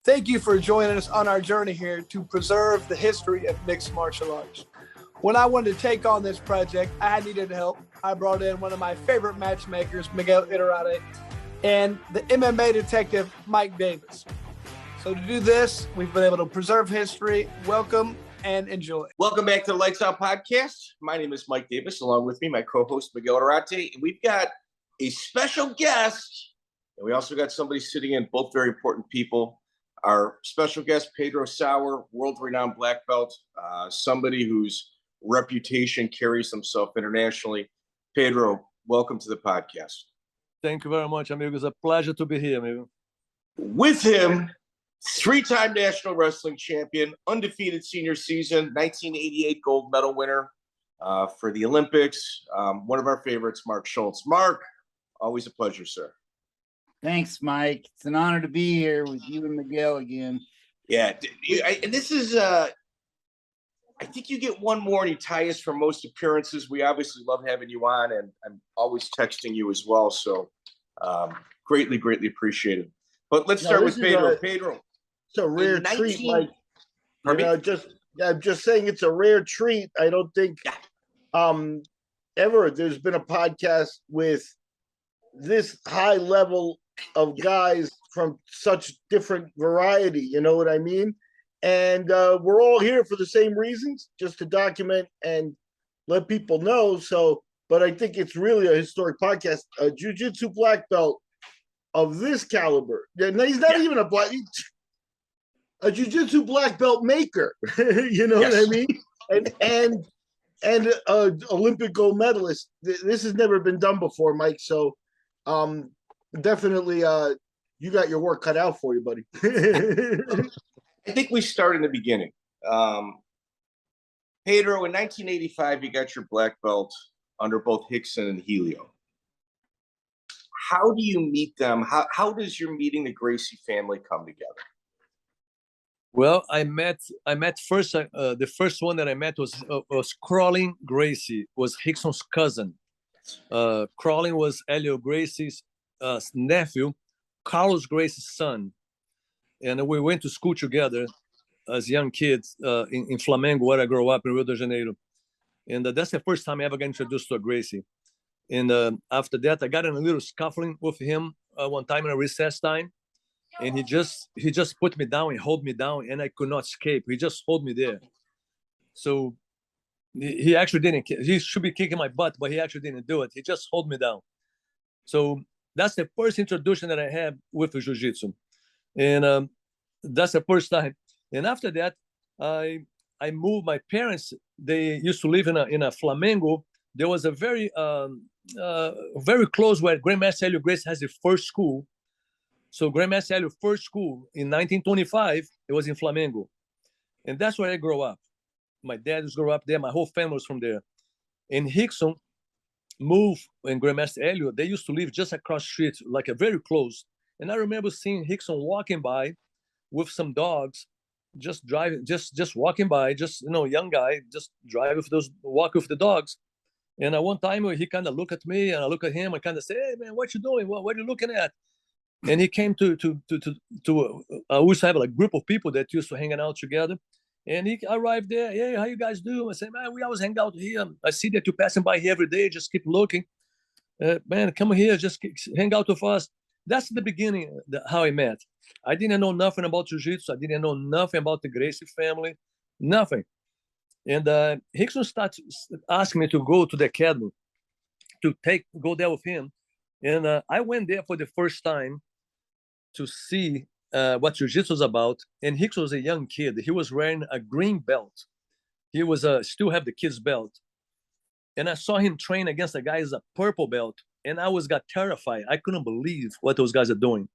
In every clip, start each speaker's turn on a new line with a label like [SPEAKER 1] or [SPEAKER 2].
[SPEAKER 1] Thank you for joining us on our journey here to preserve the history of mixed martial arts. When I wanted to take on this project, I needed help. I brought in one of my favorite matchmakers, Miguel Duarte, and the MMA detective, Mike Davis. So to do this, we've been able to preserve history. Welcome and enjoy.
[SPEAKER 2] Welcome back to the Lights Out Podcast. My name is Mike Davis. Along with me, my co-host, Miguel Duarte. We've got a special guest, and we also got somebody sitting in, both very important people. Our special guest, Pedro Sauer, world-renowned black belt, somebody whose reputation carries himself internationally. Pedro, welcome to the podcast.
[SPEAKER 3] Thank you very much, amigo. It's a pleasure to be here, amigo.
[SPEAKER 2] With him, three-time national wrestling champion, undefeated senior season, 1988 gold medal winner for the Olympics. One of our favorites, Mark Schultz. Mark, always a pleasure, sir.
[SPEAKER 4] Thanks, Mike. It's an honor to be here with you and Miguel again.
[SPEAKER 2] Yeah, and this is, I think you get one more and you tie us for most appearances. We obviously love having you on, and I'm always texting you as well. So greatly, greatly appreciated. But let's start with Pedro. Pedro.
[SPEAKER 5] It's a rare treat, Mike. I'm just saying it's a rare treat. I don't think ever there's been a podcast with this high level of guys from such different variety, you know what I mean? And we're all here for the same reasons, just to document and let people know. So, but I think it's really a historic podcast. A jiu-jitsu black belt of this caliber. And he's not even a jiu-jitsu black belt maker. You know what I mean? And Olympic gold medalist. This has never been done before, Mike. So definitely you got your work cut out for you, buddy.
[SPEAKER 2] I think we start in the beginning. Pedro, in 1985, you got your black belt under both Rickson and Helio. How do you meet them? How does your meeting the Gracie family come together?
[SPEAKER 3] Well, I met first. The first one that I met was Carlson Gracie, was Rickson's cousin. Carlson was Helio Gracie's nephew, Carlos Gracie's son, and we went to school together as young kids in Flamengo, where I grew up in Rio de Janeiro. And that's the first time I ever got introduced to a Gracie. And after that, I got in a little scuffling with him one time in a recess time, and he just put me down and hold me down, and I could not escape. He just hold me there. So he actually didn't. He should be kicking my butt, but he actually didn't do it. He just hold me down. So that's the first introduction that I had with the jiu-jitsu, and that's the first time. And after that, I moved. My parents, they used to live in a Flamengo. There was a very close where Grandmaster Helio Gracie has the first school. So Grandmaster Helio first school in 1925, it was in Flamengo, and that's where I grew up. My dad was grew up there. My whole family was from there. And Rickson moved, and Grandmaster Helio, they used to live just across the street, like a very close. And I remember seeing Rickson walking by with some dogs, just driving, just walking by, just, you know, young guy, just drive with those, walk with the dogs. And at one time he kind of looked at me, and I look at him, I kind of say, "Hey man, what you doing? What are you looking at?" And he came to we used to have a group of people that used to hanging out together. And he arrived there. "Hey, how you guys doing?" I said, "Man, we always hang out here. I see that you're passing by here every day. Just keep looking. Man, come here. Just hang out with us." That's the beginning, how I met. I didn't know nothing about jiu-jitsu. I didn't know nothing about the Gracie family, nothing. And Rickson started asking me to go to the academy, go there with him. And I went there for the first time to see what jiu-jitsu was about. And Rickson was a young kid. He was wearing a green belt. He was still have the kid's belt. And I saw him train against a guy who's a purple belt. And I got terrified. I couldn't believe what those guys are doing.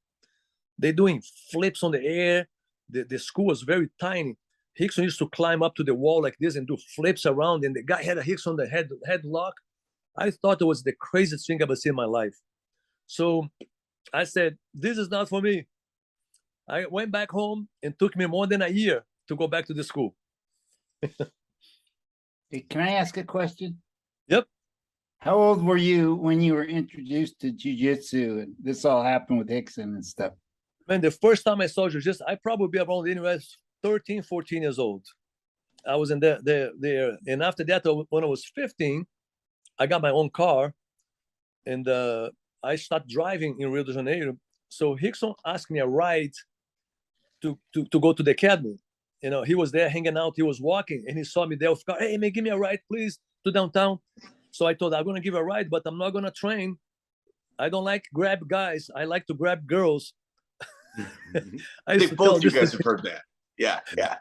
[SPEAKER 3] They're doing flips on the air. The school was very tiny. Rickson used to climb up to the wall like this and do flips around. And the guy had a Rickson on the headlock. I thought it was the craziest thing I've ever seen in my life. So I said, "This is not for me." I went back home, and took me more than a year to go back to the school.
[SPEAKER 4] Hey, can I ask a question?
[SPEAKER 3] Yep.
[SPEAKER 4] How old were you when you were introduced to jiu-jitsu and this all happened with Rickson and stuff?
[SPEAKER 3] Man, the first time I saw jiu-jitsu, I probably be around anywhere 13, 14 years old. I was in there. And after that, when I was 15, I got my own car, and I started driving in Rio de Janeiro. So Rickson asked me a ride to go to the academy. You know, he was there hanging out. He was walking, and he saw me there with car. Hey, man, give me a ride, please, to downtown. So I told him, I'm going to give a ride, but I'm not going to train. I don't like grab guys. I like to grab girls.
[SPEAKER 2] I think both you guys have heard that. Yeah, yeah.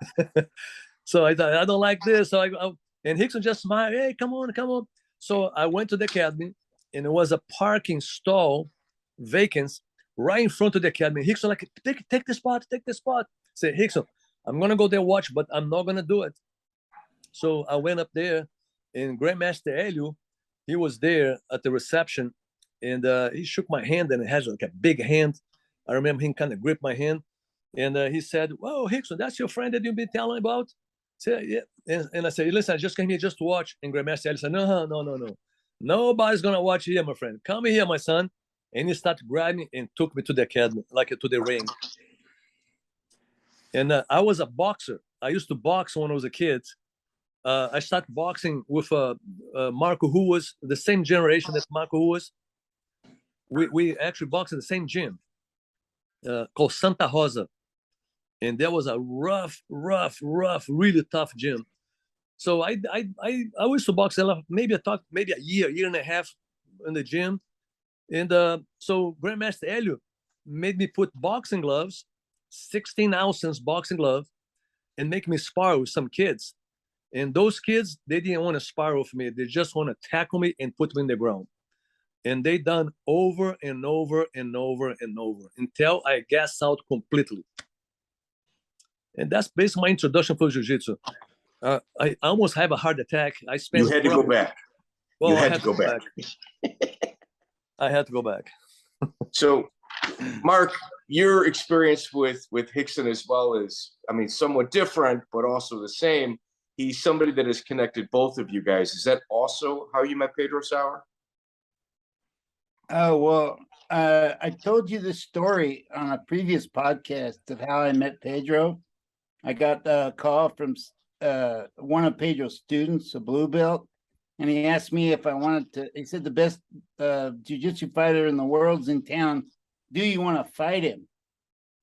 [SPEAKER 3] So I thought, I don't like this. So and Rickson just smiled. Hey, come on, come on. So I went to the academy, and it was a parking stall, vacant, right in front of the academy. Rickson like, take the spot, take the spot. Say, Rickson, I'm going to go there watch, but I'm not going to do it. So I went up there, and Grandmaster Helio, he was there at the reception, and he shook my hand, and it has like a big hand. I remember him kind of gripped my hand, and he said, "Whoa, Rickson, that's your friend that you've been telling about?" I said, yeah. And I said, "Listen, I just came here just to watch." And Grandmaster Helio said, No. Nobody's going to watch here, my friend. Come here, my son. And he started grabbing me and took me to the academy, like to the ring. And I was a boxer. I used to box when I was a kid. I started boxing with Marco, who was the same generation that Marco was. We actually boxed in the same gym called Santa Rosa. And that was a rough, really tough gym. So I used to box maybe a year and a half in the gym. And so Grandmaster Helio made me put boxing gloves, 16-ounce boxing glove, and make me spar with some kids. And those kids, they didn't want to spar with me. They just want to tackle me and put me in the ground. And they done over and over and over and over until I gas out completely. And that's basically my introduction for jiu-jitsu. I almost have a heart attack.
[SPEAKER 2] You had to go back.
[SPEAKER 3] Well,
[SPEAKER 2] you had to go back.
[SPEAKER 3] I had to go back.
[SPEAKER 2] So, Mark, your experience with Rickson as well is, I mean, somewhat different, but also the same. He's somebody that has connected both of you guys. Is that also how you met Pedro Sauer?
[SPEAKER 4] Oh, well, I told you this story on a previous podcast of how I met Pedro. I got a call from one of Pedro's students, a blue belt, and he asked me if I wanted to. He said the best jiu-jitsu fighter in the world's in town. Do you want to fight him?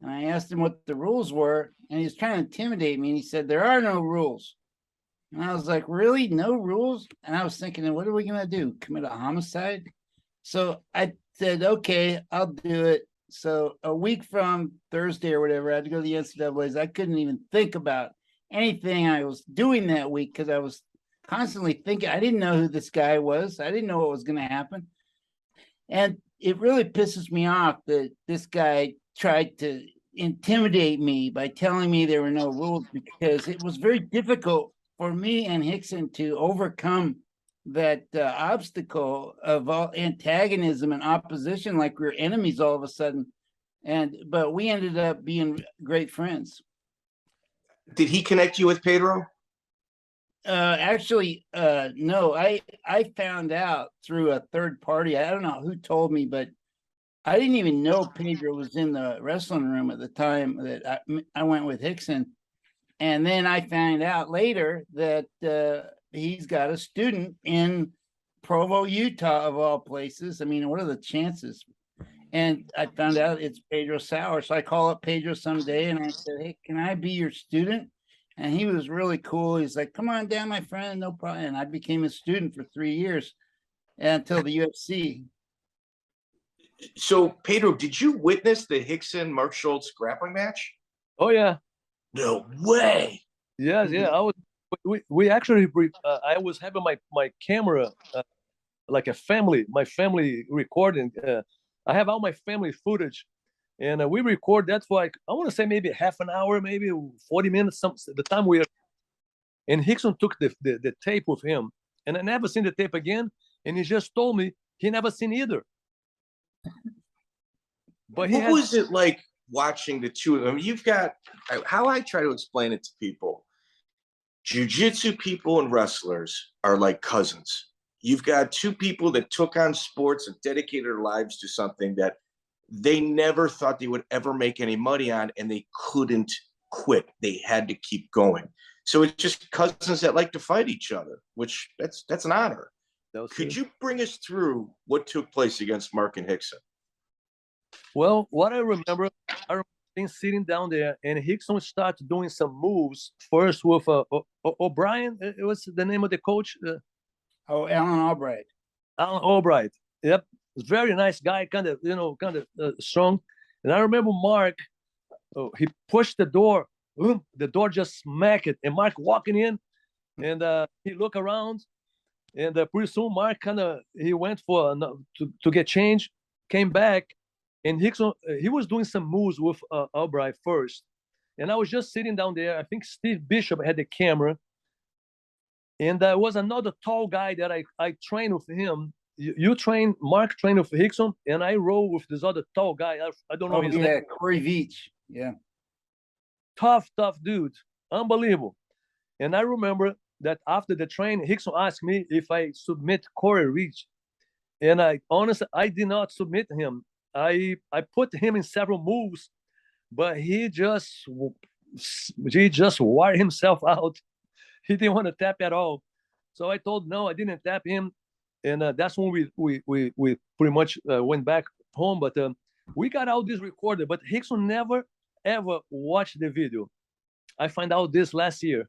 [SPEAKER 4] And I asked him what the rules were, and he was trying to intimidate me. And he said, there are no rules. And I was like, really? No rules? And I was thinking, what are we going to do? Commit a homicide? So I said, okay, I'll do it. So a week from Thursday or whatever, I had to go to the NCAAs. I couldn't even think about anything I was doing that week because I was constantly thinking. I didn't know who this guy was. I didn't know what was going to happen. And it really pisses me off that this guy tried to intimidate me by telling me there were no rules, because it was very difficult for me and Rickson to overcome that obstacle of all antagonism and opposition, like we were enemies all of a sudden. But we ended up being great friends.
[SPEAKER 2] Did he connect you with Pedro?
[SPEAKER 4] Actually, no. I found out through a third party. I don't know who told me, but I didn't even know Pedro was in the wrestling room at the time that I went with Rickson. And then I found out later that he's got a student in Provo, Utah, of all places. I mean, what are the chances? And I found out it's Pedro Sauer. So I call up Pedro someday and I said, hey, can I be your student? And he was really cool. He's like, come on down, my friend, no problem. And I became a student for 3 years until the UFC.
[SPEAKER 2] So, Pedro, did you witness the Rickson Mark Schultz grappling match?
[SPEAKER 3] Oh, yeah.
[SPEAKER 2] No way.
[SPEAKER 3] Yes, yeah. We actually, I was having my camera, like my family recording. I have all my family footage, and we record that for like, I want to say maybe half an hour, maybe 40 minutes. The time we are, and Rickson took the tape with him, and I never seen the tape again. And he just told me he never seen either. But
[SPEAKER 2] what was it like watching the two of them? You've got, how I try to explain it to people, jiu-jitsu people and wrestlers are like cousins. You've got two people that took on sports and dedicated their lives to something that they never thought they would ever make any money on, and they couldn't quit. They had to keep going. So it's just cousins that like to fight each other, which that's an honor. Could you bring us through what took place against Mark and Rickson?
[SPEAKER 3] Well, what I remember being sitting down there, and Rickson started doing some moves first with O'Brien. It was the name of the coach.
[SPEAKER 4] Alan Albright.
[SPEAKER 3] Alan Albright. Yep, very nice guy, kind of strong. And I remember Mark. He pushed the door. The door just smacked it, and Mark walking in, and he looked around, and pretty soon Mark he went for to get change, came back, and Rickson he was doing some moves with Albright first, and I was just sitting down there. I think Steve Bishop had the camera, and there was another tall guy that I trained with him. Mark trained with Rickson, and I roll with this other tall guy. I don't know his name.
[SPEAKER 4] Corey Veach. Yeah.
[SPEAKER 3] Tough dude, unbelievable. And I remember that after the training, Rickson asked me if I submit Corey Veach, and I did not submit him. I put him in several moves, but he just wore himself out. He didn't want to tap at all. So I told no, I didn't tap him, and that's when we pretty much went back home. But we got all this recorded, but Rickson never ever watched the video. I find out this last year.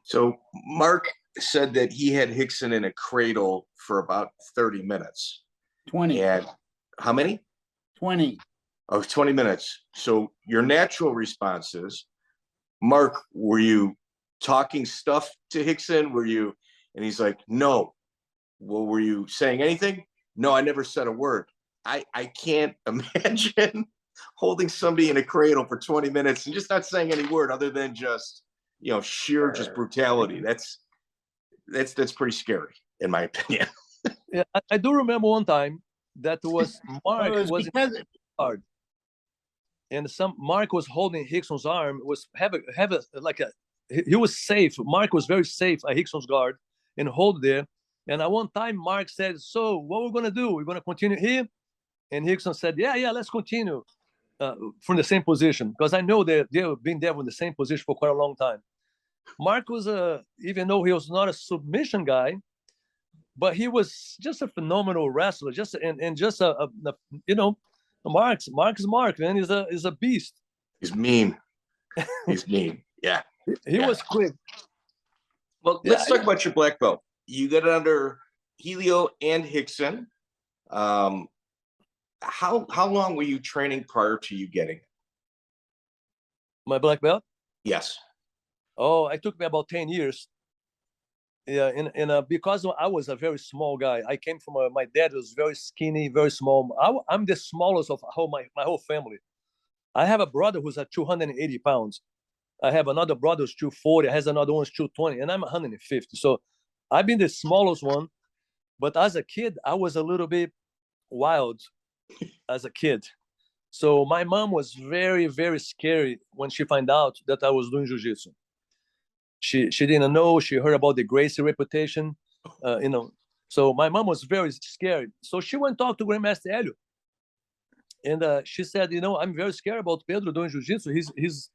[SPEAKER 2] So Mark said that he had Rickson in a cradle for about 30 minutes.
[SPEAKER 4] 20.
[SPEAKER 2] And how many?
[SPEAKER 4] 20.
[SPEAKER 2] Oh, 20 minutes. So your natural response is, Mark, were you talking stuff to Rickson? And he's like, no. Well, were you saying anything? No, I never said a word. I can't imagine holding somebody in a cradle for 20 minutes and just not saying any word other than just, sheer just brutality. That's pretty scary, in my opinion.
[SPEAKER 3] Yeah, I do remember one time that was Mark was hard, and Mark was holding Rickson's arm. He was safe. Mark was very safe at Rickson's guard and hold there. And at one time, Mark said, "So what we're gonna do? We're gonna continue here?" And Rickson said, "Yeah, let's continue." From the same position, because I know they've been there in the same position for quite a long time. Mark was even though he was not a submission guy, but he was just a phenomenal wrestler. Mark's Mark, man. He's a beast.
[SPEAKER 2] He's mean. He's mean. Yeah.
[SPEAKER 3] He was quick.
[SPEAKER 2] Well, let's talk about your black belt. You got it under Helio and Rickson. How long were you training prior to you getting it?
[SPEAKER 3] My black belt?
[SPEAKER 2] Yes.
[SPEAKER 3] Oh, it took me about 10 years. Yeah, and because I was a very small guy. I came from my dad was very skinny, very small. I'm the smallest of my whole family. I have a brother who's at 280 pounds. I have another brother who's 240. Has another one's 220, and I'm 150. So I've been the smallest one. But as a kid, I was a little bit wild as a kid. So my mom was very, very scary when she found out that I was doing jiu-jitsu. She didn't know. She heard about the Gracie reputation, So my mom was very scared. So she went to talk to Grandmaster Helio. And she said, I'm very scared about Pedro doing jiu-jitsu. He's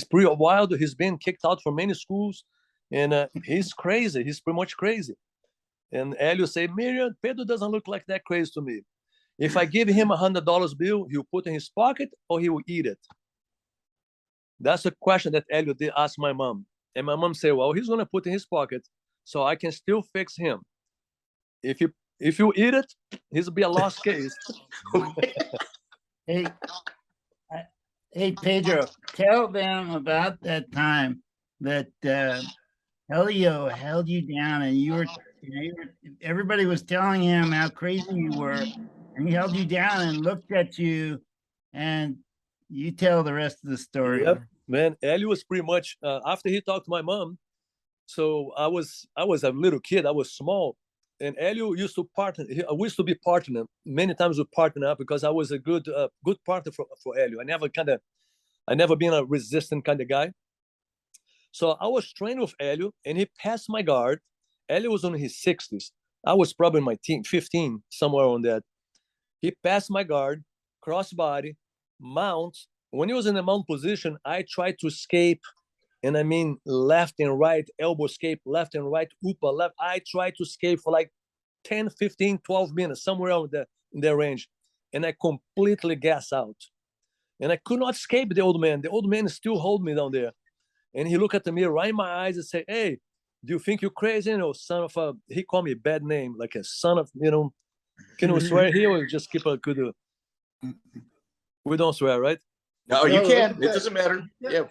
[SPEAKER 3] pretty wild. He's been kicked out from many schools. And he's crazy. He's pretty much crazy. And Helio said, Miriam, Pedro doesn't look like that crazy to me. If I give him $100 bill, he'll put it in his pocket or he will eat it. That's a question that Helio did ask my mom. And my mom said, well, he's going to put it in his pocket so I can still fix him. If you eat it, this will be a lost case.
[SPEAKER 4] Hey, Pedro, tell them about that time that Helio held you down and you were everybody was telling him how crazy you were, and he held you down and looked at you, and you tell the rest of the story.
[SPEAKER 3] Yep, man. Helio was pretty much after he talked to my mom. So I was a little kid. I was small, and Helio used to partner. We used to be partner many times. We partner up because I was a good partner for Helio. I never been a resistant kind of guy. So I was trained with Helio, and he passed my guard. Helio was in his 60s. I was probably in my 15, somewhere on that. He passed my guard, crossbody, mount. When he was in the mount position, I tried to escape. And I mean, left and right, elbow escape, left and right, upa, left. I tried to escape for like 10, 15, 12 minutes, somewhere in the range. And I completely gas out. And I could not escape the old man. The old man still hold me down there. And he looked at me right in my eyes and said, hey, do you think you're crazy? You know, son of a, he called me a bad name, like a son of, you know, can we swear here or just keep a good, we don't swear, right?
[SPEAKER 2] No, you can. It doesn't matter. Yeah,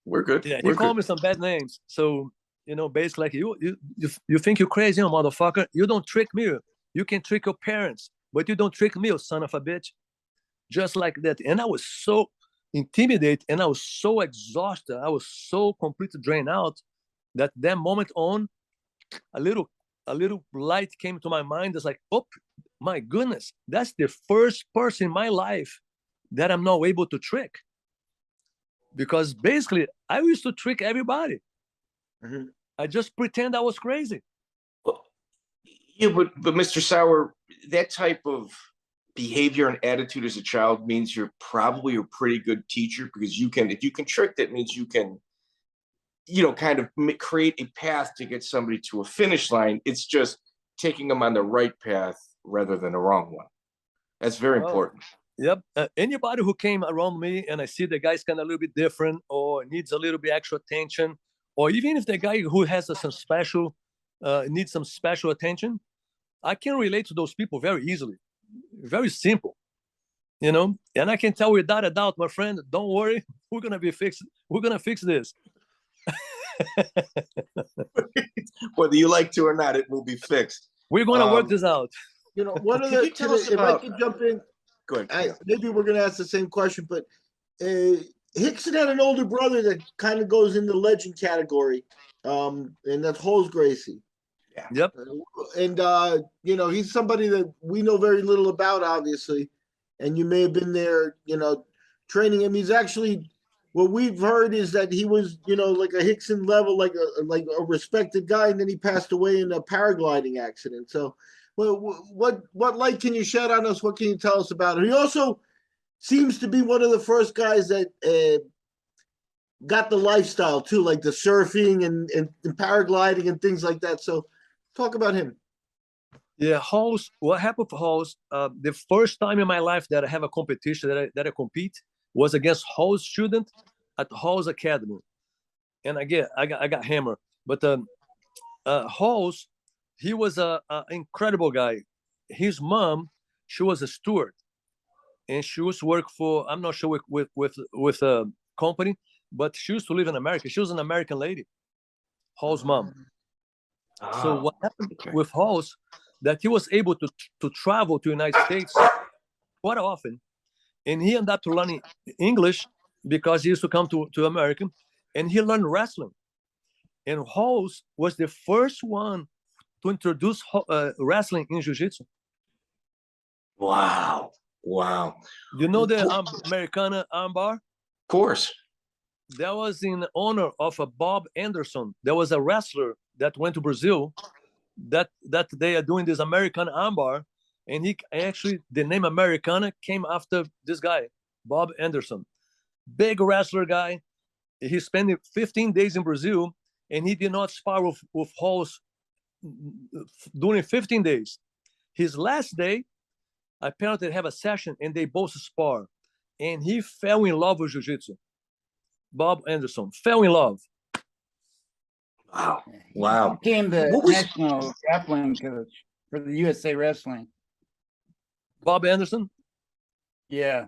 [SPEAKER 2] we're good.
[SPEAKER 3] Yeah, he called me some bad names. So, you know, basically, like, you think you're crazy, you know, motherfucker. You don't trick me. You can trick your parents, but you don't trick me, you son of a bitch. Just like that. And I was so intimidated and I was so exhausted. I was so completely drained out that moment on, a little light came to my mind. It's like, oh, my goodness, that's the first person in my life that I'm not able to trick. Because basically, I used to trick everybody.
[SPEAKER 2] Mm-hmm.
[SPEAKER 3] I just pretend I was crazy.
[SPEAKER 2] Well, yeah, but Mr. Sauer, that type of behavior and attitude as a child means you're probably a pretty good teacher, because if you can trick, that means you can, you know, kind of create a path to get somebody to a finish line. It's just taking them on the right path rather than the wrong one. That's very important.
[SPEAKER 3] Yep. Anybody who came around me and I see the guy's kind of a little bit different or needs a little bit extra attention, or even if the guy who has some special, needs some special attention, I can relate to those people very easily. Very simple, you know, and I can tell without a doubt, my friend, don't worry, we're going to be fixed. We're going to fix this.
[SPEAKER 2] Whether you like to or not, it will be fixed.
[SPEAKER 3] We're going to work this out.
[SPEAKER 5] You know, one of the, if I could jump in,
[SPEAKER 2] go ahead.
[SPEAKER 5] Maybe we're going to ask the same question, but Rickson had an older brother that kind of goes in the legend category, and that's Helio Gracie.
[SPEAKER 2] Yeah.
[SPEAKER 3] Yep.
[SPEAKER 5] And you know, he's somebody that we know very little about, obviously, and you may have been there, you know, training him. He's actually, what we've heard is that he was, you know, like a Rickson level, like a respected guy, and then he passed away in a paragliding accident. So, well, what light can you shed on us? What can you tell us about it? He also seems to be one of the first guys that got the lifestyle too, like the surfing and paragliding and things like that. So, talk about him.
[SPEAKER 3] Yeah, Halls. What happened for Halls? The first time in my life that I have a competition that I compete was against Hall's student at Hall's Academy, and I got hammered. But Halls, he was a incredible guy. His mom, she was a steward, and she used to work for, I'm not sure with a company, but she used to live in America. She was an American lady, Hall's mom. So what happened with Halls, that he was able to travel to the United States quite often, and he ended up learning English because he used to come to America, and he learned wrestling. And Halls was the first one to introduce wrestling in Jiu Jitsu.
[SPEAKER 2] Wow.
[SPEAKER 3] You know the Americana armbar?
[SPEAKER 2] Of course.
[SPEAKER 3] That was in honor of Bob Anderson. There was a wrestler that went to Brazil that they are doing this American armbar, and he actually, the name Americana came after this guy, Bob Anderson. Big wrestler guy. He spent 15 days in Brazil, and he did not spar with Halls during 15 days. His last day, apparently they have a session, and they both spar, and he fell in love with Jiu-Jitsu. Bob Anderson fell in love.
[SPEAKER 2] Wow.
[SPEAKER 4] He became the national grappling coach for the USA Wrestling.
[SPEAKER 3] Bob Anderson?
[SPEAKER 4] Yeah.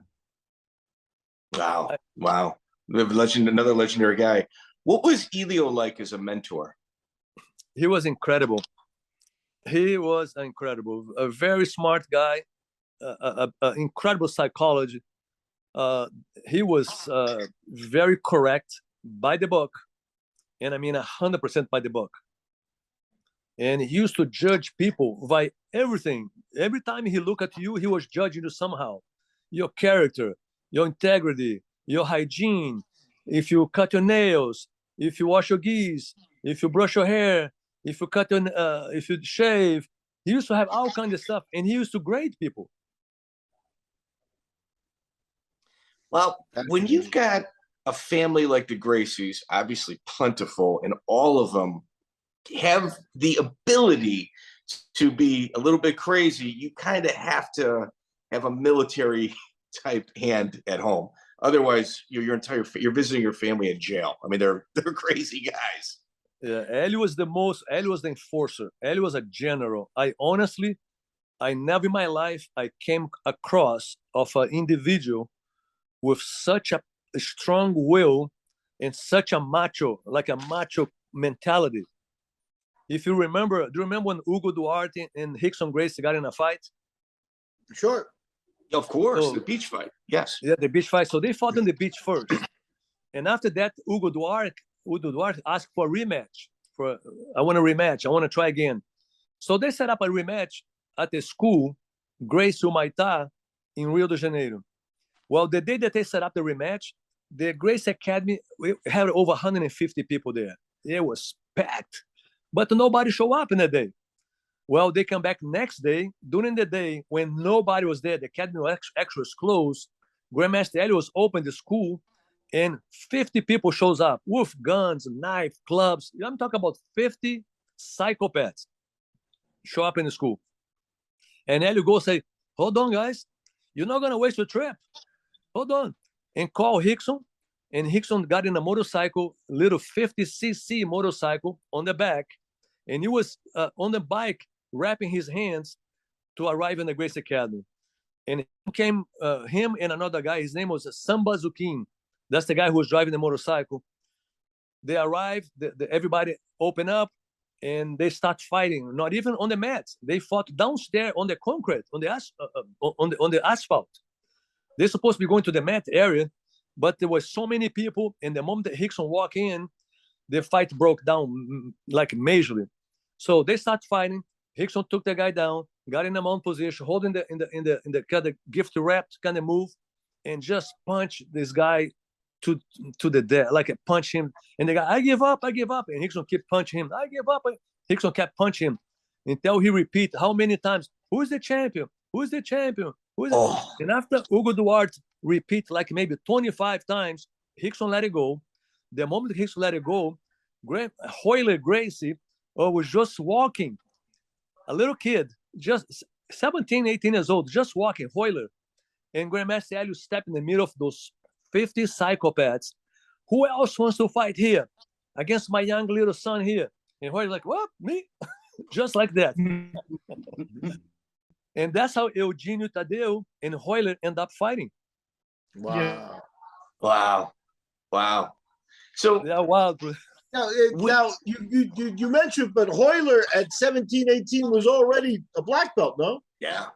[SPEAKER 2] Wow. Another legendary guy. What was Helio like as a mentor?
[SPEAKER 3] He was incredible. A very smart guy, incredible psychology. He was very correct by the book. And I mean 100% by the book. And he used to judge people by everything. Every time he looked at you, he was judging you somehow. Your character, your integrity, your hygiene, if you cut your nails, if you wash your geese, if you brush your hair, if you shave. He used to have all kinds of stuff, and he used to grade people.
[SPEAKER 2] Well, when you've got a family like the Gracies, obviously plentiful, and all of them have the ability to be a little bit crazy, you kind of have to have a military type hand at home. Otherwise, you're visiting your family in jail. I mean, they're crazy guys.
[SPEAKER 3] Yeah, Helio was the enforcer. Helio was a general. I never in my life I came across of an individual with such a strong will and such a macho mentality. If you remember, do you remember when Hugo Duarte and Rickson Gracie got in a fight?
[SPEAKER 5] Sure.
[SPEAKER 2] Of course,
[SPEAKER 3] So,
[SPEAKER 2] the beach fight. Yes.
[SPEAKER 3] Yeah, the beach fight. So they fought on the beach first. And after that, Hugo Duarte asked for a rematch. I want a rematch. I want to try again. So they set up a rematch at the school, Gracie Humaitá, in Rio de Janeiro. Well, the day that they set up the rematch, the Gracie Academy had over 150 people there. It was packed, but nobody showed up in the day. Well, they come back next day. During the day, when nobody was there, the academy actually was closed. Grandmaster Helio was open the school, and 50 people shows up with guns, knife, clubs. I'm talking about 50 psychopaths show up in the school. And Helio goes say, hold on, guys. You're not going to waste your trip. Hold on. And call Rickson. And Rickson got in a motorcycle, little 50cc motorcycle on the back. And he was on the bike, wrapping his hands to arrive in the Gracie Academy. And came him and another guy. His name was Samba Zukin. That's the guy who was driving the motorcycle. They arrived. Everybody opened up, and they start fighting. Not even on the mats. They fought downstairs on the concrete, on the asphalt. They're supposed to be going to the mat area, but there were so many people. And the moment that Rickson walked in, the fight broke down like majorly. So they start fighting. Rickson took the guy down, got in a mount position, holding in the kind of gift wrapped kind of move, and just punched this guy to the death, like punch him. And the guy, I give up. And Rickson kept punching him. I give up. Rickson kept punching him until he repeat how many times, who's the champion? Who's the champion? And after Hugo Duarte repeat like maybe 25 times, Rickson let it go. The moment Rickson let it go, Royler Gracie was just walking. A little kid, just 17, 18 years old, just walking, Royler. And Grandmaster Helio stepped in the middle of those 50 psychopaths. Who else wants to fight here against my young little son here? And Royler like, what, me? Just like that. And that's how Eugenio Tadeu and Royler end up fighting.
[SPEAKER 5] Wow.
[SPEAKER 2] Yeah. Wow. So
[SPEAKER 3] yeah, wild.
[SPEAKER 5] Now you mentioned, but Royler at 17, 18 was already a black belt, no?
[SPEAKER 2] Yeah.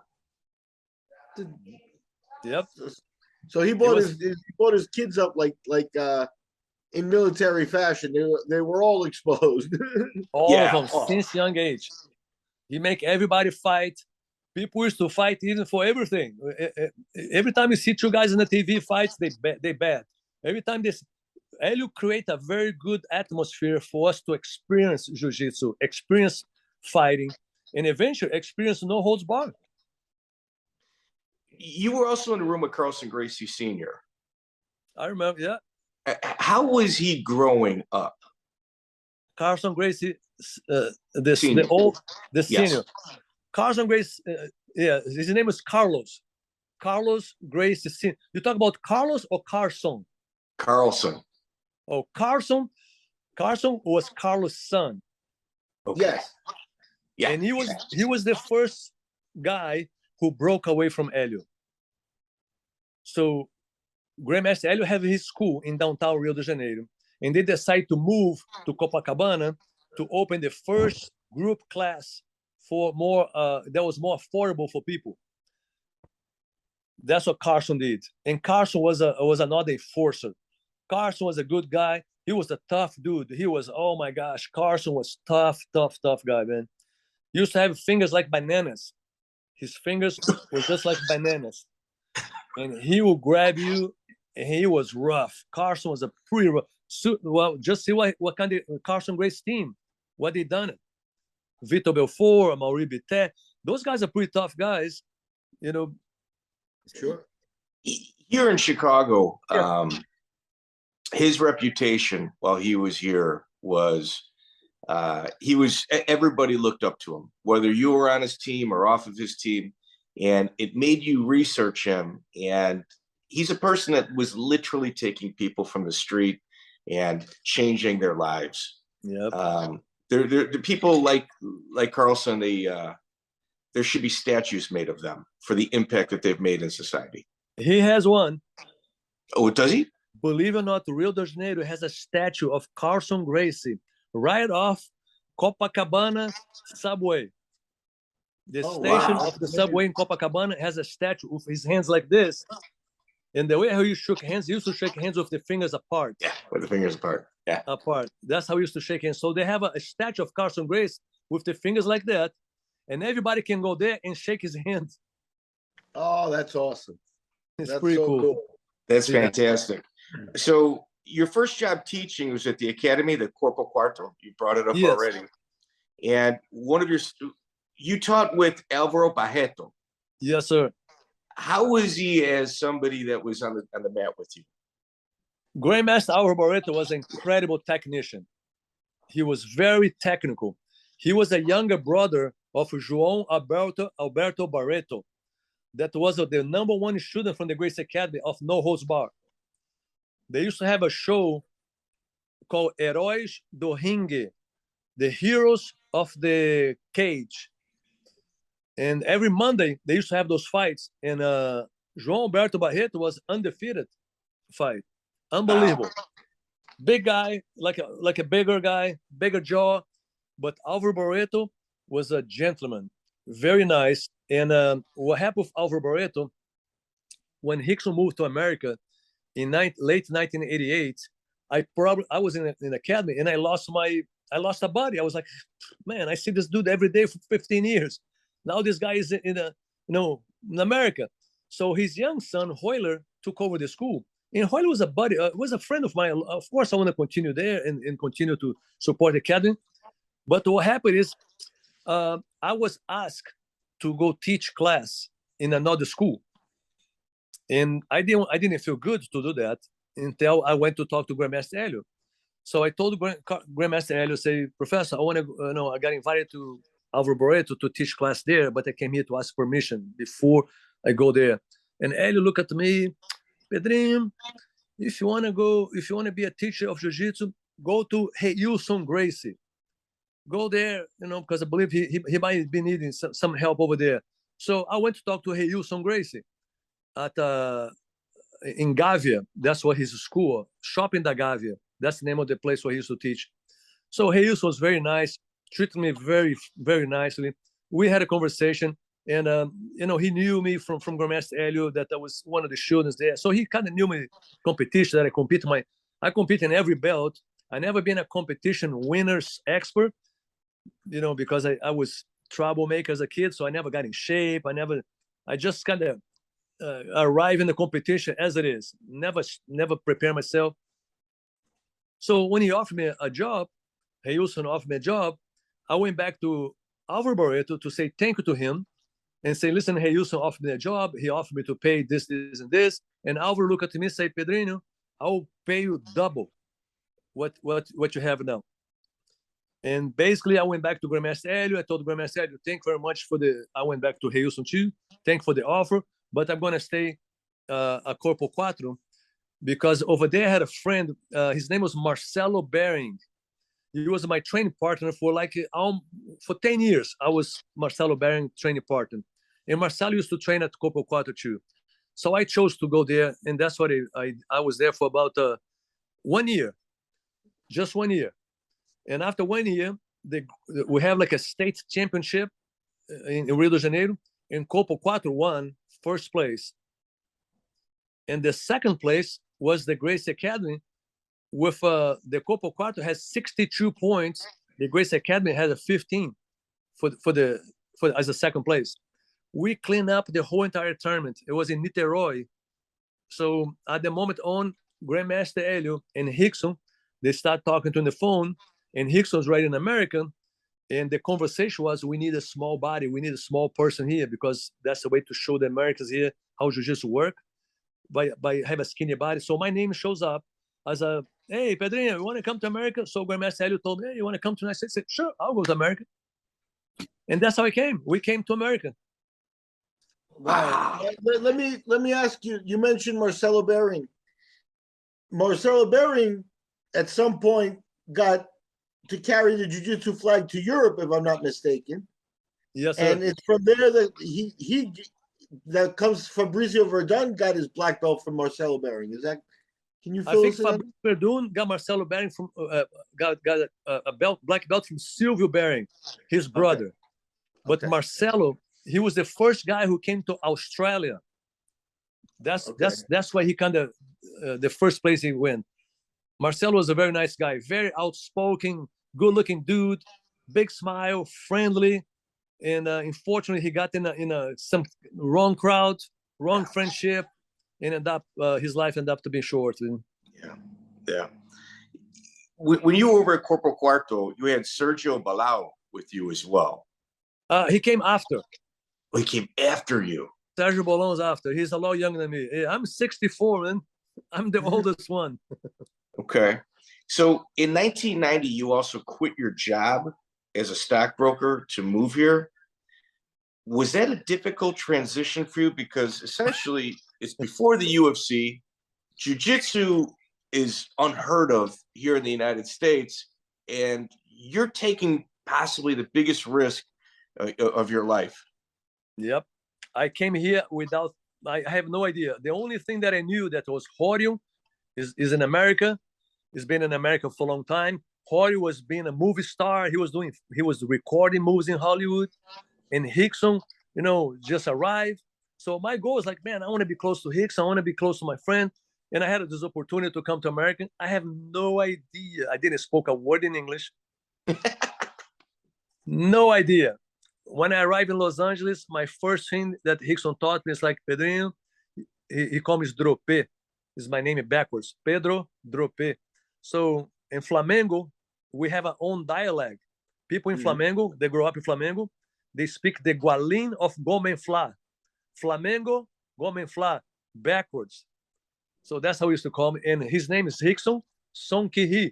[SPEAKER 3] Yep.
[SPEAKER 5] So he brought his kids up like in military fashion. They were all exposed.
[SPEAKER 3] All of them since young age. He make everybody fight. People used to fight even for everything. Every time you see two guys in the TV fights, they bad. Every time Helio create a very good atmosphere for us to experience jiu-jitsu, experience fighting, and eventually experience no holds barred.
[SPEAKER 2] You were also in the room with Carlson Gracie Sr.
[SPEAKER 3] I remember, yeah.
[SPEAKER 2] How was he growing up?
[SPEAKER 3] Carlson Gracie, the senior. Carlson Gracie, his name is Carlos. Carlos Gracie Sr. You talk about Carlos or Carlson?
[SPEAKER 2] Carlson.
[SPEAKER 3] Oh, Carlson was Carlos' son.
[SPEAKER 2] Okay.
[SPEAKER 5] Yes.
[SPEAKER 3] Yeah. And he was the first guy who broke away from Helio. So Grandmaster Helio had his school in downtown Rio de Janeiro, and they decided to move to Copacabana to open the first group class for more that was more affordable for people. That's what Carlson did. And Carlson was another enforcer. Carlson was a good guy. He was a tough dude. He was, oh my gosh, Carlson was tough guy, man. He used to have fingers like bananas. His fingers were just like bananas. And he would grab you, and he was rough. Carlson was a pretty rough. Well, just see what kind of Carlson Gracie team, what they done it. Vitor Belfort, Mauri Bittet, those guys are pretty tough guys, you know.
[SPEAKER 5] Sure.
[SPEAKER 2] Here in Chicago,
[SPEAKER 1] Yeah.
[SPEAKER 2] his reputation while he was here was everybody looked up to him, whether you were on his team or off of his team, and it made you research him. And he's a person that was literally taking people from the street and changing their lives.
[SPEAKER 3] Yep.
[SPEAKER 2] The people like Carlson, there should be statues made of them for the impact that they've made in society.
[SPEAKER 3] He has one.
[SPEAKER 2] Oh, does he?
[SPEAKER 3] Believe it or not, Rio de Janeiro has a statue of Carlson Gracie right off Copacabana subway. The station of the subway in Copacabana has a statue with his hands like this. And the way how he shook hands, he used to shake hands with the fingers apart.
[SPEAKER 2] Yeah, with the fingers apart. Yeah.
[SPEAKER 3] Apart. That's how he used to shake hands. So they have a statue of Carlson Gracie with the fingers like that. And everybody can go there and shake his hand.
[SPEAKER 5] Oh, that's awesome.
[SPEAKER 3] It's
[SPEAKER 5] That's
[SPEAKER 3] pretty
[SPEAKER 5] so
[SPEAKER 3] cool.
[SPEAKER 2] That's fantastic. So your first job teaching was at the academy, the Corporal Cuarto. You brought it up already. And you taught with Alvaro Barreto.
[SPEAKER 3] Yes, sir.
[SPEAKER 2] How was he as somebody that was on the mat with you?
[SPEAKER 3] Grandmaster Alvaro Barreto was an incredible technician. He was very technical. He was a younger brother of João Alberto Barreto. That was the #1 student from the Gracie Academy of No Holds Bar. They used to have a show called Heróis do Ringue, the heroes of the cage. And every Monday, they used to have those fights. And João Alberto Barreto was undefeated fight. Unbelievable. Big guy, like a bigger guy, bigger jaw. But Alvaro Barreto was a gentleman, very nice. And what happened with Alvaro Barreto, when Rickson moved to America in late 1988, I was in the academy and I lost a body. I was like, man, I see this dude every day for 15 years. Now this guy is in America. So his young son Royler took over the school. And Royler was a buddy, was a friend of mine. Of course, I want to continue there and continue to support the academy. But what happened is, I was asked to go teach class in another school, and I didn't feel good to do that until I went to talk to Grandmaster Helio. So I told Grandmaster Helio, say, Professor, I got invited to Alvaro Barreto to teach class there, but I came here to ask permission before I go there. And Helio looked at me, Pedrinho, if you want to be a teacher of Jiu-Jitsu, go to Helio Gracie. Go there, because I believe he might be needing some help over there. So I went to talk to Helio Gracie in Gávea. That's what his school, Shopping da Gávea. That's the name of the place where he used to teach. So Helio was very nice, treated me very, very nicely. We had a conversation, and he knew me from Grandmaster Helio, that I was one of the students there. So he kind of knew me competition that I compete in every belt. I never been a competition winners expert. Because I was troublemaker as a kid, so I never got in shape. I just kind of arrive in the competition as it is. Never prepare myself. So when he offered me a job, Helio offered me a job, I went back to Alvaro Barreto to say thank you to him and say, listen, Helio offered me a job. He offered me to pay this, this, and this. And Alvaro looked at me and said, Pedrinho, I will pay you double what you have now. And basically, I went back to Grandmaster Helio. I told Grandmaster Helio, thank you very much I went back to Helio too. Thank you for the offer, but I'm going to stay at Corporal Cuatro because over there I had a friend. His name was Marcelo Behring. He was my training partner for 10 years. I was Marcelo Behring training partner. And Marcelo used to train at Corporal Cuatro too. So I chose to go there, and that's what I was there for about 1 year. Just 1 year. And after 1 year, we have a state championship in Rio de Janeiro, and Corporal Cuatro won first place. And the second place was the Gracie Academy with the Corporal Cuatro has 62 points. The Gracie Academy has a 15 as a second place. We cleaned up the whole entire tournament. It was in Niterói. So at the moment on, Grandmaster Helio and Rickson, they start talking on the phone, and Rickson was right in America. And the conversation was, we need a small body. We need a small person here because that's the way to show the Americans here how Jiu-Jitsu work. by have a skinny body. So my name shows up as a, hey, Pedrinho, you want to come to America? So Grandmaster Helio told me, hey, you want to come to United States? I said, sure, I'll go to America. And that's how I came. We came to America.
[SPEAKER 5] Wow. Let me ask you. You mentioned Marcelo Behring. Marcelo Behring, at some point, got to carry the jiu-jitsu flag to Europe, if I'm not mistaken.
[SPEAKER 3] Yes, sir.
[SPEAKER 5] And it's from there that he that comes Fabrizio Verdun got his black belt from Marcelo Behring. Is that? Can you fill
[SPEAKER 3] I think
[SPEAKER 5] us in?
[SPEAKER 3] Fabio Verdun got Marcelo Behring from got a black belt from Silvio Behring, his brother.
[SPEAKER 5] Okay.
[SPEAKER 3] But
[SPEAKER 5] Okay.
[SPEAKER 3] Marcelo, he was the first guy who came to Australia. That's why he kind of the first place he went. Marcelo was a very nice guy, very outspoken, good-looking dude, big smile, friendly. And unfortunately, he got in some wrong crowd, wrong friendship, and his life ended up to be short.
[SPEAKER 2] Yeah. When you were over at Corporal Cuarto, you had Sergio Balao with you as well.
[SPEAKER 3] He came after.
[SPEAKER 2] Oh, he came after you.
[SPEAKER 3] Sergio Balon's after. He's a lot younger than me. I'm 64, man. I'm the oldest one.
[SPEAKER 2] Okay. So in 1990, you also quit your job as a stockbroker to move here. Was that a difficult transition for you? Because essentially, it's before the UFC. Jiu-Jitsu is unheard of here in the United States, and you're taking possibly the biggest risk of your life.
[SPEAKER 3] Yep. I came here without, I have no idea. The only thing that I knew that was Helio is in America. He's been in America for a long time. Helio was being a movie star. He was recording movies in Hollywood. And Rickson, just arrived. So my goal is like, man, I want to be close to Rickson. I want to be close to my friend. And I had this opportunity to come to America. I have no idea. I didn't speak a word in English. No idea. When I arrived in Los Angeles, my first thing that Rickson taught me is like, Pedrinho, he called me Duarte. Is my name backwards. Pedro Duarte. So in Flamengo, we have our own dialect. People in Flamengo, they grow up in Flamengo, they speak the Gualin of Gomenfla. Flamengo, Gomenfla, backwards. So that's how we used to call me. And his name is Rickson Sonkihi.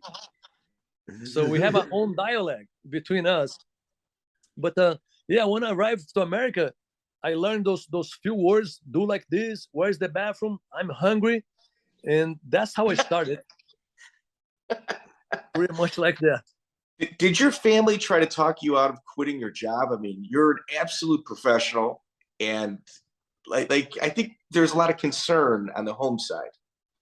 [SPEAKER 3] So we have our own dialect between us. But when I arrived to America, I learned those few words, do like this, where's the bathroom, I'm hungry. And that's how I started. Pretty much like that.
[SPEAKER 2] Did your family try to talk you out of quitting your job? I mean, you're an absolute professional, and like I think there's a lot of concern on the home side.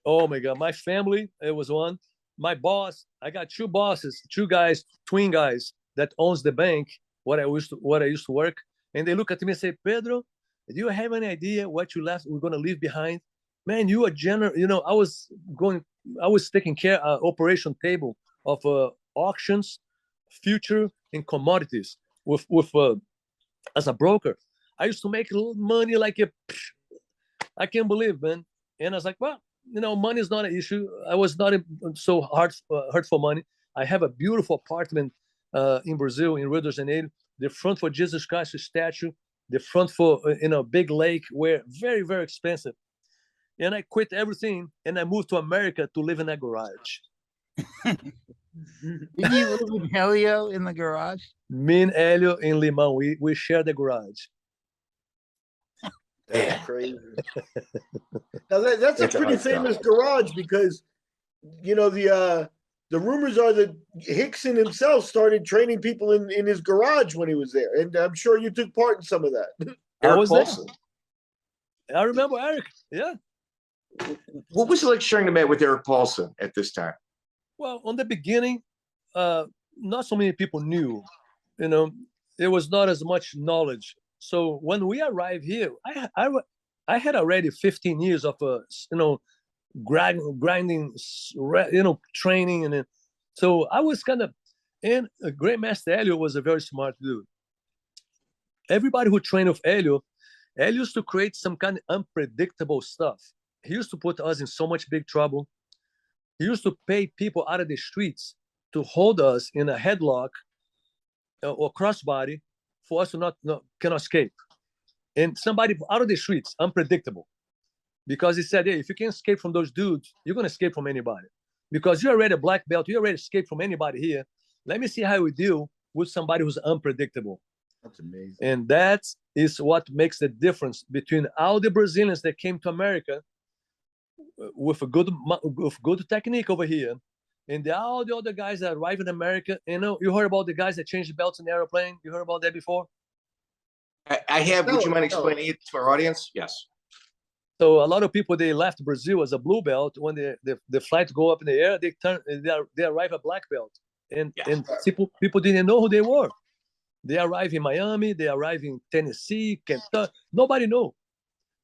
[SPEAKER 3] Oh my God, my family, it was one. My boss, I got two bosses, two guys, twin guys that owns the bank where I used to work, and they look at me and say, Pedro, do you have any idea what we're gonna leave behind? Man, you are general. I was taking care of operation table of auctions, future and commodities with as a broker. I used to make a little money I can't believe, man. And I was like, well, money is not an issue. I was not so hard for money. I have a beautiful apartment in Brazil, in Rio de Janeiro. The front for Jesus Christ statue, the front for big lake, where very, very expensive. And I quit everything and I moved to America to live in a garage.
[SPEAKER 4] Did you live with Helio in the garage?
[SPEAKER 3] Me and Helio in Limão, we share the garage.
[SPEAKER 5] That's crazy. Now that's a pretty famous garage because, the rumors are that Rickson himself started training people in his garage when he was there, and I'm sure you took part in some of that.
[SPEAKER 3] I was there. I remember Eric. Yeah.
[SPEAKER 2] What was it like sharing the mat with Eric Paulson at this time?
[SPEAKER 3] Well, on the beginning, not so many people knew. There was not as much knowledge. So when we arrived here, I had already 15 years of grinding, training, and so I was kind of. And Grandmaster Helio was a very smart dude. Everybody who trained with Helio used to create some kind of unpredictable stuff. He used to put us in so much big trouble. He used to pay people out of the streets to hold us in a headlock or crossbody for us to cannot escape. And somebody out of the streets, unpredictable. because he said, hey, if you can escape from those dudes, you're going to escape from anybody. Because you're already a black belt, you already escaped from anybody here. Let me see how we deal with somebody who's unpredictable.
[SPEAKER 5] That's amazing.
[SPEAKER 3] And that is what makes the difference between all the Brazilians that came to America with a good technique over here, and all the other guys that arrive in America. You heard about the guys that changed the belts in the airplane? You heard about that before?
[SPEAKER 2] I have. Would you mind explaining it to our audience? Yes.
[SPEAKER 3] So a lot of people, they left Brazil as a blue belt. When the flights go up in the air, they arrive at black belt, and people didn't know who they were. They arrive in Miami, they arrive in Tennessee, Kentucky. Nobody know.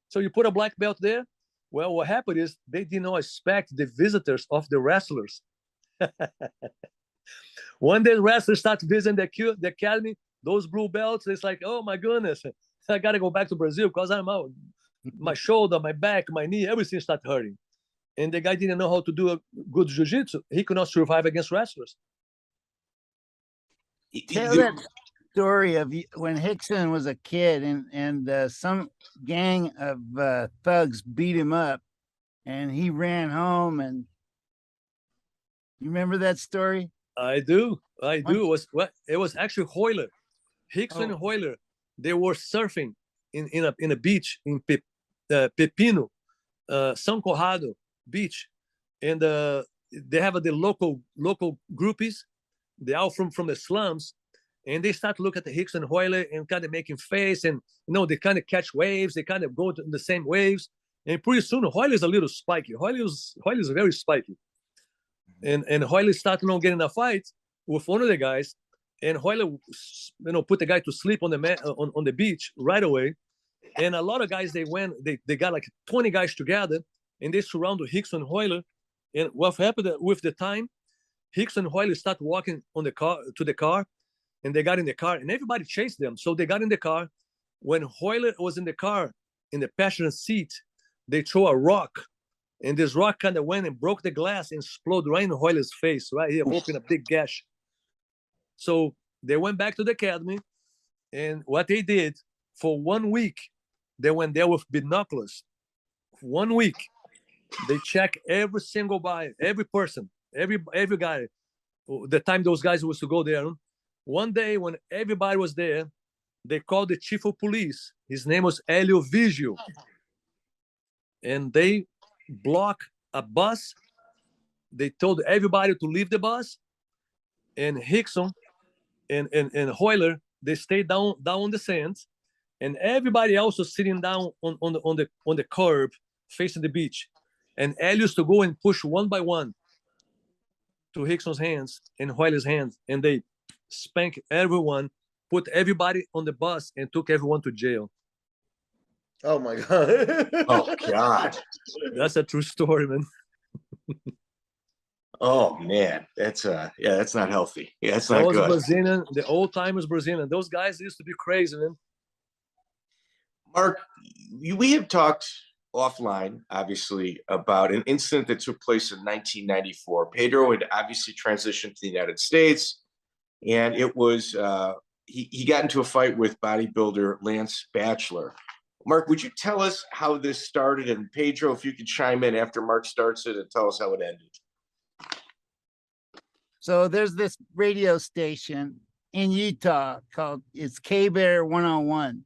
[SPEAKER 3] So you put a black belt there. Well, what happened is they did not expect the visitors of the wrestlers. When the wrestlers start visiting the academy, those blue belts, it's like, oh my goodness, I got to go back to Brazil because I'm out. My shoulder, my back, my knee, everything started hurting. And the guy didn't know how to do a good jiu-jitsu. He could not survive against wrestlers.
[SPEAKER 4] Tell that story of when Rickson was a kid and some gang of thugs beat him up and he ran home. And you remember that story?
[SPEAKER 3] I do. It was actually Royler. Rickson and Royler, they were surfing in a beach in Pepino, São Conrado beach, and they have the local groupies. They are from the slums, and they start to look at the Rickson and Royler and kind of making face, and they kind of catch waves. They kind of go to the same waves, and pretty soon Royler is a little spiky. Royler is very spiky, and Royler started getting a fight with one of the guys, and Royler put the guy to sleep on the beach right away. And a lot of guys, they got like 20 guys together, and they surrounded Rickson and Royler. And what happened with the time, Rickson and Royler started walking to the car, and they got in the car, and everybody chased them. So they got in the car. When Royler was in the car, in the passenger seat, they threw a rock, and this rock kind of went and broke the glass and exploded right in Royler's face, right here, opened a big gash. So they went back to the academy, and what they did for 1 week, they went there with binoculars. 1 week, they check every single guy, every person, every guy. The time those guys was to go there. One day when everybody was there, they called the chief of police. His name was Helio Vigil. And they blocked a bus. They told everybody to leave the bus. And Rickson and Royler, they stayed down on the sands. And everybody else was sitting down on the curb facing the beach. And Helio used to go and push one by one to Rickson's hands and Royler's hands. And they spanked everyone, put everybody on the bus, and took everyone to jail.
[SPEAKER 5] Oh my God.
[SPEAKER 2] Oh God.
[SPEAKER 3] That's a true story, man.
[SPEAKER 2] Oh man, that's not healthy. Yeah, that's not good.
[SPEAKER 3] Brazilian, the old timers Brazilian. Those guys used to be crazy, man.
[SPEAKER 2] Mark, we have talked offline, obviously, about an incident that took place in 1994. Pedro had obviously transitioned to the United States, and it was he got into a fight with bodybuilder Lance Bachler. Mark, would you tell us how this started? And Pedro, if you could chime in after Mark starts it and tell us how it ended.
[SPEAKER 4] So there's this radio station in Utah called K-Bear 101.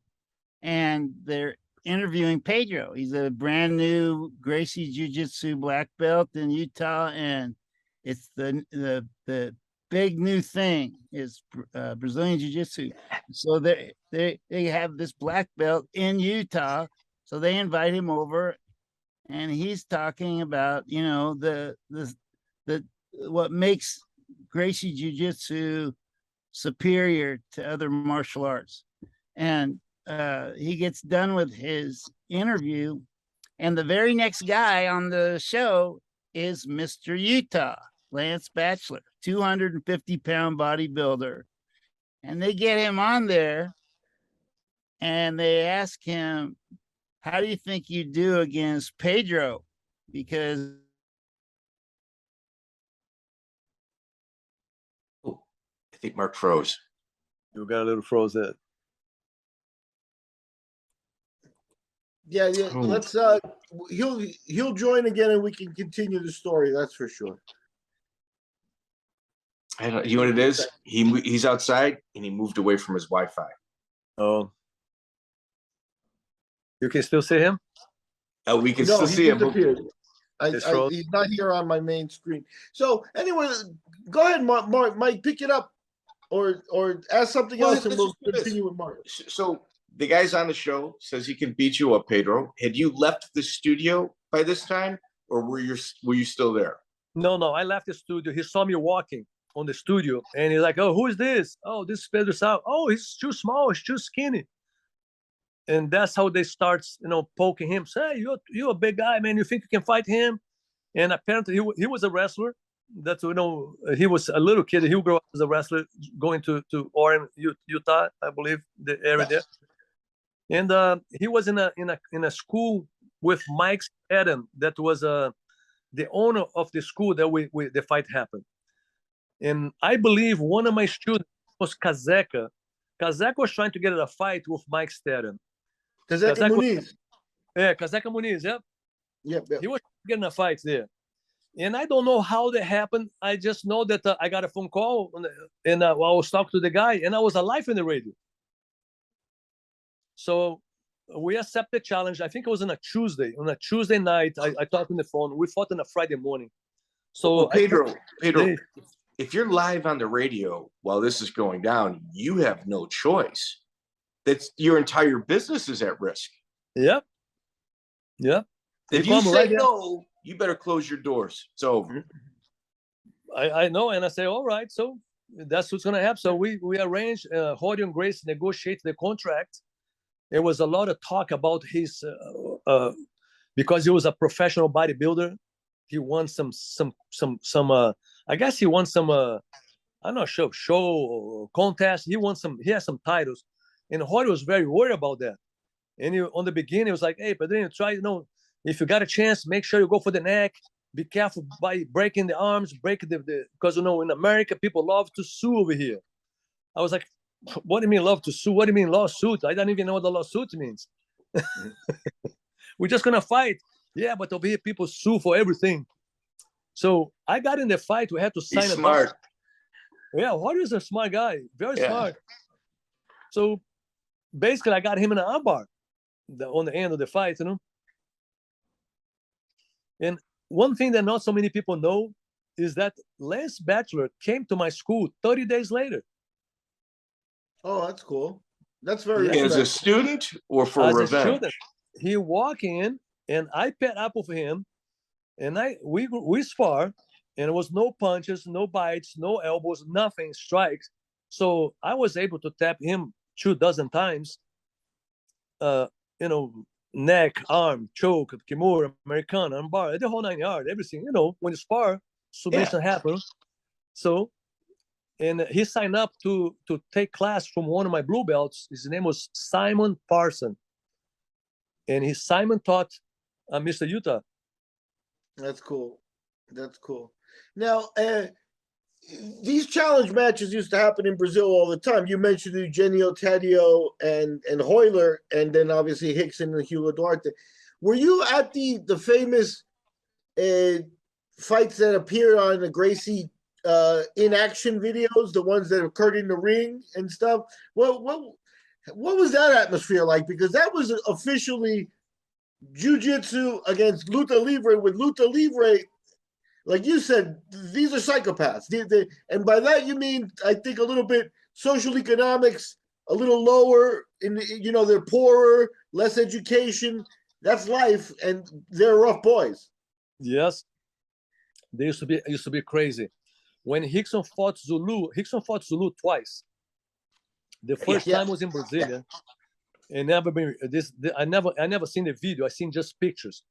[SPEAKER 4] And they're interviewing Pedro. He's a brand new Gracie Jiu-Jitsu black belt in Utah, and it's the big new thing is Brazilian Jiu-Jitsu. So they have this black belt in Utah, so they invite him over, and he's talking about the what makes Gracie Jiu-Jitsu superior to other martial arts, and he gets done with his interview, and the very next guy on the show is Mr. Utah, Lance Bachler, 250-pound bodybuilder. And they get him on there, and they ask him, how do you think you do against Pedro? Because
[SPEAKER 2] I think Mark froze.
[SPEAKER 3] You got a little froze there.
[SPEAKER 5] Yeah.
[SPEAKER 2] Ooh.
[SPEAKER 5] Let's he'll join again and we can continue the story. That's for sure.
[SPEAKER 2] You know what it is? He's outside and he moved away from his Wi-Fi.
[SPEAKER 3] Oh, you can still see him?
[SPEAKER 2] Oh, we can
[SPEAKER 5] No,
[SPEAKER 2] still
[SPEAKER 5] he
[SPEAKER 2] see him.
[SPEAKER 5] disappeared.
[SPEAKER 3] It's frozen.
[SPEAKER 5] He's not here on my main screen. So anyway, go ahead, Mark. Mike, pick it up, or ask something
[SPEAKER 2] Well,
[SPEAKER 5] else, and
[SPEAKER 2] let's
[SPEAKER 5] we'll
[SPEAKER 2] just do this.
[SPEAKER 5] continue with Mark.
[SPEAKER 2] So the guy's on the show says he can beat you up, Pedro. Had you left the studio by this time, or were you still there?
[SPEAKER 3] No, I left the studio. He saw me walking on the studio, and he's like, "Oh, who is this? Oh, this is Pedro Sauer. Oh, he's too small. He's too skinny." And that's how they start, poking him. Say, hey, you're a big guy, man. You think you can fight him? And apparently he was a wrestler. That's, he was a little kid. He grew up as a wrestler, going to Oregon, Utah, I believe, the area there. And he was in a school with Mike Tahnnan, that was the owner of the school that the fight happened. And I believe one of my students was Kazeka. Kazeka was trying to get a fight with Mike Tahnnan.
[SPEAKER 5] Kazeka Muniz.
[SPEAKER 3] Yeah, Kazeka Muniz, yeah.
[SPEAKER 5] Yep.
[SPEAKER 3] He was getting a fight there. And I don't know how that happened. I just know that I got a phone call, and I was talking to the guy, and I was alive in the radio. So we accepted the challenge. I think it was on a Tuesday. On a Tuesday night, I talked on the phone. We fought on a Friday morning. So
[SPEAKER 2] Pedro, if you're live on the radio while this is going down, you have no choice. That's your entire business is at risk.
[SPEAKER 3] Yep.
[SPEAKER 2] If you say no, you better close your doors. It's over.
[SPEAKER 3] I know, and I say, all right. So that's what's going to happen. So we arranged. Helio and Gracie negotiated the contract. There was a lot of talk about his because he was a professional bodybuilder. He won some. I guess he won some. I'm not sure, show or contest. He won some. He has some titles. And Royler was very worried about that. And on the beginning, he was like, hey, but then you try, if you got a chance, make sure you go for the neck. Be careful by breaking the arms, because, in America, people love to sue over here. I was like, what do you mean love to sue? What do you mean lawsuit? I don't even know what the lawsuit means. We're just going to fight. Yeah, but over here, people sue for everything. So I got in the fight. We had to sign
[SPEAKER 2] He's
[SPEAKER 3] a
[SPEAKER 2] smart.
[SPEAKER 3] document. Yeah, Royler's a smart guy. Very smart. So basically, I got him in an armbar on the end of the fight, And one thing that not so many people know is that Lance Bachler came to my school 30 days later.
[SPEAKER 5] Oh, that's cool. That's very
[SPEAKER 2] As a student or for
[SPEAKER 3] As
[SPEAKER 2] revenge?
[SPEAKER 3] a student, he walked in, and I paired up with him, and we spar, and it was no punches, no bites, no elbows, nothing, strikes. So I was able to tap him 24 times, neck, arm, choke, kimura, Americana, armbar, the whole 9 yards, everything. When you spar, submission happens. So, and he signed up to take class from one of my blue belts. His name was Simon Parson. And Simon taught Mr. Utah.
[SPEAKER 5] That's cool. Now, these challenge matches used to happen in Brazil all the time. You mentioned Eugenio Taddeo and Royler, and then obviously Rickson and Hugo Duarte. Were you at the famous fights that appeared on the Gracie in-action videos, the ones that occurred in the ring and stuff? What was that atmosphere like? Because that was officially Jiu-Jitsu against Luta Libre, with Luta Libre, like you said, these are psychopaths. And by that you mean, I think, a little bit social economics, a little lower, they're poorer, less education. That's life, and they're rough boys.
[SPEAKER 3] Yes. They used to be crazy. When Rickson fought Zulu twice. The first time was in Brazil. And I never seen the video. I seen just pictures.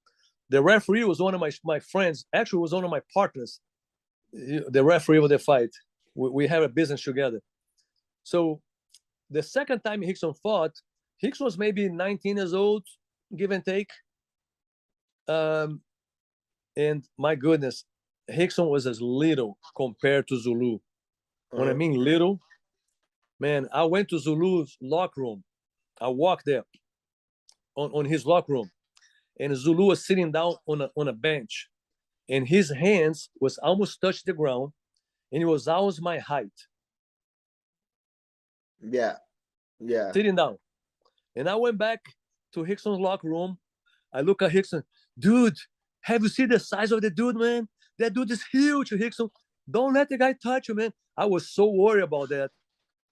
[SPEAKER 3] The referee was one of my friends. Actually, was one of my partners. The referee of the fight. We have a business together. So the second time Rickson fought, Rickson was maybe 19 years old, give and take. And my goodness, Rickson was as little compared to Zulu. When I mean little, man, I went to Zulu's locker room. I walked there on his locker room, and Zulu was sitting down on a bench, and his hands was almost touched the ground, and he was almost my height.
[SPEAKER 5] Yeah.
[SPEAKER 3] Sitting down. And I went back to Rickson's locker room. I look at Rickson. Dude, have you seen the size of the dude, man? That dude is huge, Rickson. Don't let the guy touch you, man. I was so worried about that.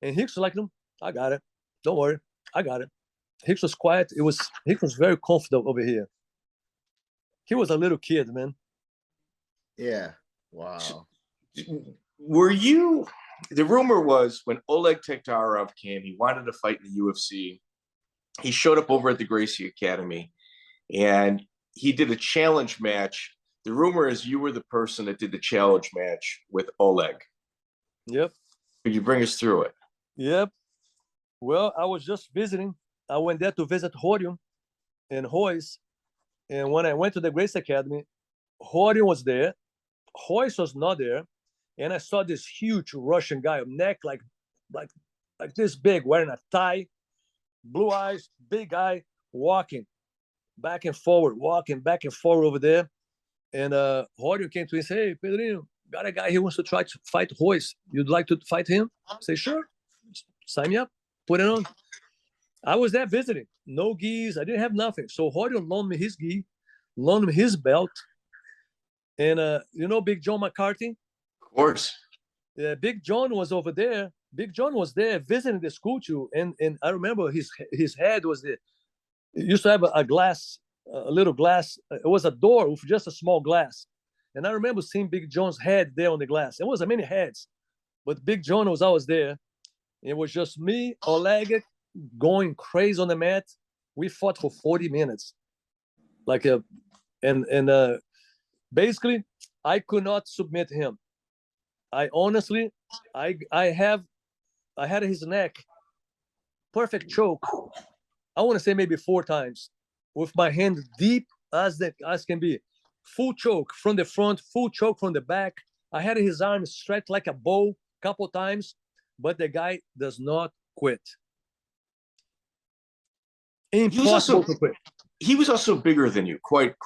[SPEAKER 3] And Rickson like, I got it. Don't worry. I got it. Rickson was quiet. Rickson was very confident over here. He was a little kid, man.
[SPEAKER 5] Yeah. Wow.
[SPEAKER 2] Were you, the rumor was when Oleg Taktarov came, he wanted to fight in the UFC. He showed up over at the Gracie Academy and he did a challenge match. The rumor is you were the person that did the challenge match with Oleg.
[SPEAKER 3] Yep.
[SPEAKER 2] Could you bring us through it?
[SPEAKER 3] Yep. Well, I was just visiting. I went there to visit Rorion and Royce. And when I went to the Gracie Academy, Rorion was there. Royce was not there. And I saw this huge Russian guy, neck like this big, wearing a tie, blue eyes, big guy, walking back and forward over there. And Rorion came to me and said, hey, Pedrinho, got a guy here wants to try to fight Royce. You'd like to fight him? I say, sure. Sign me up. Put it on. I was there visiting. No gis. I didn't have nothing. So Rorion loaned me his gi, loaned me his belt. And you know Big John McCarthy?
[SPEAKER 2] Of course.
[SPEAKER 3] Yeah, Big John was over there. Big John was there visiting the school too. And I remember his head was there. It used to have a glass, a little glass. It was a door with just a small glass. And I remember seeing Big John's head there on the glass. There was many heads, but Big John was always there. It was just me, Oleg, going crazy on the mat. We fought for 40 minutes. Basically, I could not submit him. I honestly, I had his neck, perfect choke. I want to say maybe 4 times, with my hand deep as can be, full choke from the front, full choke from the back. I had his arm stretched like a bow a couple times, but the guy does not quit. Impossible to quit.
[SPEAKER 2] He was also bigger than you, quite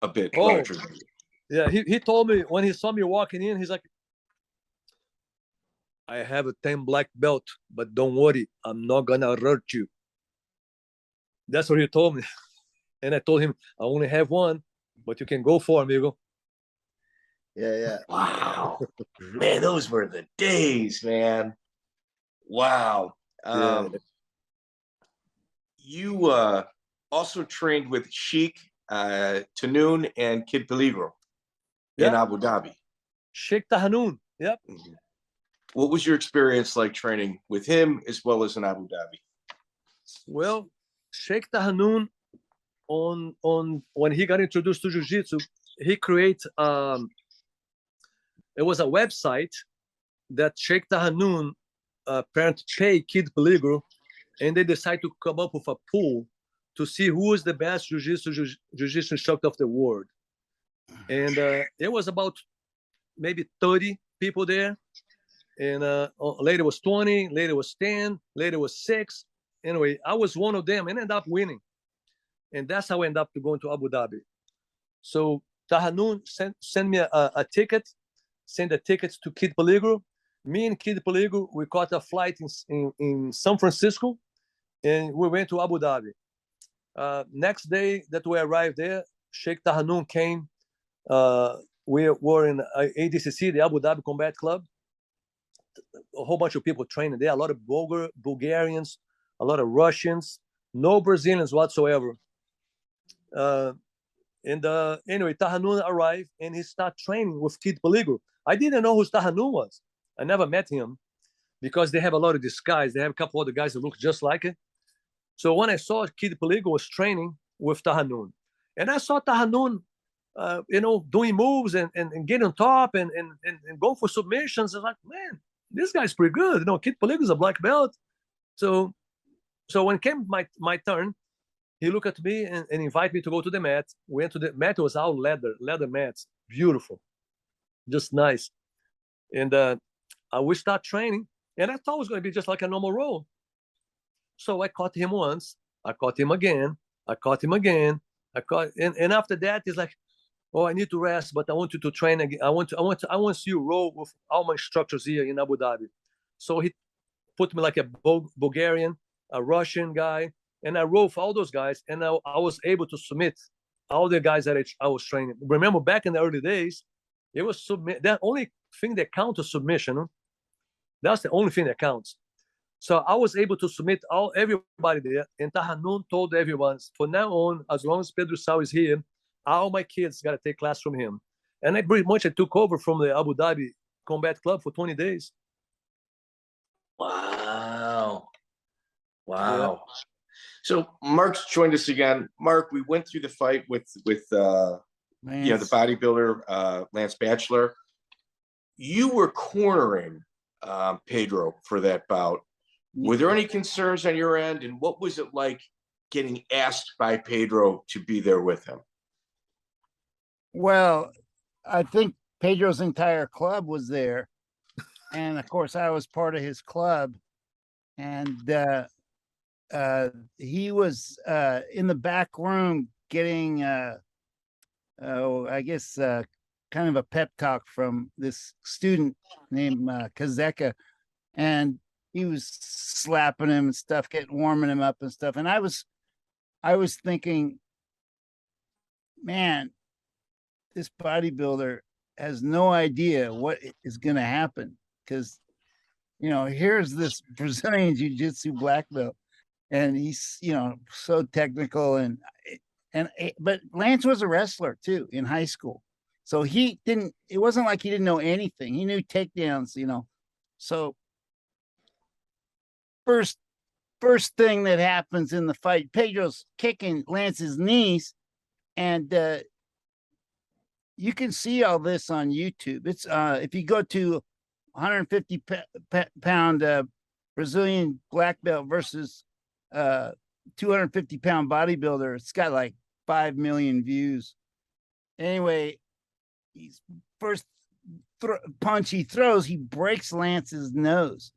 [SPEAKER 2] a bit larger than you.
[SPEAKER 3] Yeah, he told me when he saw me walking in, he's like, I have a 10 black belt, but don't worry, I'm not gonna hurt you. That's what he told me. And I told him, I only have one, but you can go for it, amigo.
[SPEAKER 5] Yeah.
[SPEAKER 2] Wow. Man, those were the days, man. Wow.
[SPEAKER 3] Yeah.
[SPEAKER 2] You also trained with Sheik Tahnnan and Kid Peligro in Abu Dhabi.
[SPEAKER 3] Sheik Tahnnan. Yep.
[SPEAKER 2] Mm-hmm. What was your experience like training with him as well as in Abu Dhabi?
[SPEAKER 3] Well, Sheik Tahnnan, on when he got introduced to Jiu Jitsu, he created it was a website that Sheik Tahnnan parent paid Kid Peligro, and they decided to come up with a pool to see who is the best jiu-jitsu instructor of the world. And it was about maybe 30 people there. And later was 20, later was 10, later was 6. Anyway, I was one of them and ended up winning. And that's how I ended up going to Abu Dhabi. So Tahnnan sent me a ticket, sent the tickets to Kid Peligro. Me and Kid Peligro, we caught a flight in San Francisco, and we went to Abu Dhabi. Next day that we arrived there, Sheik Tahnnan came. We were in ADCC, the Abu Dhabi Combat Club. A whole bunch of people training there, a lot of Bulgarians, a lot of Russians, no Brazilians whatsoever. Anyway, Tahnnan arrived and he started training with Kid Peligro. I didn't know who Tahnnan was. I never met him because they have a lot of disguise. They have a couple other guys that look just like it. So when I saw Kid Peligro was training with Tahnnan, and I saw Tahnnan, doing moves and getting on top and going for submissions, I was like, man, this guy's pretty good. Kid Peligro is a black belt. So when it came my turn, he looked at me and invited me to go to the mat. We went to the mat. It was all leather mats, beautiful, just nice. And we start training, and I thought it was going to be just like a normal roll. So I caught him once, I caught him again, I caught him again. And after that, it's like, oh, I need to rest, but I want you to train again. I want to see you roll with all my instructors here in Abu Dhabi. So he put me like a Bulgarian, a Russian guy, and I rolled for all those guys, and I was able to submit all the guys that I was training. Remember, back in the early days, it was submit. That only thing that counts is submission. That's the only thing that counts. So I was able to submit everybody there, and Tahnnan told everyone, from now on, as long as Pedro Sauer is here, all my kids got to take class from him. And I pretty much took over from the Abu Dhabi Combat Club for 20 days.
[SPEAKER 2] Wow.
[SPEAKER 3] Yeah.
[SPEAKER 2] So Mark's joined us again. Mark, we went through the fight with the bodybuilder Lance Bachler. You were cornering Pedro for that bout. Were there any concerns on your end, and what was it like getting asked by Pedro to be there with him?
[SPEAKER 4] Well, I think Pedro's entire club was there, and of course I was part of his club, and he was in the back room getting I guess kind of a pep talk from this student named Kazeka, and he was slapping him and stuff, warming him up and stuff. And I was thinking, man, this bodybuilder has no idea what is going to happen, because, here's this Brazilian Jiu-Jitsu black belt, and he's, so technical, but Lance was a wrestler too in high school. So it wasn't like he didn't know anything. He knew takedowns, So first thing that happens in the fight, Pedro's kicking Lance's knees, and you can see all this on YouTube. It's if you go to 150 pound Brazilian black belt versus 250 pound bodybuilder, it's got like 5 million views. Anyway, he's first punch he throws, he breaks Lance's nose,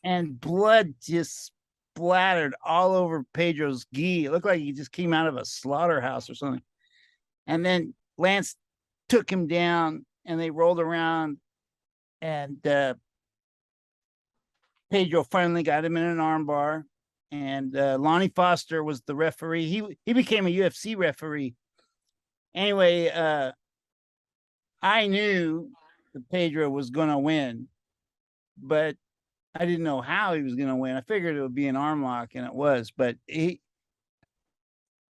[SPEAKER 4] and blood just splattered all over Pedro's gi. It looked like he just came out of a slaughterhouse or something. And then Lance took him down, and they rolled around, and Pedro finally got him in an armbar. And Lonnie Foster was the referee. He became a UFC referee. Anyway, I knew that Pedro was going to win, but I didn't know how he was going to win. I figured it would be an arm lock, and it was. But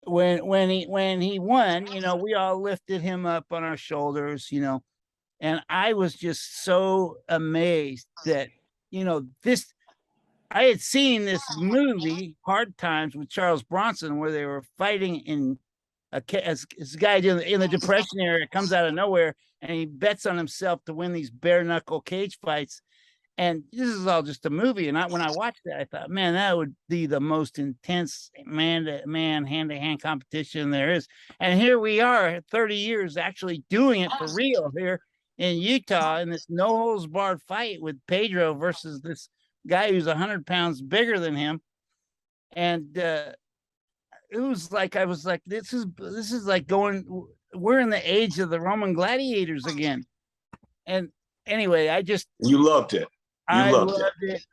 [SPEAKER 4] when he won, we all lifted him up on our shoulders, and I was just so amazed that, I had seen this movie, Hard Times, with Charles Bronson, where they were fighting in this guy in the Depression era, comes out of nowhere, and he bets on himself to win these bare knuckle cage fights. And this is all just a movie. And when I watched that, I thought, man, that would be the most intense man-to-man, hand-to-hand competition there is. And here we are, 30 years, actually doing it for real here in Utah in this no-holds-barred fight with Pedro versus this guy who's 100 pounds bigger than him. And it was like, I was like, this is like we're in the age of the Roman gladiators again. And anyway,
[SPEAKER 2] you loved it.
[SPEAKER 4] I loved it.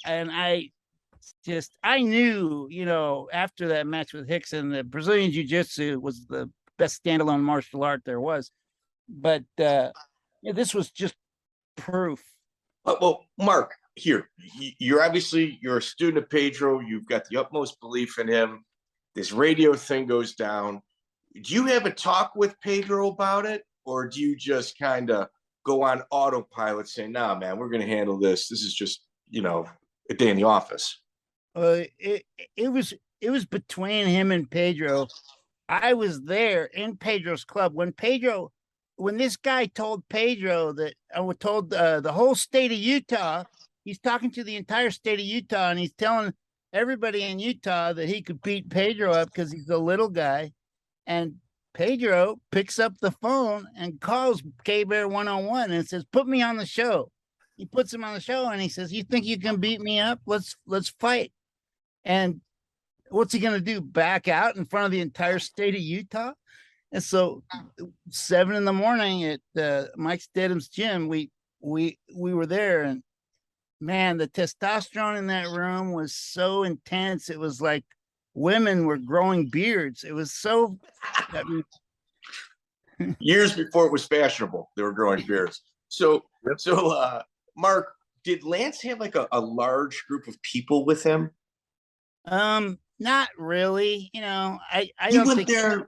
[SPEAKER 4] And I knew, after that match with Rickson, that Brazilian Jiu-Jitsu was the best standalone martial art there was. But this was just proof.
[SPEAKER 2] Well, Mark, here, you're a student of Pedro. You've got the utmost belief in him. This radio thing goes down. Do you have a talk with Pedro about it, or do you just kind of go on autopilot saying, nah, man, we're going to handle this. This is just, a day in the office?
[SPEAKER 4] It was between him and Pedro. I was there in Pedro's club when this guy told Pedro that told the whole state of Utah, he's talking to the entire state of Utah, and he's telling everybody in Utah that he could beat Pedro up because he's a little guy. And Pedro picks up the phone and calls K-Bear 101 and says, put me on the show. He puts him on the show, and he says, you think you can beat me up? Let's fight. And what's he going to do? Back out in front of the entire state of Utah? And so 7 a.m. at Mike Stedham's gym, we were there, and man, the testosterone in that room was so intense. It was like women were growing beards. It was so, I mean,
[SPEAKER 2] years before it was fashionable, they were growing beards. So Mark, did Lance have like a large group of people with him?
[SPEAKER 4] Not really. You know, I
[SPEAKER 2] You
[SPEAKER 4] don't
[SPEAKER 2] went
[SPEAKER 4] think
[SPEAKER 2] there.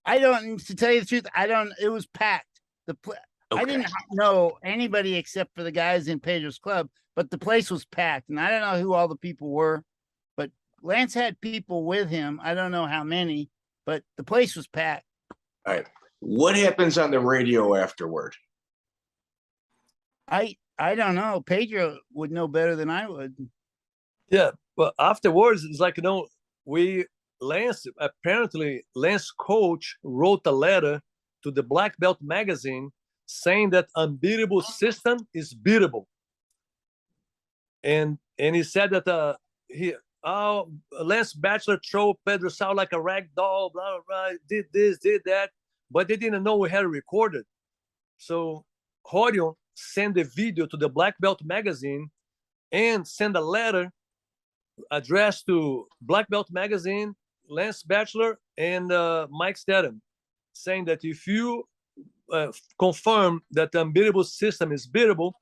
[SPEAKER 4] I don't, to tell you the truth, it was packed. I didn't know anybody except for the guys in Pedro's club, but the place was packed. And I don't know who all the people were, but Lance had people with him. I don't know how many, but the place was packed.
[SPEAKER 2] All right. What happens on the radio afterward?
[SPEAKER 4] I don't know. Pedro would know better than I would.
[SPEAKER 3] Yeah, but afterwards, it's like, Lance coach wrote a letter to the Black Belt magazine saying that unbeatable system is beatable. And he said that Lance Bachler threw Pedro Sauer like a rag doll, blah, blah, blah, did this, did that, but they didn't know we had it recorded. So Horion sent a video to the Black Belt magazine and sent a letter addressed to Black Belt magazine, Lance Bachler, and Mike Stedham, saying that if you confirm that the unbeatable system is beatable,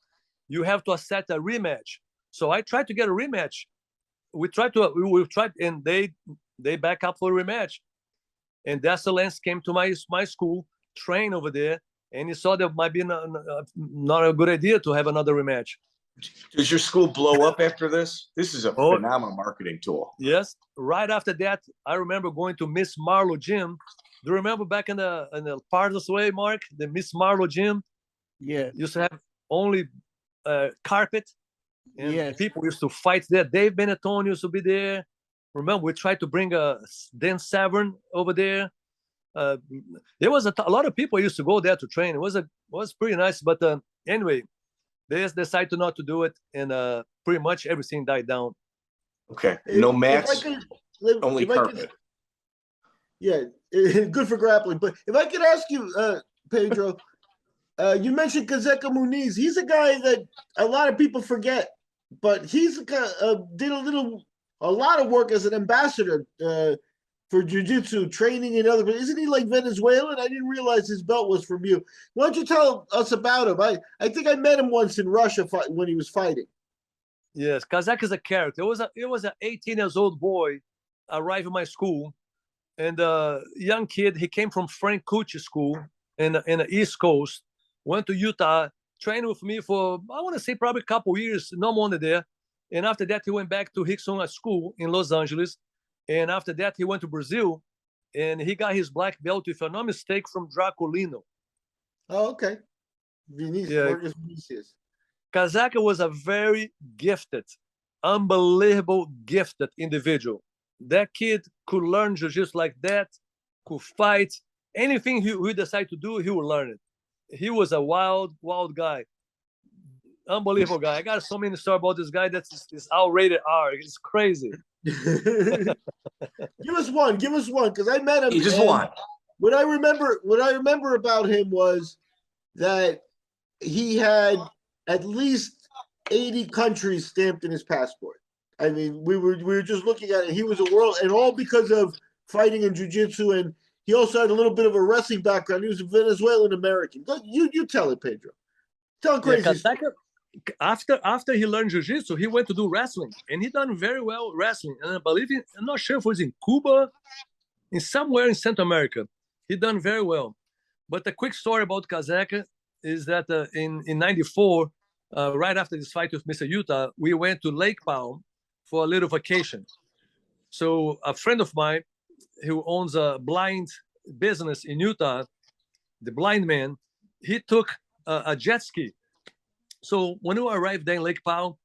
[SPEAKER 3] you have to accept a rematch. So I tried to get a rematch. We tried, and they back up for a rematch. And that's the Lance came to my school, trained over there, and he saw that might be not a good idea to have another rematch.
[SPEAKER 2] Does your school blow up after this? This is a phenomenal marketing tool.
[SPEAKER 3] Yes. Right after that, I remember going to Miss Marlowe gym. Do you remember back in the Pardos Way, Mark, the Miss Marlowe gym?
[SPEAKER 4] Yeah.
[SPEAKER 3] Used to have only carpet, and
[SPEAKER 4] yes.
[SPEAKER 3] people used to fight there. Dave Benetton used to be there. Remember, we tried to bring Dan Severn over there. There was a lot of people used to go there to train. It was pretty nice, but anyway, they just decided not to do it, and pretty much everything died down.
[SPEAKER 2] Okay, no mats, only carpet.
[SPEAKER 5] Yeah, good for grappling. But if I could ask you, Pedro, you mentioned Kazeka Muniz. He's a guy that a lot of people forget, but he's did a lot of work as an ambassador for jiu-jitsu training and other. But isn't he like Venezuelan? I didn't realize his belt was from you. Why don't you tell us about him? I think I met him once in Russia when he was fighting.
[SPEAKER 3] Yes, Kazek is a character. It was an 18 years old boy arrived at my school, and a young kid. He came from Frank Cucci school in the East Coast. Went to Utah, trained with me for I want to say probably a couple years, no more than there. And after that, he went back to Rickson School in Los Angeles. And after that, he went to Brazil, and he got his black belt, if I'm not mistaken, from Draculino.
[SPEAKER 5] Oh, okay. Vinicius.
[SPEAKER 3] Kazaka was a very gifted, unbelievable gifted individual. That kid could learn jiu-jitsu like that, could fight. Anything he decided to do, he would learn it. He was a wild, wild guy. Unbelievable guy. I got so many stories about this guy. That's outrated R. It's crazy.
[SPEAKER 5] Give us one, because I met him.
[SPEAKER 2] You just one.
[SPEAKER 5] What I remember about him was that he had at least 80 countries stamped in his passport. I mean, we were just looking at it. He was a world, and all because of fighting and jiu-jitsu, and he also had a little bit of a wrestling background. He was a Venezuelan American. You tell it, Pedro. Tell it crazy.
[SPEAKER 3] Yeah, after he learned jiu-jitsu, he went to do wrestling, and he done very well wrestling. And I'm not sure if it was in Cuba, in somewhere in Central America. He done very well. But the quick story about Kazeka is that in '94, right after this fight with Mr. Utah, we went to Lake Palm for a little vacation. So a friend of mine who owns a blind business in Utah, the blind man, he took a jet ski. So when we arrived there in Lake Powell,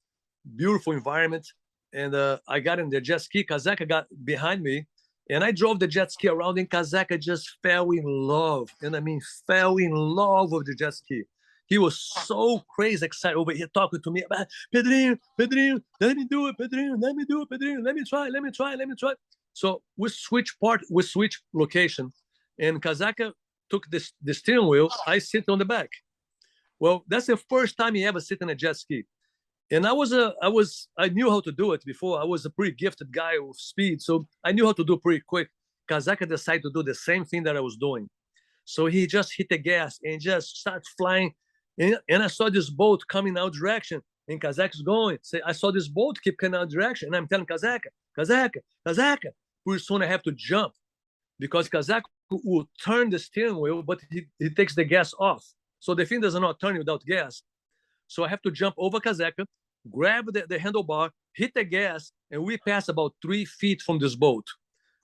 [SPEAKER 3] beautiful environment, and I got in the jet ski. Kazeka got behind me, and I drove the jet ski around, and Kazeka just fell in love. And I mean, fell in love with the jet ski. He was so crazy excited over here talking to me about Pedrinho, let me do it, Pedrinho, let me do it, Pedrinho, let me try. So we switch location, and Kazeka took the steering wheel. I sit on the back. Well, that's the first time he ever sit in a jet ski. And I knew how to do it before. I was a pretty gifted guy with speed, so I knew how to do it pretty quick. Kazeka decided to do the same thing that I was doing. So he just hit the gas and just starts flying. And I saw this boat coming our direction, and Kazeka's going. So I saw this boat keep coming our direction, and I'm telling Kazeka. Pretty soon I have to jump because Kazeka will turn the steering wheel, but he takes the gas off. So the thing does not turn without gas. So I have to jump over Kazeka, grab the handlebar, hit the gas, and we pass about 3 feet from this boat.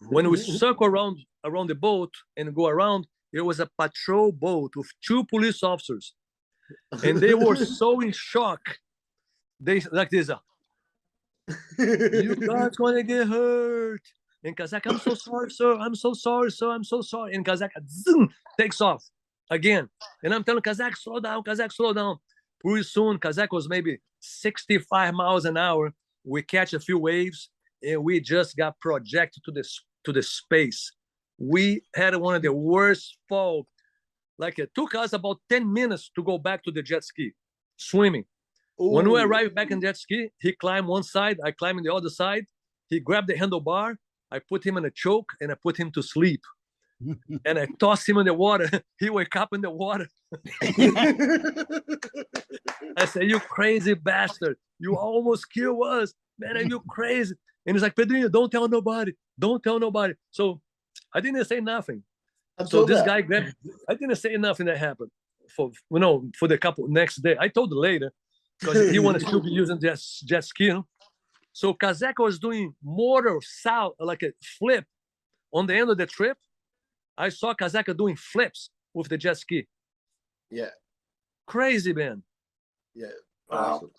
[SPEAKER 3] When we circle around the boat and go around, it was a patrol boat with 2 police officers. And they were so in shock. They like this. You guys gonna get hurt. And Kazeka, I'm so sorry, sir. I'm so sorry, sir. I'm so sorry. And Kazeka takes off again. And I'm telling Kazeka, slow down, Kazeka, slow down. Pretty soon, Kazeka was maybe 65 miles an hour. We catch a few waves, and we just got projected to the space. We had one of the worst fall. Like it took us about 10 minutes to go back to the jet ski, swimming. Ooh. When we arrived back in jet ski, he climbed one side, I climbed on the other side. He grabbed the handlebar, I put him in a choke, and I put him to sleep. And I tossed him in the water. He wake up in the water. I said, you crazy bastard. You almost killed us. Man, are you crazy? And he's like, Pedrinho, don't tell nobody. Don't tell nobody. So I didn't say nothing. So this guy grabbed, I didn't say nothing that happened for the couple next day. I told him later because he wanted to be using jet ski. You know? So Kazeka was doing mortar south, like a flip on the end of the trip. I saw Kazeka doing flips with the jet ski.
[SPEAKER 5] Yeah.
[SPEAKER 3] Crazy, man.
[SPEAKER 5] Yeah.
[SPEAKER 2] Wow.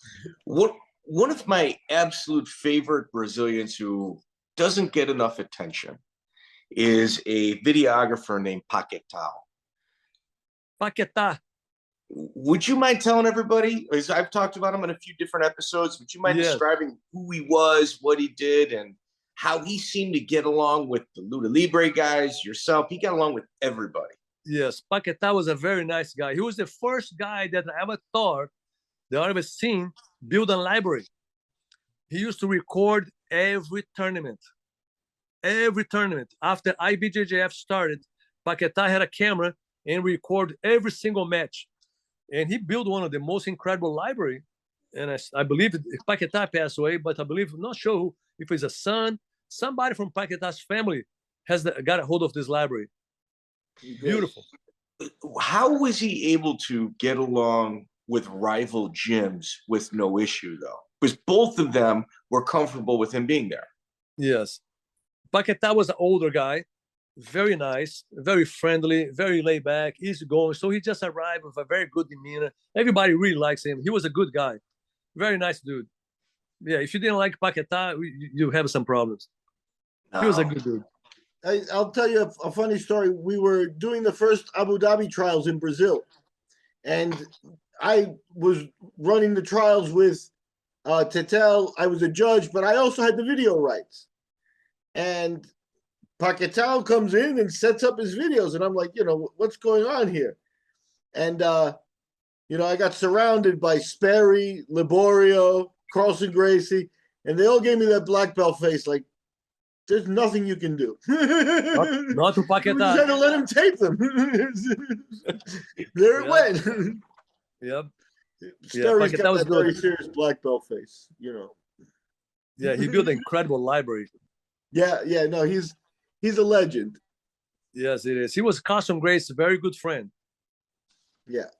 [SPEAKER 2] One of my absolute favorite Brazilians who doesn't get enough attention is a videographer named Pacetau.
[SPEAKER 3] Paquetá.
[SPEAKER 2] Would you mind telling everybody, as I've talked about him in a few different episodes, would you mind describing who he was, what he did, and how he seemed to get along with the Luta Libre guys, yourself? He got along with everybody.
[SPEAKER 3] Yes, Pacetau was a very nice guy. He was the first guy that I ever seen build a library. He used to record every tournament. Every tournament. After IBJJF started, Pacetau had a camera and record every single match. And he built one of the most incredible library. And I believe Pacetau passed away, but I believe, I'm not sure who, if it's a son, somebody from Paquetau's family got a hold of this library. Beautiful.
[SPEAKER 2] How was he able to get along with rival gyms with no issue, though? Because both of them were comfortable with him being there.
[SPEAKER 3] Yes. Pacetau was an older guy, very nice, very friendly, very laid back, easygoing. So he just arrived with a very good demeanor. Everybody really likes him. He was a good guy. Very nice dude. Yeah, if you didn't like Pacetau, you have some problems. He was a good dude.
[SPEAKER 5] I'll tell you a funny story. We were doing the first Abu Dhabi trials in Brazil, and I was running the trials with Tetel. I was a judge, but I also had the video rights. And Pacetau comes in and sets up his videos, and I'm like, what's going on here? And I got surrounded by Sperry, Liborio, Carlson Gracie, and they all gave me that black belt face, like, there's nothing you can do.
[SPEAKER 3] Not to Pacetau.
[SPEAKER 5] We just had to let him tape them. There it went.
[SPEAKER 3] Yep.
[SPEAKER 5] Sperry's got that very serious black belt face,
[SPEAKER 3] Yeah, he built an incredible library.
[SPEAKER 5] Yeah, no, he's a legend.
[SPEAKER 3] Yes, it is. He was Carlson Gracie's very good friend.
[SPEAKER 5] Yeah.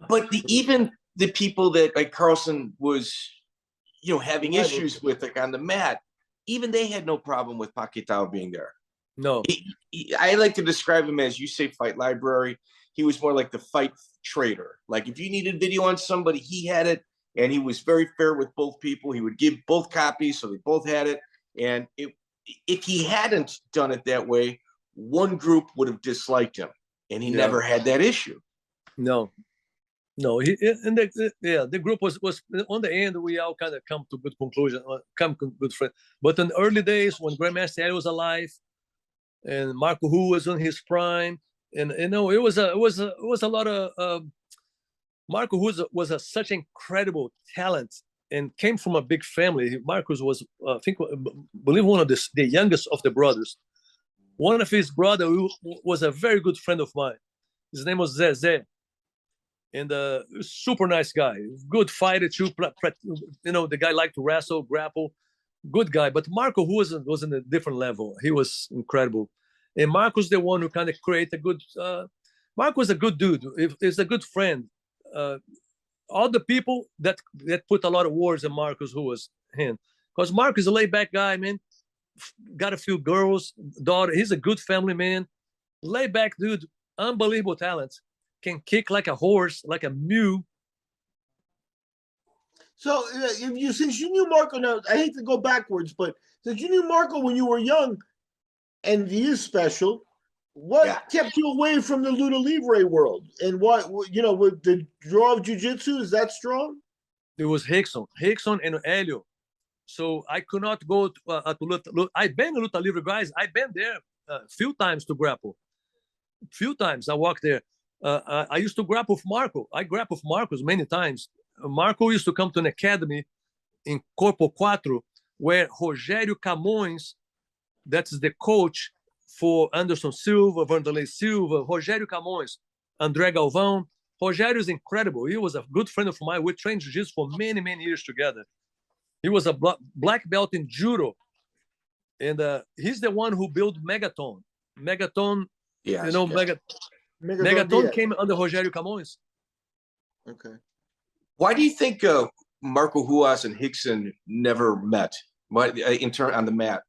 [SPEAKER 2] But even the people that like Carlson was, having issues with, like on the mat, even they had no problem with Pacetau being there.
[SPEAKER 3] No.
[SPEAKER 2] I like to describe him as, you say, fight library. He was more like the fight trader. Like if you needed video on somebody, he had it, and he was very fair with both people. He would give both copies, so they both had it. And if he hadn't done it that way, one group would have disliked him, and he never had that issue.
[SPEAKER 3] No. No, the group was on the end. We all kind of come to good conclusion, good friend. But in the early days when Grandmaster Helio was alive, and Marco Hu was on his prime, and it was a lot of Marco Hu was such incredible talent and came from a big family. Marcos was, I believe, one of the youngest of the brothers. One of his brothers was a very good friend of mine. His name was Zezé. And super nice guy, good fighter too. The guy liked to wrestle, grapple, good guy. But Marco, who was in a different level, he was incredible. And Marco's the one who kind of created a good. Marco is a good dude. He's a good friend. All the people that put a lot of words in Marcos, who was him, because Marco is a laid back guy, man. Got a few girls, daughter. He's a good family man, laid back dude, unbelievable talent. Can kick like a horse, like a mule.
[SPEAKER 5] So, since you knew Marco, now I hate to go backwards, but since you knew Marco when you were young, and he is special, what kept you away from the Luta Livre world? And what with the draw of jiu-jitsu, is that strong?
[SPEAKER 3] It was Rickson and Helio. So I could not go to Luta. I've been to Luta Livre, guys. I've been there a few times to grapple. Few times I walked there. I used to grapple with Marco. I grappled with Marcos many times. Marco used to come to an academy in Corpo Quatro where Rogério Camões, that's the coach for Anderson Silva, Vanderlei Silva, Rogério Camões, André Galvão. Rogério is incredible. He was a good friend of mine. We trained jiu-jitsu for many, many years together. He was a black belt in judo. And he's the one who built Megaton. Megaton, Megaton came under Rogério Camões.
[SPEAKER 5] Okay.
[SPEAKER 2] Why do you think Marco Ruas and Rickson never met? On the mat?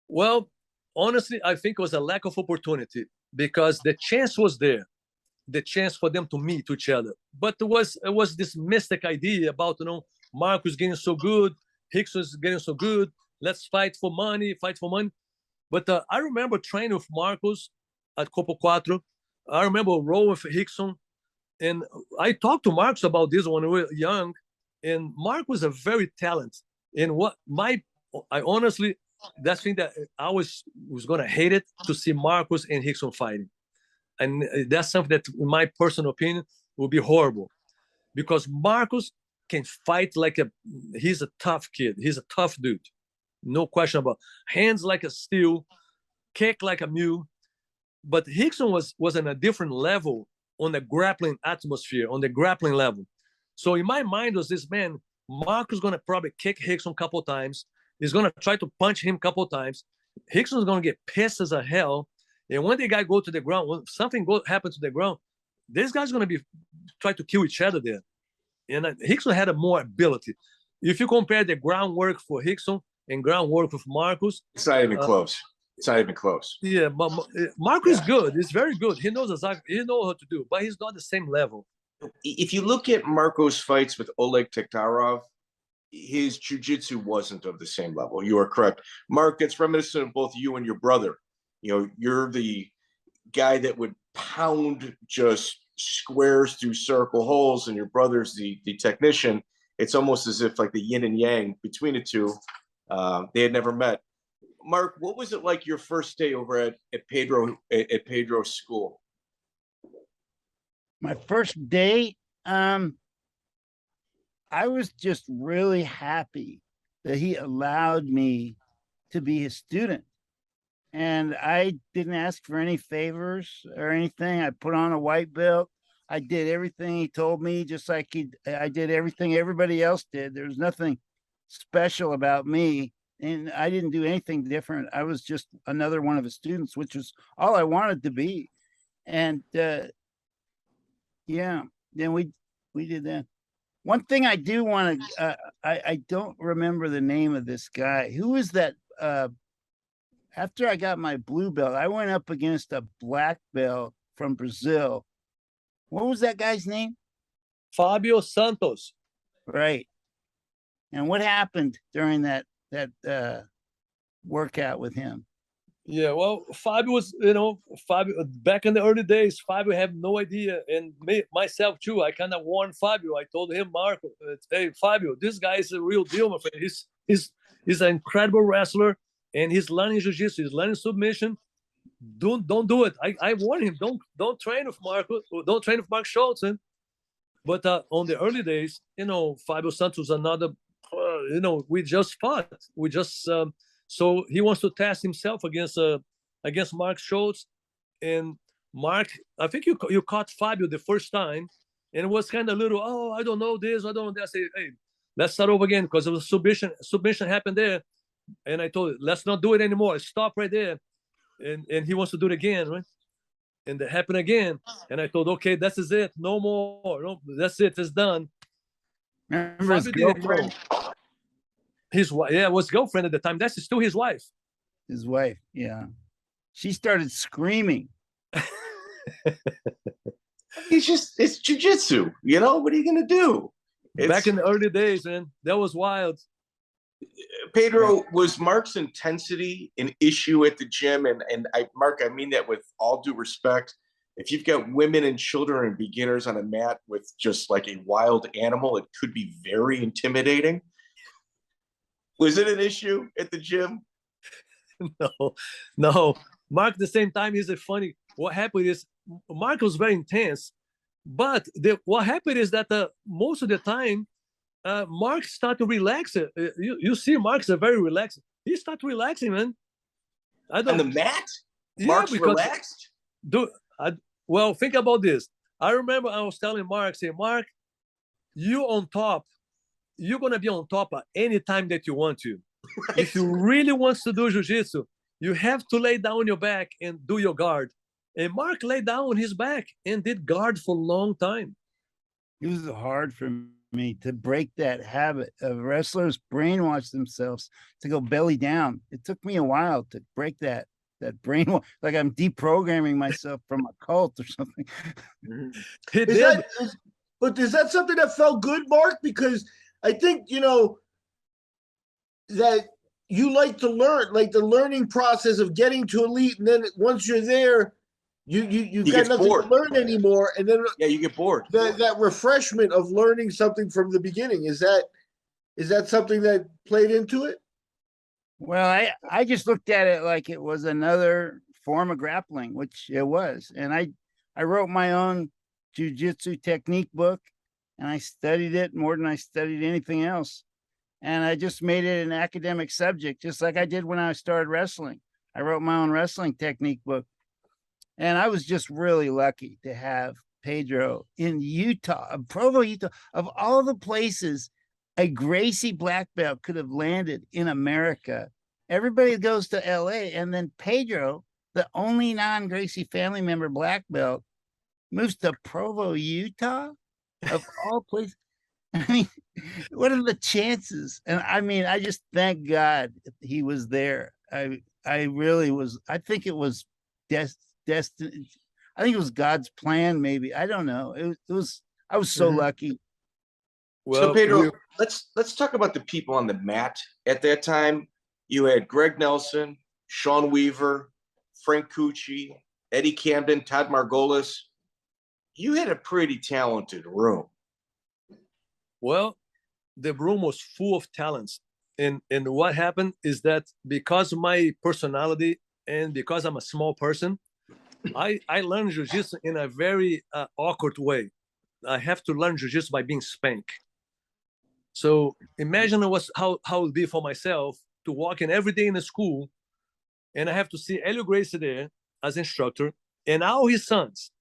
[SPEAKER 3] Well, honestly, I think it was a lack of opportunity because the chance was there, the chance for them to meet each other. But it was this mystic idea about Marco's getting so good, Rickson's getting so good. Let's fight for money. But I remember training with Marcos at Corpo Quatro. I remember rolling with Rickson. And I talked to Marcos about this when we were young. And Mark was a very talented. And I honestly, that's the thing that I was going to hate it to see Marcos and Rickson fighting. And that's something that, in my personal opinion, would be horrible. Because Marcos can fight he's a tough kid. He's a tough dude. No question about hands like a steel, kick like a mule. But Rickson was on a different level on the grappling atmosphere, on the grappling level. So in my mind was this, man, Marco's going to probably kick Rickson a couple of times. He's going to try to punch him a couple of times. Rickson's going to get pissed as a hell. And when the guy go to the ground, when something happens to the ground, this guy's going to try to kill each other there. And Rickson had a more ability. If you compare the groundwork for Rickson and groundwork with Marcos,
[SPEAKER 2] it's not even close. It's not even close.
[SPEAKER 3] Yeah, but Marco is good. He's very good. He knows exactly. He knows how to do, but he's not the same level.
[SPEAKER 2] If you look at Marco's fights with Oleg Taktarov, his jiu-jitsu wasn't of the same level. You are correct. Mark, it's reminiscent of both you and your brother. You're the guy that would pound just squares through circle holes, and your brother's the technician. It's almost as if like the yin and yang between the two. They had never met. Mark, what was it like your first day over at Pedro's school?
[SPEAKER 4] My first day, I was just really happy that he allowed me to be his student. And I didn't ask for any favors or anything. I put on a white belt. I did everything he told me, just like I did everything everybody else did. There was nothing special about me. And I didn't do anything different. I was just another one of his students, which was all I wanted to be. And then we did that. One thing I do want to, I don't remember the name of this guy. Who is that? After I got my blue belt, I went up against a black belt from Brazil. What was that guy's name?
[SPEAKER 3] Fabio Santos.
[SPEAKER 4] Right. And what happened during that workout with him?
[SPEAKER 3] Yeah, well, Fabio was, Fabio back in the early days. Fabio had no idea, and myself too. I kind of warned Fabio. I told him, Marco, hey, Fabio, this guy is a real deal, my friend. He's an incredible wrestler, and he's learning jiu-jitsu. He's learning submission. Don't do it. I warned him. Don't train with Marco. Don't train with Mark Schultz. But on the early days, Fabio Santos, another, we just fought. We just. So he wants to test himself against Mark Schultz, and Mark. I think you caught Fabio the first time, and it was kind of little. Oh, I don't know this. I don't know that. I say, hey, let's start over again because it was submission happened there, and I told him, let's not do it anymore. Stop right there, and he wants to do it again, right? And it happened again, and I told, okay, this is it. No more. No, that's it. It's done.
[SPEAKER 4] Remember his girlfriend?
[SPEAKER 3] His wife, yeah, was girlfriend at the time. That's still his wife.
[SPEAKER 4] His wife, yeah. She started screaming.
[SPEAKER 2] It's jiu-jitsu, what are you going to do?
[SPEAKER 3] Back in the early days, man, that was wild.
[SPEAKER 2] Pedro, was Mark's intensity an issue at the gym? And Mark, I mean that with all due respect. If you've got women and children and beginners on a mat with just like a wild animal, it could be very intimidating. Was it an issue at the gym?
[SPEAKER 3] No. Mark, at the same time, is funny. What happened is Mark was very intense, but what happened is that most of the time, Mark started to relax. You see, Mark's a very relaxed. He started relaxing, man.
[SPEAKER 2] On the mat? Mark's relaxed?
[SPEAKER 3] Well, think about this. I remember I was telling Mark, say, Mark, you on top. You're going to be on top at any time that you want to. Right. If you really want to do jiu-jitsu, you have to lay down your back and do your guard. And Mark laid down on his back and did guard for a long time.
[SPEAKER 4] It was hard for me to break that habit of wrestlers brainwash themselves to go belly down. It took me a while to break that brainwash, like I'm deprogramming myself from a cult or something.
[SPEAKER 5] But is that something that felt good, Mark? Because I think, that you like to learn, like the learning process of getting to elite. And then once you're there, you got nothing to learn anymore. And then
[SPEAKER 2] you get bored.
[SPEAKER 5] That refreshment of learning something from the beginning. Is that something that played into it?
[SPEAKER 4] Well, I just looked at it like it was another form of grappling, which it was. And I wrote my own jiu-jitsu technique book. And I studied it more than I studied anything else. And I just made it an academic subject, just like I did when I started wrestling. I wrote my own wrestling technique book. And I was just really lucky to have Pedro in Utah, Provo, Utah. Of all the places a Gracie black belt could have landed in America, everybody goes to LA. And then Pedro, the only non-Gracie family member black belt, moves to Provo, Utah. Of all places, I mean, what are the chances? And I mean, I just thank God he was there. I really was. I think it was destined. I think it was God's plan. Maybe, I don't know. It was. I was so lucky.
[SPEAKER 2] Well, so Pedro, let's talk about the people on the mat at that time. You had Greg Nelson, Shawn Weaver, Frank Cucci, Eddie Camden, Todd Margolis. You had a pretty talented room.
[SPEAKER 3] Well, the room was full of talents. And what happened is that because of my personality and because I'm a small person, I learned jiu-jitsu in a very awkward way. I have to learn jiu-jitsu by being spanked. So imagine how it would be for myself to walk in every day in the school, and I have to see Helio Gracie there as instructor, and all his sons.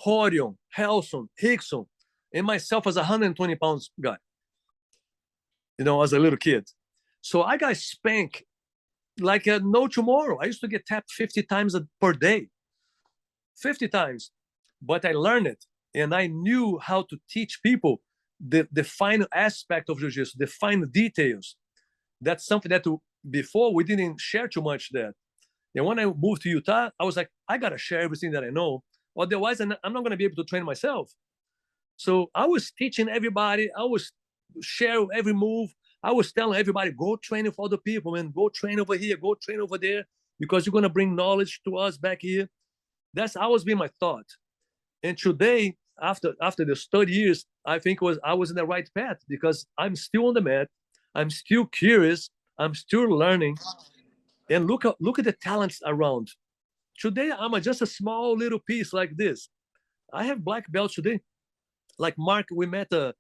[SPEAKER 3] Horion, Helson, Rickson, and myself as a 120 pounds guy, as a little kid. So I got spanked like no tomorrow. I used to get tapped 50 times per day, 50 times. But I learned it, and I knew how to teach people the fine aspect of jiu-jitsu, the fine details. That's something that before we didn't share too much that. And when I moved to Utah, I was like, I got to share everything that I know. Otherwise, I'm not going to be able to train myself. So I was teaching everybody. I was sharing every move. I was telling everybody, go train with other people, man. Go train over here. Go train over there. because you're going to bring knowledge to us back here. That's always been my thought. And today, after those 30 years, I think I was in the right path, because I'm still on the mat. I'm still curious. I'm still learning. And look at the talents around. Today, I'm just a small little piece like this. I have black belts today. Like Mark, we met Rylan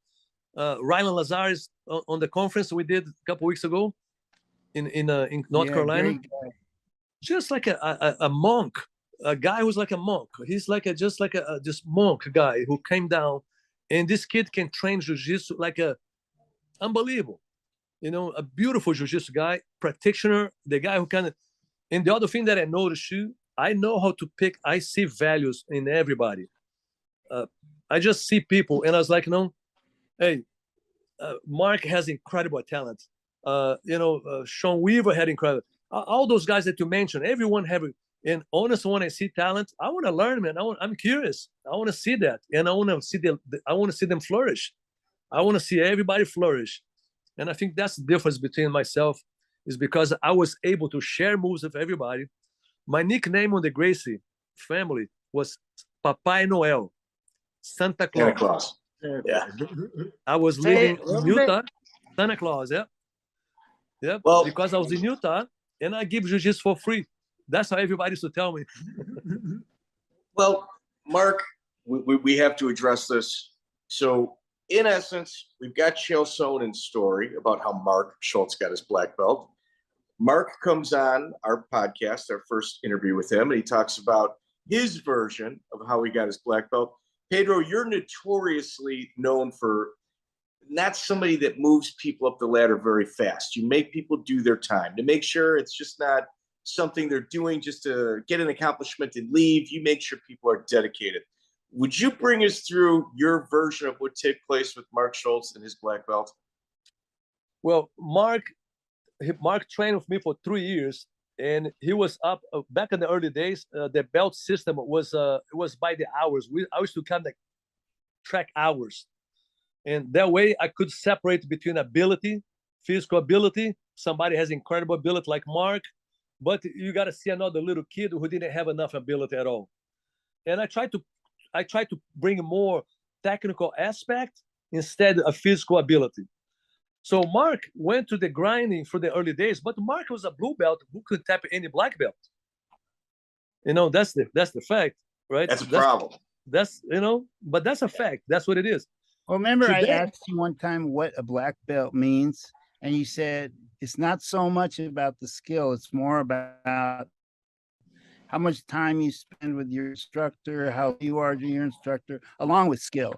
[SPEAKER 3] Lazares on the conference we did a couple weeks ago in North Carolina. Just like a monk, a guy who's like a monk. He's like just this monk guy who came down, and this kid can train jiu-jitsu like unbelievable. You know, a beautiful jiu-jitsu guy, practitioner, the guy who kind of. And the other thing that I noticed too, I know how to pick. I see values in everybody. I just see people, and I was like, no, hey, Mark has incredible talent. Shawn Weaver had incredible. All those guys that you mentioned, everyone have. And honestly, when I see talent, I want to learn, man. I'm curious. I want to see that, and I want to see I want to see them flourish. I want to see everybody flourish, and I think that's the difference between myself, is because I was able to share moves with everybody. My nickname on the Gracie family was Papai Noel, Santa Claus.
[SPEAKER 2] Santa Claus. Yeah.
[SPEAKER 3] I was living in Utah. Santa Claus, yeah. Yeah, well, because I was in Utah, and I give jiu-jitsu for free. That's how everybody used to tell me.
[SPEAKER 2] Well, Mark, we have to address this. So, in essence, we've got Chael Sonnen's story about how Mark Schultz got his black belt. Mark comes on our podcast, our first interview with him, and he talks about his version of how he got his black belt. Pedro, you're notoriously known for not somebody that moves people up the ladder very fast. You make people do their time to make sure it's just not something they're doing just to get an accomplishment and leave. You make sure people are dedicated. Would you bring us through your version of what took place with Mark Schultz and his black belt? Well, Mark trained with me for 3 years, and he was up back in the early days. The belt system was by the hours. I used to kind of track hours, and that way I could separate between ability, physical ability. Somebody has incredible ability like Mark, but you got to see another little kid who didn't have enough ability at all. And I tried to bring a more technical aspect instead of physical ability. So Mark went to the grinding for the early days, but Mark was a blue belt who could tap any black belt. You know, that's the fact, right? That's a problem. But that's a fact. That's what it is.
[SPEAKER 4] Well, remember I asked you one time what a black belt means, and you said it's not so much about the skill, it's more about how much time you spend with your instructor, how you are to your instructor, along with skill.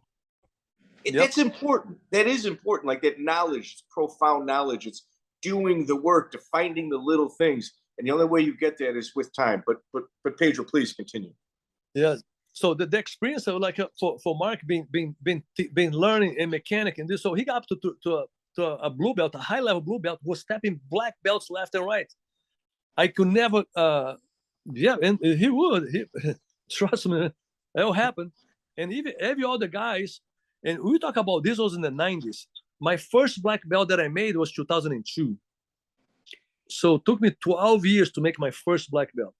[SPEAKER 4] That's important. That is important. Like that knowledge, it's profound knowledge. It's doing the work, to finding the little things. And the only way you get that is with time. But Pedro, please continue. Yeah. So the experience of for Mark being learning and mechanic and this, so he got up to a blue belt, a high level blue belt, was stepping black belts left and right. I could never and he would. Trust me, that'll happen. And even every other guys, and we talk about this was in the 90s. My first black belt that I made was 2002. So it took me 12 years to make my first black belt.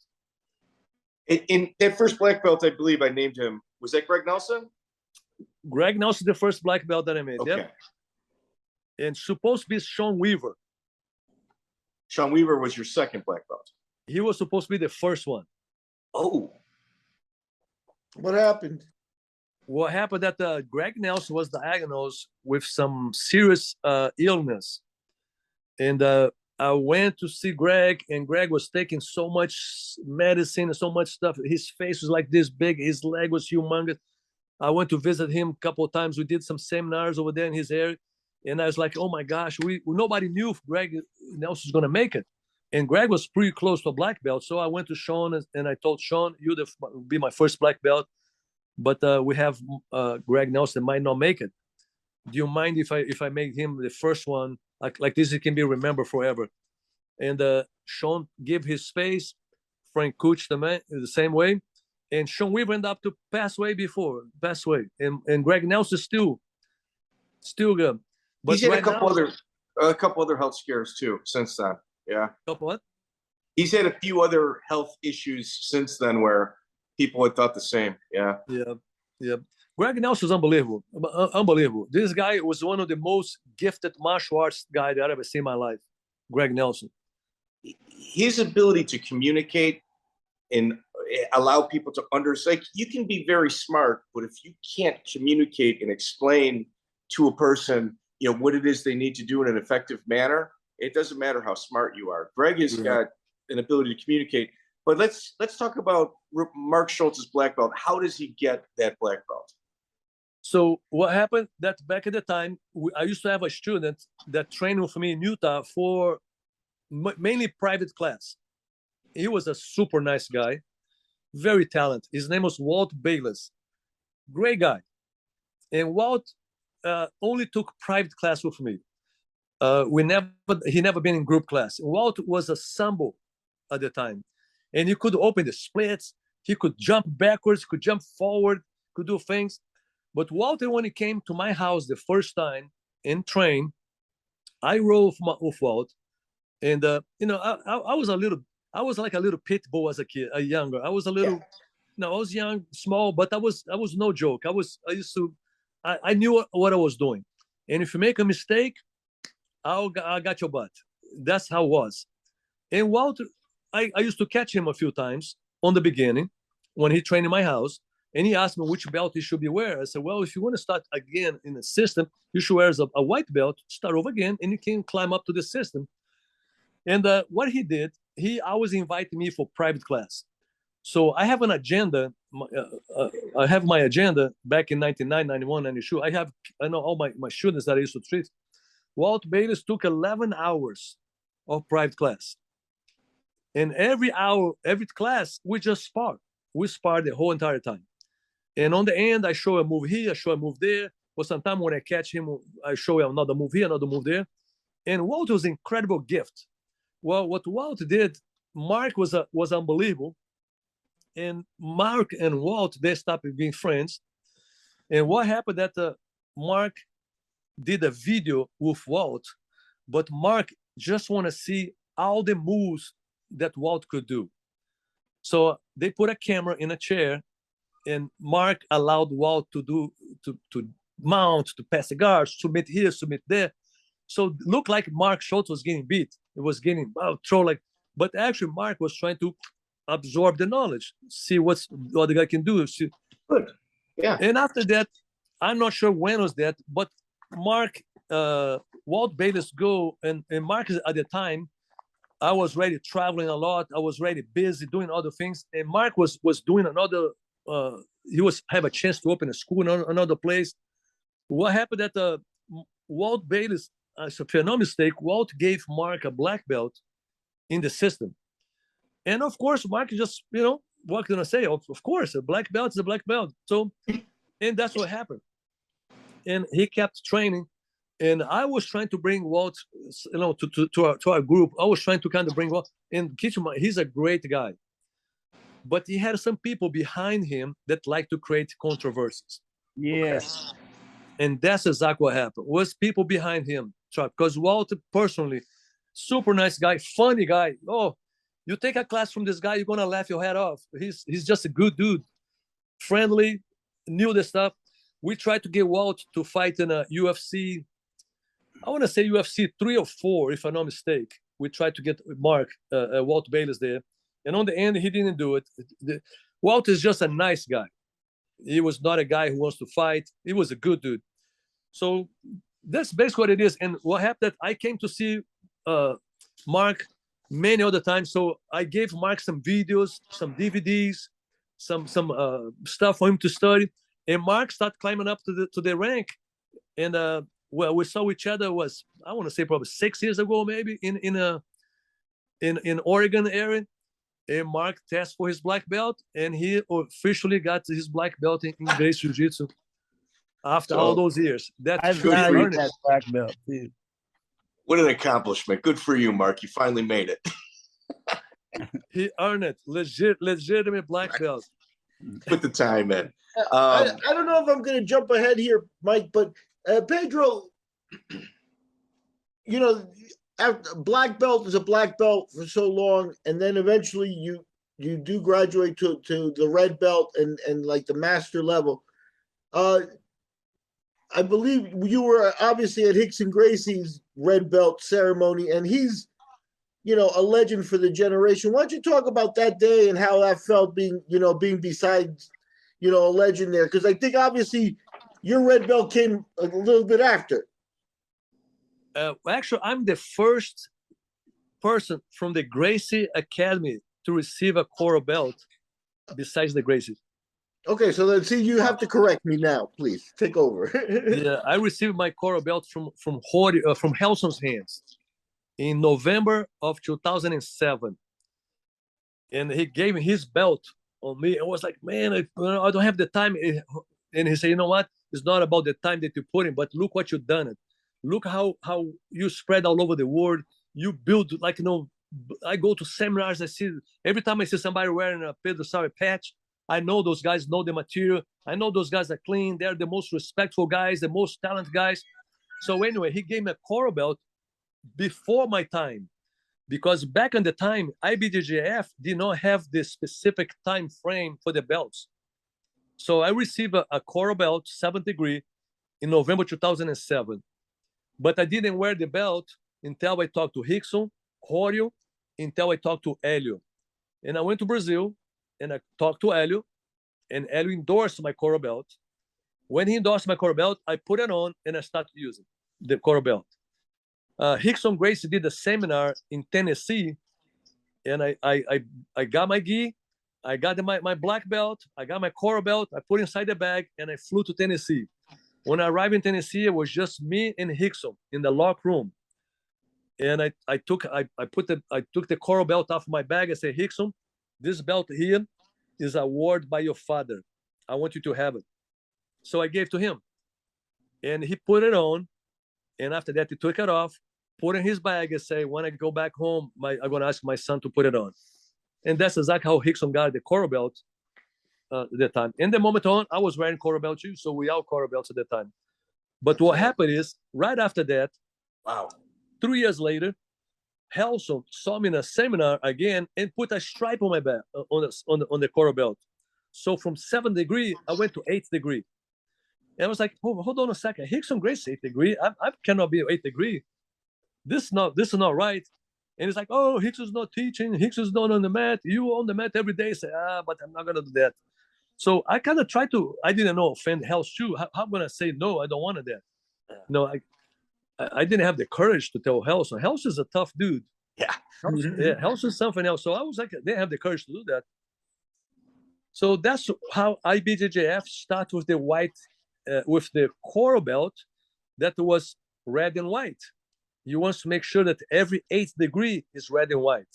[SPEAKER 4] In that first black belt, I believe I named him. Was that Greg Nelson? Greg Nelson, the first black belt that I made. Okay. Yep. And supposed to be Shawn Weaver. Shawn Weaver was your second black belt. He was supposed to be the first one. Oh.
[SPEAKER 5] What happened?
[SPEAKER 3] What happened that Greg Nelson was diagnosed with some serious illness. And I went to see Greg, and Greg was taking so much medicine and so much stuff. His face was like this big. His leg was humongous. I went to visit him a couple of times. We did some seminars over there in his area. And I was like, oh, my gosh, nobody knew if Greg Nelson was going to make it. And Greg was pretty close to a black belt. So I went to Shawn, and I told Shawn, you'd be my first black belt. But we have Greg Nelson might not make it. Do you mind if I make him the first one? Like this, it can be remembered forever. And Shawn gave his space. Frank Kuch, the same way. And Shawn Weaver ended up to pass away. And Greg Nelson still good. But he's had a couple other health scares too since then. Yeah. Couple what?
[SPEAKER 2] He's had a few other health issues since then where people had thought the same. Yeah.
[SPEAKER 3] Yeah. Greg Nelson's unbelievable. Unbelievable. This guy was one of the most gifted martial arts guys that I've ever seen in my life. Greg Nelson.
[SPEAKER 2] His ability to communicate and allow people to understand. Like, you can be very smart, but if you can't communicate and explain to a person, what it is they need to do in an effective manner, it doesn't matter how smart you are. Greg has got an ability to communicate. But let's talk about Mark Schultz's black belt. How does he get that black belt?
[SPEAKER 3] So what happened that back at the time, I used to have a student that trained with me in Utah for mainly private class. He was a super nice guy, very talented. His name was Walt Bayless. Great guy. And Walt only took private class with me. He never been in group class. Walt was a sambo at the time. And he could open the splits. He could jump backwards, could jump forward, could do things. But Walter, when he came to my house the first time and trained, I rode with Walt. And, I was like a little pit bull as a kid, younger. I was a little, I was young, small, but I was no joke. I knew what I was doing. And if you make a mistake, I got your butt. That's how it was. And Walter, I used to catch him a few times on the beginning when he trained in my house. And he asked me which belt he should be wearing. I said, well, if you want to start again in the system, you should wear a white belt, start over again, and you can climb up to the system. And what he did, he always invited me for private class. So I have an agenda. I have my agenda back in 99, 91, 92. I know all my students that I used to treat. Walt Bayless took 11 hours of private class. And every hour, every class, we just spar. We spar the whole entire time. And on the end, I show a move here, I show a move there. Or sometimes when I catch him, I show another move here, another move there. And Walt was an incredible gift. Well, what Walt did, Mark was unbelievable. And Mark and Walt, they stopped being friends. And what happened that Mark did a video with Walt, but Mark just want to see all the moves that Walt could do. So they put a camera in a chair, and Mark allowed Walt to mount, to pass the guards, submit here, submit there. So it looked like Mark Schultz was getting beat. It was getting but actually Mark was trying to absorb the knowledge, see what the guy can do. See.
[SPEAKER 2] Good. Yeah.
[SPEAKER 3] And after that, I'm not sure when was that, but Mark, Walt Bayless go, and Mark at the time, I was already traveling a lot. I was already busy doing other things. And Mark was doing another, have a chance to open a school in another place. What happened that Walt Bayless, if I'm not mistaken, Walt gave Mark a black belt in the system. And of course, Mark just, what can I say? Of course, a black belt is a black belt. So, and that's what happened. And he kept training. And I was trying to bring Walt, to our group. I was trying to kind of bring Walt. And he's a great guy. But he had some people behind him that like to create controversies.
[SPEAKER 4] Yes.
[SPEAKER 3] And that's exactly what happened. Was people behind him. Because Walt, personally, super nice guy, funny guy. Oh, you take a class from this guy, you're going to laugh your head off. He's just a good dude. Friendly, knew the stuff. We tried to get Walt to fight in a UFC. I want to say UFC 3 or 4, if I'm not mistaken. We tried to get Walt Bayless there. And on the end, he didn't do it. Walt is just a nice guy. He was not a guy who wants to fight. He was a good dude. So that's basically what it is. And what happened that I came to see Mark many other times. So I gave Mark some videos, some DVDs, some stuff for him to study. And Mark started climbing up to the rank. And we saw each other was, I want to say probably 6 years ago, maybe in Oregon area. And Mark tested for his black belt, and he officially got his black belt in Gracie Jiu Jitsu after all those years.
[SPEAKER 4] I value that black belt, dude.
[SPEAKER 2] What an accomplishment. Good for you, Mark. You finally made it.
[SPEAKER 3] He earned it. Legitimate black belt.
[SPEAKER 2] Put the time in.
[SPEAKER 5] I don't know if I'm going to jump ahead here, Mike, but Pedro, after black belt is a black belt for so long, and then eventually you do graduate to the red belt and like the master level. I believe you were obviously at Rickson Gracie's red belt ceremony, and he's, you know, a legend for the generation. Why don't you talk about that day and how that felt being besides, you know, a legend there? Because I think obviously your red belt came a little bit after.
[SPEAKER 3] Actually, I'm the first person from the Gracie Academy to receive a coral belt besides the Gracies.
[SPEAKER 5] Okay, so let's see. You have to correct me now, please. Take over.
[SPEAKER 3] Yeah, I received my coral belt from Helson's hands in November of 2007, and he gave me his belt on me. I was like, man, I don't have the time. And he said, you know what? It's not about the time that you put in, but look what you've done. Look how you spread all over the world. You build, like, you know, I go to seminars. I see every time I see somebody wearing a Pedro Sauer patch, I know those guys know the material. I know those guys are clean. They're the most respectful guys, the most talented guys. So anyway, he gave me a coral belt before my time, because back in the time, IBJJF did not have the specific time frame for the belts. So I received a coral belt, 7th degree, in November 2007. But I didn't wear the belt until I talked to Rickson, Helio, until I talked to Helio. And I went to Brazil, and I talked to Helio, and Helio endorsed my coral belt. When he endorsed my coral belt, I put it on, and I started using the coral belt. Rickson Gracie did a seminar in Tennessee, and I got my gi, I got my black belt, I got my coral belt, I put inside the bag, and I flew to Tennessee. When I arrived in Tennessee, it was just me and Rickson in the locker room. And I took the coral belt off my bag. I said, Rickson, this belt here is an award by your father. I want you to have it. So I gave it to him. And he put it on. And after that, he took it off, put it in his bag, and say, when I go back home, I'm going to ask my son to put it on. And that's exactly how Rickson got the coral belt at the time. In the moment on, I was wearing coral belt too, so we all coral belts at the time. But what happened is, right after that, 3 years later, Helson saw me in a seminar again and put a stripe on my back on the coral belt. So from 7th degree, I went to 8th degree. And I was like, hold on a second. Rickson Gracie 8th degree. I cannot be 8th degree. This is not right. And it's like, oh, Rickson's not teaching. Rickson's not on the mat. You on the mat every day. Say, but I'm not gonna do that. So I kind of tried to. I didn't know offend Helson too. How am I gonna say no? I don't want that. No, I didn't have the courage to tell Helson. Helson is a tough dude.
[SPEAKER 2] Yeah.
[SPEAKER 3] Helson is something else. So I was like, I didn't have the courage to do that. So that's how IBJJF started with the white, with the coral belt that was red and white. You want to make sure that every 8th degree is red and white.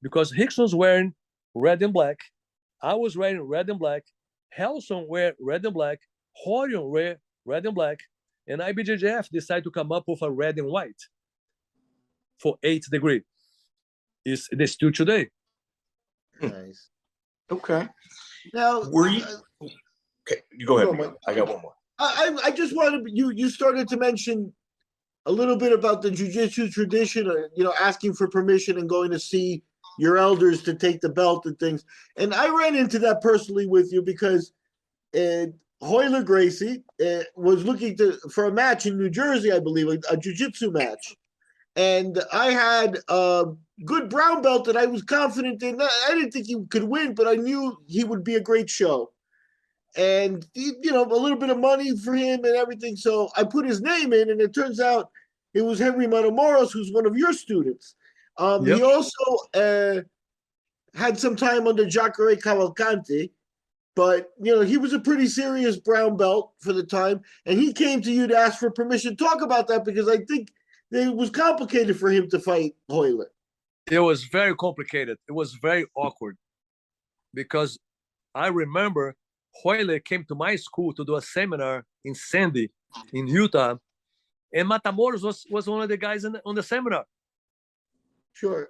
[SPEAKER 3] Because Rickson's wearing red and black. I was wearing red and black. Helson wear red and black. Helio wear red and black. And IBJJF decided to come up with a red and white for 8th degree. It's still today.
[SPEAKER 5] Nice.
[SPEAKER 2] Okay.
[SPEAKER 5] Now,
[SPEAKER 2] Were you? Okay, you go ahead. Miguel. I got one more.
[SPEAKER 5] I just wanted you started to mention a little bit about the jiu-jitsu tradition, you know, asking for permission and going to see your elders to take the belt and things. And I ran into that personally with you because Helio Gracie was looking for a match in New Jersey, I believe, a jiu-jitsu match. And I had a good brown belt that I was confident in. I didn't think he could win, but I knew he would be a great show. And, you know, a little bit of money for him and everything. So I put his name in, and it turns out it was Henry Matamoros, who's one of your students. Yep. He also had some time under Jacare Cavalcanti, but, you know, he was a pretty serious brown belt for the time. And he came to you to ask for permission. Talk about that, because I think it was complicated for him to fight Royler.
[SPEAKER 3] It was very complicated. It was very awkward, because I remember Royler came to my school to do a seminar in Sandy, in Utah, and Matamoros was one of the guys on the seminar.
[SPEAKER 5] Sure.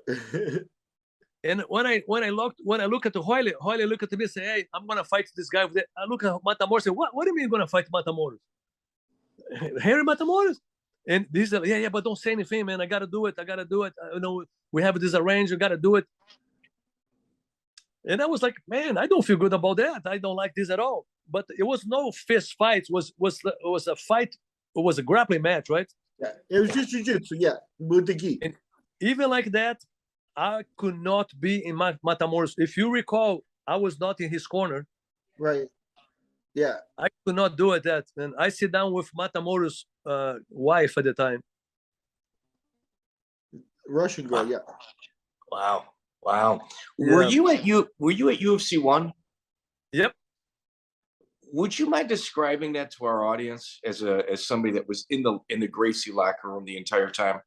[SPEAKER 3] And when I look at the Royler look at me and say, "Hey, I'm gonna fight this guy." I look at Matamoros and say, "What do you mean you're gonna fight Matamoros? Henry Matamoros?" And these are, yeah, but don't say anything, man. I got to do it. We have this arranged. You got to do it. And I was like, man, I don't feel good about that. I don't like this at all. But it was no fist fight. It was a fight. It was a grappling match, right?
[SPEAKER 5] Yeah, it was just jiu-jitsu, yeah, with the gi.
[SPEAKER 3] And even like that, I could not be in Matamoros. If you recall, I was not in his corner.
[SPEAKER 5] Right. Yeah.
[SPEAKER 3] I could not do it. And I sit down with Matamoros' wife at the time.
[SPEAKER 5] Russian girl, yeah.
[SPEAKER 2] Wow. Wow.
[SPEAKER 3] Yeah.
[SPEAKER 2] Were you at UFC 1?
[SPEAKER 3] Yep.
[SPEAKER 2] Would you mind describing that to our audience as somebody that was in the Gracie locker room the entire time?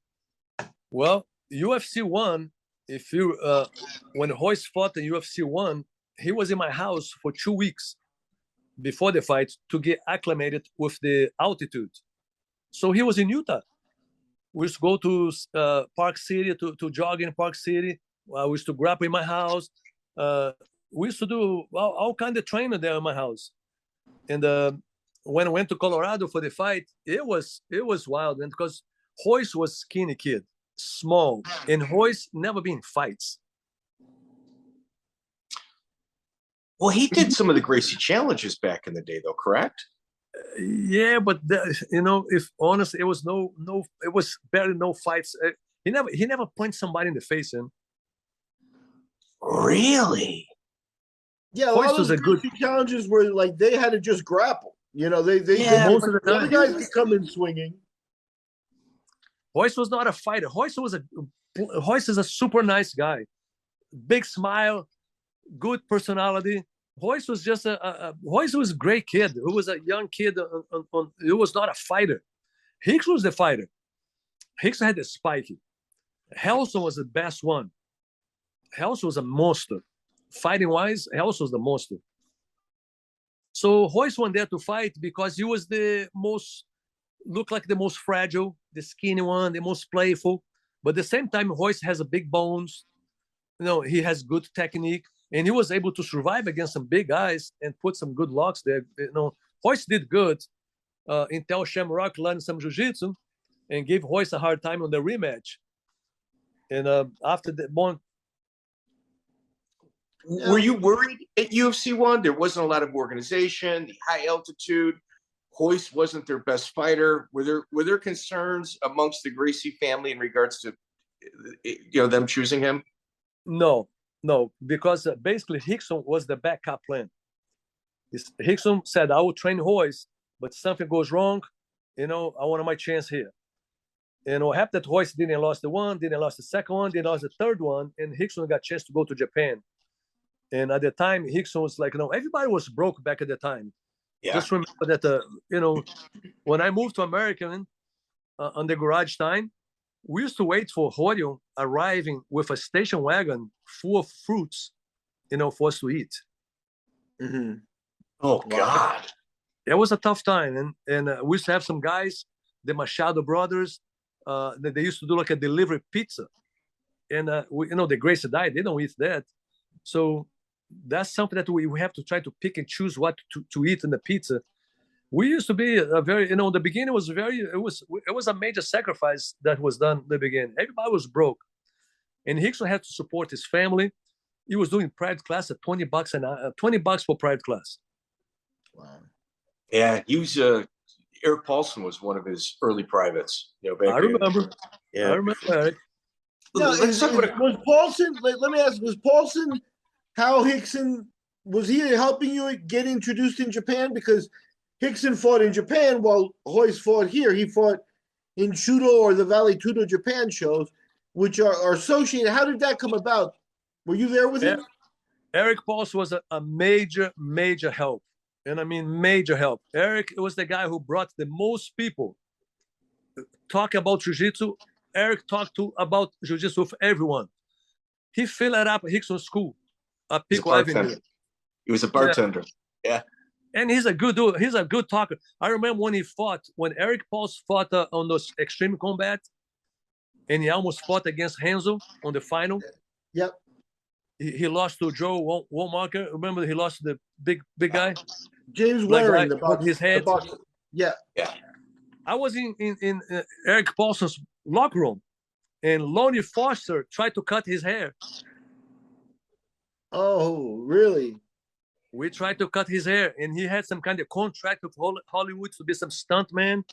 [SPEAKER 3] Well, UFC 1, if you when Royce fought in UFC 1, he was in my house for 2 weeks before the fight to get acclimated with the altitude. So he was in Utah. We used to go to Park City to jog in Park City. We used to grapple in my house. We used to do all kind of training there in my house. And when I went to Colorado for the fight, it was wild, and because Royce was skinny kid, small, and Royce never been in fights.
[SPEAKER 2] Well, he did some of the Gracie challenges back in the day, though, correct?
[SPEAKER 3] Yeah, but if honest, it was it was barely no fights. He never punched somebody in the face, and
[SPEAKER 2] really.
[SPEAKER 5] Yeah, a lot of those Gracie challenges were like they had to just grapple. Most of the other guys could come in swinging.
[SPEAKER 3] Royce was not a fighter. Royce is a super nice guy, big smile, good personality. Royce was just Royce was a great kid. Who was a young kid. He was not a fighter. Hicks was the fighter. Hicks had the spiky. Helson was the best one. Helson was a monster. Fighting wise, Helson was the monster. So Royce went there to fight because he was looked like the most fragile, the skinny one, the most playful. But at the same time, Royce has a big bones. He has good technique, and he was able to survive against some big guys and put some good locks there. Royce did good. Until Shamrock learned some jiu-jitsu and gave Royce a hard time on the rematch. And after that one.
[SPEAKER 2] Were you worried at UFC 1? There wasn't a lot of organization, the high altitude. Royce wasn't their best fighter. Were there concerns amongst the Gracie family in regards to them choosing him?
[SPEAKER 3] No, because basically Rickson was the backup plan. Rickson said, "I will train Royce, but something goes wrong, I want my chance here." And what happened that Royce didn't lose the one, didn't lose the second one, didn't lose the third one, and Rickson got a chance to go to Japan. And at the time, Rickson was like, everybody was broke back at the time. Yeah. Just remember that, when I moved to America on the garage time, we used to wait for Helio arriving with a station wagon full of fruits, for us to eat.
[SPEAKER 2] Mm-hmm. Oh, God.
[SPEAKER 3] It was a tough time. And we used to have some guys, the Machado brothers, that they used to do like a delivery pizza. And, the Gracie diet, they don't eat that. So that's something that we have to try to pick and choose what to eat in the pizza. We used to be a very, the beginning was it was a major sacrifice that was done in the beginning. Everybody was broke. And Rickson had to support his family. He was doing private class at $20 $20 for private class.
[SPEAKER 2] Wow. Yeah, he was, Eric Paulson was one of his early privates.
[SPEAKER 3] I remember.
[SPEAKER 2] Yeah.
[SPEAKER 3] I remember Eric.
[SPEAKER 5] Was Paulson, let me ask, was Paulson how Rickson, was he helping you get introduced in Japan? Because Rickson fought in Japan while Royce fought here. He fought in Shudo or the Valley Tudo Japan shows, which are associated. How did that come about? Were you there with him?
[SPEAKER 3] Eric Paulson was a major, major help. And I mean, major help. Eric was the guy who brought the most people talk about jiu-jitsu. Eric talked about jiu-jitsu with everyone. He filled it up at Rickson's school. Pico Avenue.
[SPEAKER 2] He was a bartender. Yeah.
[SPEAKER 3] And he's a good dude. He's a good talker. I remember when Eric Paulson fought on those Extreme Combat, and he almost fought against Renzo on the final.
[SPEAKER 5] Yep.
[SPEAKER 3] He lost to Joe Walmarker. Remember, he lost to the big guy?
[SPEAKER 5] James wearing
[SPEAKER 3] his head.
[SPEAKER 5] Yeah.
[SPEAKER 2] Yeah.
[SPEAKER 3] I was in Eric Paulson's locker room, and Lonnie Foster tried to cut his hair.
[SPEAKER 5] Oh, really?
[SPEAKER 3] We tried to cut his hair, and he had some kind of contract with Hollywood to be some stuntman.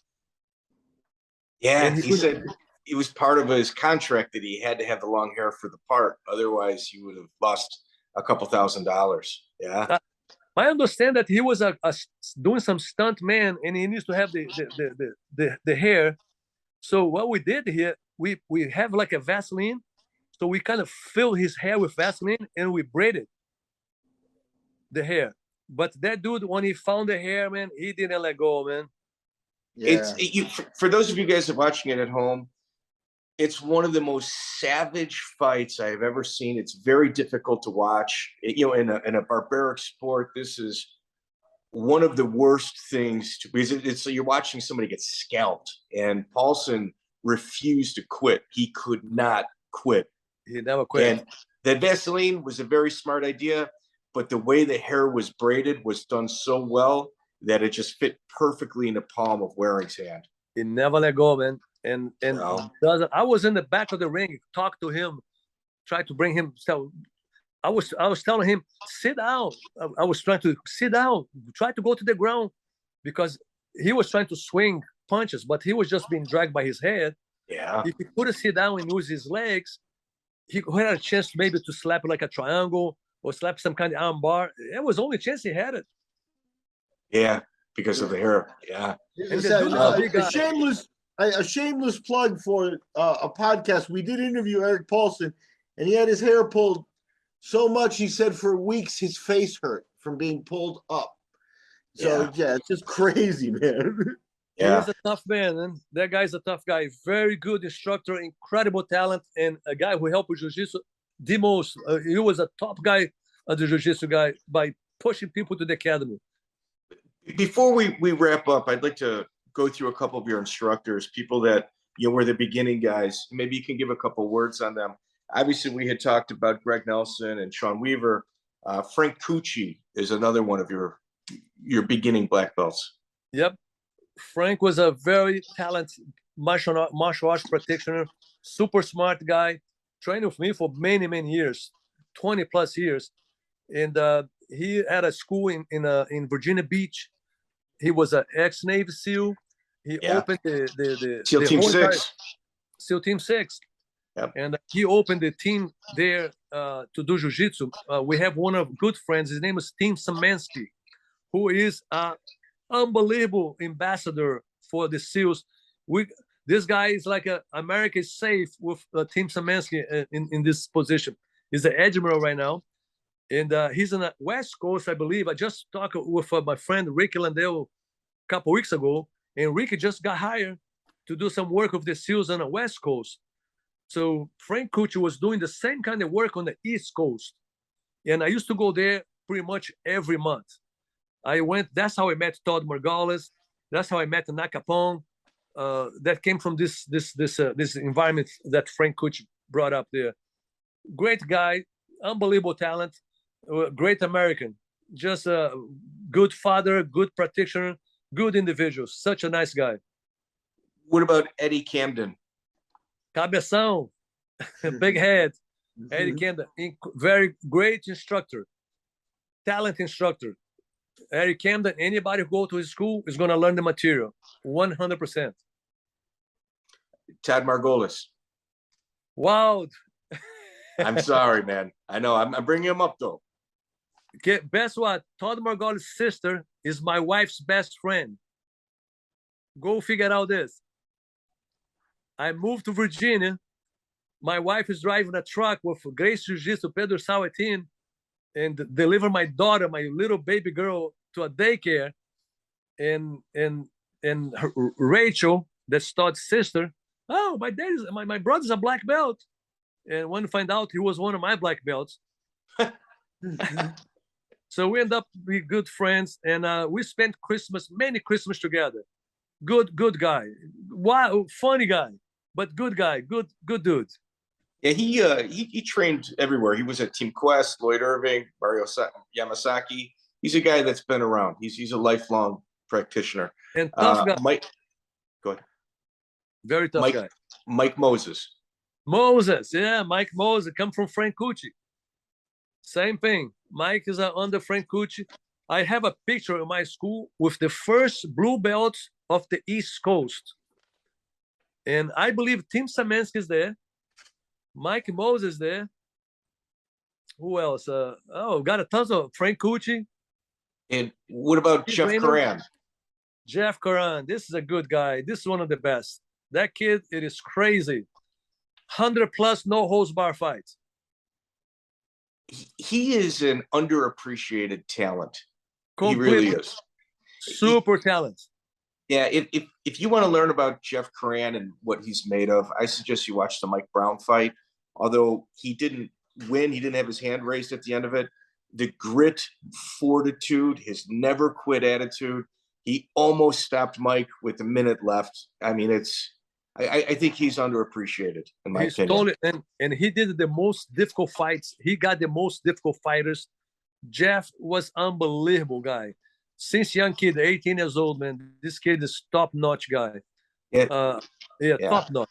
[SPEAKER 2] Yeah,
[SPEAKER 3] And
[SPEAKER 2] he said it was part of his contract that he had to have the long hair for the part. Otherwise, he would have lost a couple $1,000. Yeah.
[SPEAKER 3] I understand that he was doing some stunt man, and he needs to have the hair. So what we did here, we have like a Vaseline, so we kind of fill his hair with Vaseline, and we braided the hair. But that dude, when he found the hair, man, he didn't let go, man.
[SPEAKER 5] Yeah.
[SPEAKER 2] For those of you guys that are watching it at home, it's one of the most savage fights I've ever seen. It's very difficult to watch. In a barbaric sport, this is one of the worst things because it's so you're watching somebody get scalped, and Paulson refused to quit. He could not quit.
[SPEAKER 3] He never quit.
[SPEAKER 2] And that Vaseline was a very smart idea, but the way the hair was braided was done so well that it just fit perfectly in the palm of Waring's hand.
[SPEAKER 3] He never let go, man. And
[SPEAKER 2] No.
[SPEAKER 3] I was in the back of the ring, talked to him, tried to bring him. So I was telling him, sit down. I was trying to sit down, try to go to the ground, because he was trying to swing punches, but he was just being dragged by his head.
[SPEAKER 2] Yeah.
[SPEAKER 3] If he couldn't sit down and use his legs, he had a chance maybe to slap like a triangle or slap some kind of arm bar. It was the only chance he had it.
[SPEAKER 2] Yeah, because of the hair. Yeah.
[SPEAKER 5] A shameless plug for a podcast. We did interview Eric Paulson, and he had his hair pulled so much, he said for weeks his face hurt from being pulled up. So, yeah it's just crazy, man.
[SPEAKER 2] Yeah.
[SPEAKER 3] He's a tough man, and that guy's a tough guy. Very good instructor, incredible talent, and a guy who helped with Jiu-Jitsu the most. He was a top guy, the Jiu-Jitsu guy, by pushing people to the academy.
[SPEAKER 2] Before we wrap up, I'd like to go through a couple of your instructors, people that were the beginning guys. Maybe you can give a couple words on them. Obviously, we had talked about Greg Nelson and Sean Weaver. Frank Cucci is another one of your beginning black belts.
[SPEAKER 3] Yep. Frank was a very talented martial arts practitioner, super smart guy, trained with me for many, many years, 20 plus years. And he had a school in Virginia Beach. He was an ex-Navy SEAL. He opened the
[SPEAKER 2] SEAL Team 6.
[SPEAKER 3] SEAL Team 6.
[SPEAKER 2] Yep.
[SPEAKER 3] And he opened the team there to do jiu-jitsu. We have one of good friends. His name is Tim Samansky, who is an unbelievable ambassador for the SEALs. This guy is like America is safe with Tim Samansky in this position. He's the admiral right now. And he's on the West Coast, I believe. I just talked with my friend Ricky Landell a couple weeks ago, and Ricky just got hired to do some work with the SEALs on the West Coast. So Frank Cucci was doing the same kind of work on the East Coast. And I used to go there pretty much every month. I went, that's how I met Todd Margolis. That's how I met Nakapong. That came from this environment that Frank Cucci brought up there. Great guy, unbelievable talent. Great American, just a good father, good practitioner, good individual, such a nice guy.
[SPEAKER 2] What about Eddie Camden?
[SPEAKER 3] Cabeção, big head. Eddie Camden, very great instructor, talent instructor. Eddie Camden, anybody who go to his school is going to learn the material, 100%.
[SPEAKER 2] Todd Margolis.
[SPEAKER 3] Wild.
[SPEAKER 2] I'm sorry, man. I know. I'm bringing him up, though.
[SPEAKER 3] Guess what? Todd Margolis' sister is my wife's best friend. Go figure out this. I moved to Virginia. My wife is driving a truck with Gracie Jiu-Jitsu, Pedro Sauer team, and deliver my daughter, my little baby girl, to a daycare. And Rachel, that's Todd's sister. Oh, my brother's a black belt. And when I find out he was one of my black belts. So we end up being good friends, and we spent many Christmas together. Good guy. Wow, funny guy, but good guy, good dude.
[SPEAKER 2] Yeah, he trained everywhere. He was at Team Quest, Lloyd Irving, Mario Yamasaki. He's a guy that's been around. He's a lifelong practitioner.
[SPEAKER 3] And tough guy.
[SPEAKER 2] Go ahead.
[SPEAKER 3] Very tough guy.
[SPEAKER 2] Mike Moses.
[SPEAKER 3] Moses, yeah, Mike Moses, come from Frank Cucci. Same thing. Mike is under Frank Cucci. I have a picture in my school with the first blue belt of the East Coast. And I believe Tim Samansky is there. Mike Moses there. Who else? Got a tons of Frank Cucci.
[SPEAKER 2] And what about Jeff Curran?
[SPEAKER 3] Jeff Curran. This is a good guy. This is one of the best. That kid, it is crazy. 100+ no holds bar fights.
[SPEAKER 2] He is an underappreciated talent.
[SPEAKER 3] Completely.
[SPEAKER 2] He really is.
[SPEAKER 3] Super talent.
[SPEAKER 2] Yeah, if you want to learn about Jeff Curran and what he's made of, I suggest you watch the Mike Brown fight. Although he didn't win, he didn't have his hand raised at the end of it. The grit, fortitude, his never quit attitude. He almost stopped Mike with a minute left. I mean, I think he's underappreciated in my opinion.
[SPEAKER 3] And he did the most difficult fights. He got the most difficult fighters. Jeff was unbelievable guy. Since young kid, 18 years old, man, this kid is top-notch guy.
[SPEAKER 2] Yeah,
[SPEAKER 3] top-notch.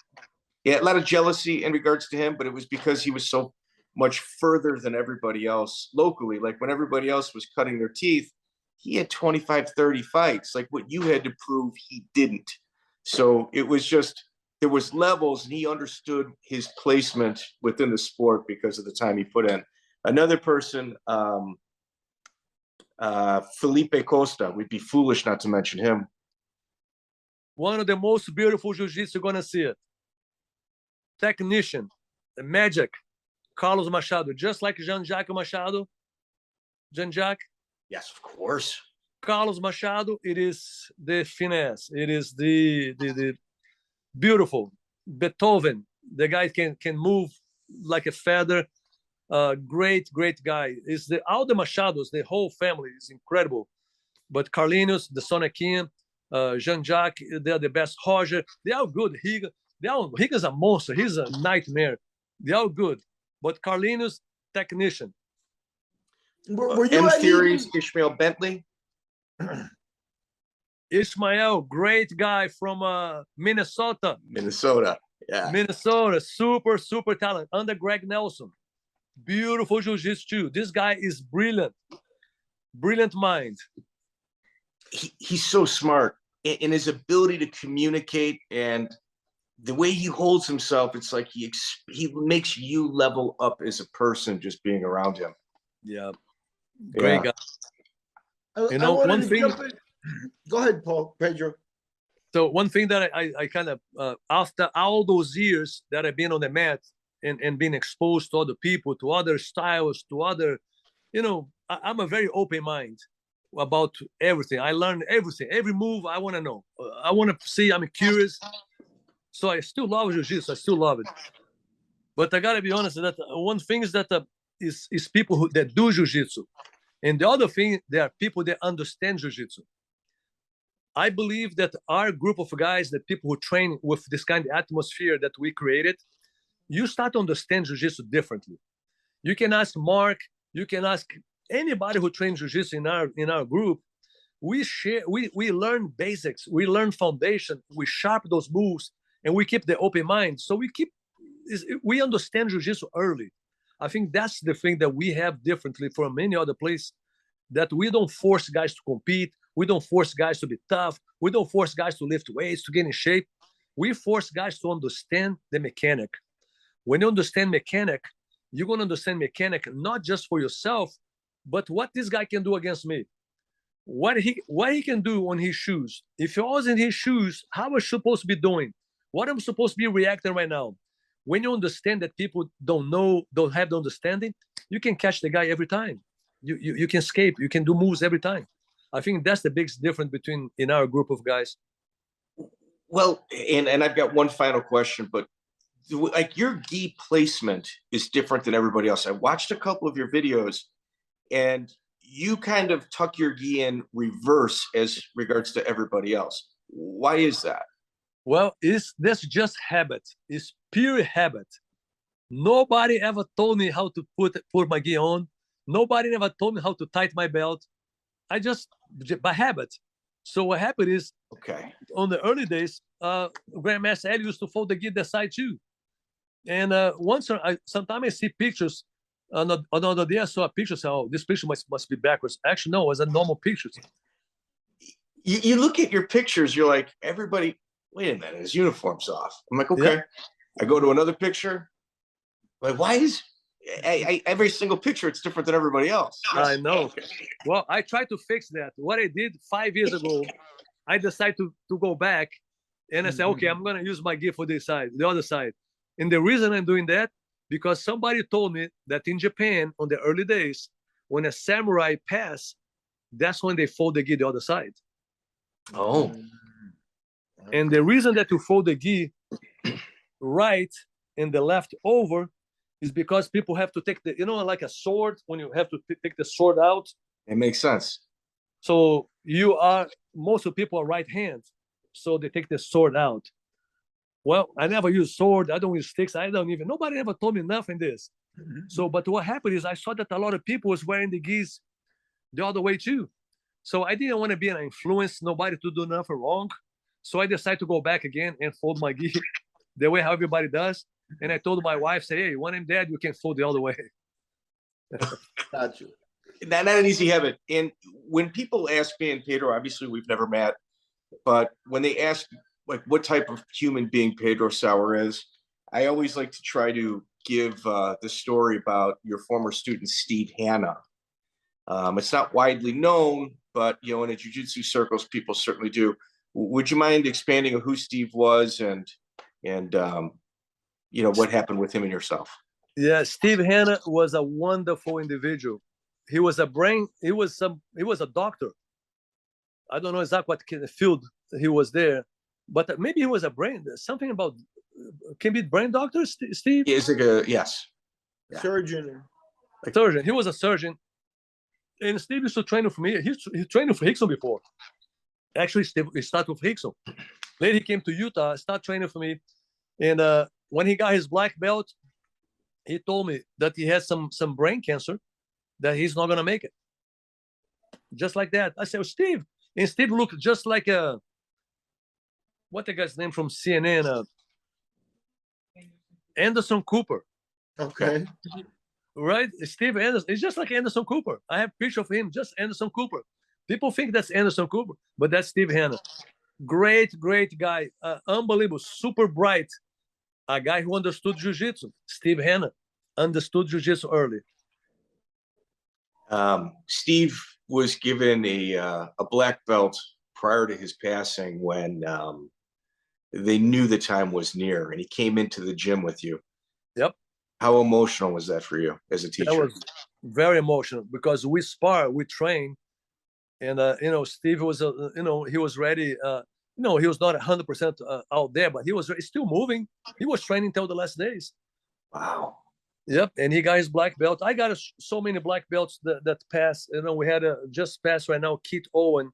[SPEAKER 2] Yeah, a lot of jealousy in regards to him, but it was because he was so much further than everybody else locally. Like when everybody else was cutting their teeth, he had 25, 30 fights. Like what you had to prove, he didn't. So it was just, there was levels, and he understood his placement within the sport because of the time he put in. Another person, Felipe Costa, we'd be foolish not to mention him.
[SPEAKER 3] One of the most beautiful jiu-jitsu you're going to see it. Technician, the magic, Carlos Machado, just like Jean-Jacques Machado. Jean-Jacques?
[SPEAKER 2] Yes, of course.
[SPEAKER 3] Carlos Machado, it is the finesse. It is the beautiful. Beethoven, the guy can move like a feather. Great guy. Is all the Machados, the whole family is incredible. But Carlinhos, the Sonnen, Jean-Jacques, they're the best. Roger, they are good. Higa's a monster. He's a nightmare. They're all good. But Carlinhos, technician.
[SPEAKER 5] Were you
[SPEAKER 2] M Theories, Ishmael Bentley?
[SPEAKER 3] Ishmael, great guy from Minnesota.
[SPEAKER 2] Yeah.
[SPEAKER 3] Minnesota, super talent. Under Greg Nelson. Beautiful jiu-jitsu too. This guy is brilliant. Brilliant mind.
[SPEAKER 2] He's so smart in his ability to communicate, and the way he holds himself, it's like he makes you level up as a person just being around him.
[SPEAKER 3] Yeah. Great guy. One thing.
[SPEAKER 5] Go ahead, Pedro.
[SPEAKER 3] So one thing that I kind of, after all those years that I've been on the mat and being exposed to other people, to other styles, to other, I'm a very open mind about everything. I learn everything, every move I want to know. I want to see, I'm curious. So I still love jiu-jitsu. I still love it. But I got to be honest, that one thing is that is people that do jiu-jitsu. And the other thing, there are people that understand jiu-jitsu. I believe that our group of guys, that people who train with this kind of atmosphere that we created, you start to understand jiu-jitsu differently. You can ask Mark, you can ask anybody who trains jiu-jitsu in our group. We learn basics, we learn foundation, we sharpen those moves, and we keep the open mind. So we understand jiu-jitsu early. I think that's the thing that we have differently from many other places, that we don't force guys to compete. We don't force guys to be tough. We don't force guys to lift weights, to get in shape. We force guys to understand the mechanic. When you understand mechanic, you're going to understand mechanic not just for yourself, but what this guy can do against me. What he can do on his shoes. If I was in his shoes, how am I supposed to be doing? What I'm supposed to be reacting right now? When you understand that people don't have the understanding, you can catch the guy every time. You can escape. You can do moves every time. I think that's the biggest difference in our group of guys.
[SPEAKER 2] Well, and I've got one final question, but like your gi placement is different than everybody else. I watched a couple of your videos, and you kind of tuck your gi in reverse as regards to everybody else. Why is that?
[SPEAKER 3] Well, that's just habit. It's pure habit. Nobody ever told me how to put my gi on. Nobody ever told me how to tighten my belt. I just, by habit. So what happened is,
[SPEAKER 2] Okay.
[SPEAKER 3] on the early days, Grandmaster Helio used to fold the gi that side too. And sometimes I see pictures. Another day I saw a picture, so this picture must be backwards. Actually, no, it was a normal picture.
[SPEAKER 2] You look at your pictures, you're like, everybody, wait a minute, his uniform's off. I'm like, okay.
[SPEAKER 3] Yeah.
[SPEAKER 2] I go to another picture. Like, why is every single picture it's different than everybody else?
[SPEAKER 3] I know.
[SPEAKER 2] Okay.
[SPEAKER 3] Well, I tried to fix that. What I did 5 years ago, I decided to go back, and I said, okay, I'm gonna use my gi for this side, the other side. And the reason I'm doing that, because somebody told me that in Japan, on the early days, when a samurai pass, that's when they fold the gi the other side.
[SPEAKER 2] Oh.
[SPEAKER 3] And the reason that you fold the gi right and the left over is because people have to take the, like a sword, when you have to take the sword out.
[SPEAKER 2] It makes sense.
[SPEAKER 3] So most of people are right hand, so they take the sword out. Well, I never use sword. I don't use sticks. Nobody ever told me nothing this. So, but what happened is I saw that a lot of people was wearing the gis the other way too. So I didn't want to be an influence, nobody to do nothing wrong. So I decided to go back again and fold my gi the way how everybody does. And I told my wife, say, hey, when I'm dead, you can fold the other way.
[SPEAKER 5] Got you.
[SPEAKER 2] Not an easy habit. And when people ask me and Pedro, obviously we've never met, but when they ask like what type of human being Pedro Sauer is, I always like to try to give the story about your former student, Steve Tahnnan. It's not widely known, but in the jiu-jitsu circles, people certainly do. Would you mind expanding on who Steve was and what happened with him and yourself?
[SPEAKER 3] Yeah, Steve Tahnnan was a wonderful individual. He was a doctor. I don't know exactly what kind of field he was there, but maybe he was a brain. Something about can be brain doctor, Steve.
[SPEAKER 2] He is like yes,
[SPEAKER 5] Surgeon.
[SPEAKER 3] A surgeon. He was a surgeon, and Steve used to train for me. He trained for Rickson before. Actually, Steve, he started with Rickson. Later, he came to Utah, started training for me, and when he got his black belt, he told me that he has some brain cancer, that he's not gonna make it. Just like that. I said, Steve, and Steve looked just like what the guy's name from CNN, Anderson Cooper.
[SPEAKER 5] Okay.
[SPEAKER 3] Right? Steve Anderson. It's just like Anderson Cooper. I have a picture of him, just Anderson Cooper. People think that's Anderson Cooper, but that's Steve Tahnnan. Great guy. Unbelievable, super bright. A guy who understood jiu-jitsu. Steve Tahnnan understood jiu-jitsu early.
[SPEAKER 2] Steve was given a black belt prior to his passing when they knew the time was near, and he came into the gym with you.
[SPEAKER 3] Yep. How
[SPEAKER 2] emotional was that for you as a teacher?
[SPEAKER 3] That was very emotional because we spar, we train, and Steve was he was ready. He was not 100% out there, but he was still moving. He was training till the last days.
[SPEAKER 2] Wow.
[SPEAKER 3] Yep, and he got his black belt. I got so many black belts that passed. We had just passed right now, Kid Owen,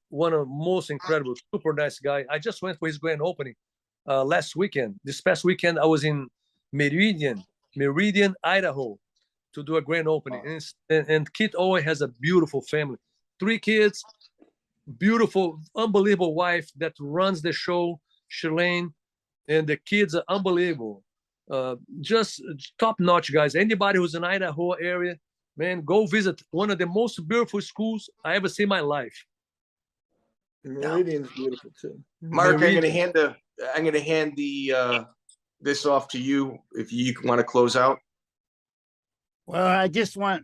[SPEAKER 3] one of the most incredible, super nice guy. I just went for his grand opening last weekend. This past weekend, I was in Meridian, Idaho, to do a grand opening. Wow. And Kid Owen has a beautiful family, 3 kids, beautiful, unbelievable wife that runs the show, Shalane, and the kids are unbelievable. Just top-notch guys. Anybody who's in Idaho area, man, go visit one of the most beautiful schools I ever seen in my life.
[SPEAKER 5] Meridian's beautiful too.
[SPEAKER 2] Mark, I'm gonna hand this off to you if you want to close out.
[SPEAKER 4] Well, I just want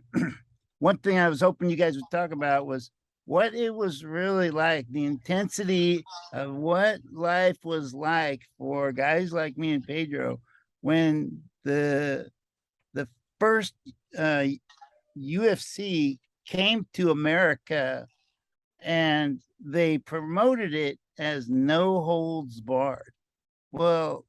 [SPEAKER 4] one thing I was hoping you guys would talk about was what it was really like, the intensity of what life was like for guys like me and Pedro when the first UFC came to America and they promoted it as no holds barred. Well,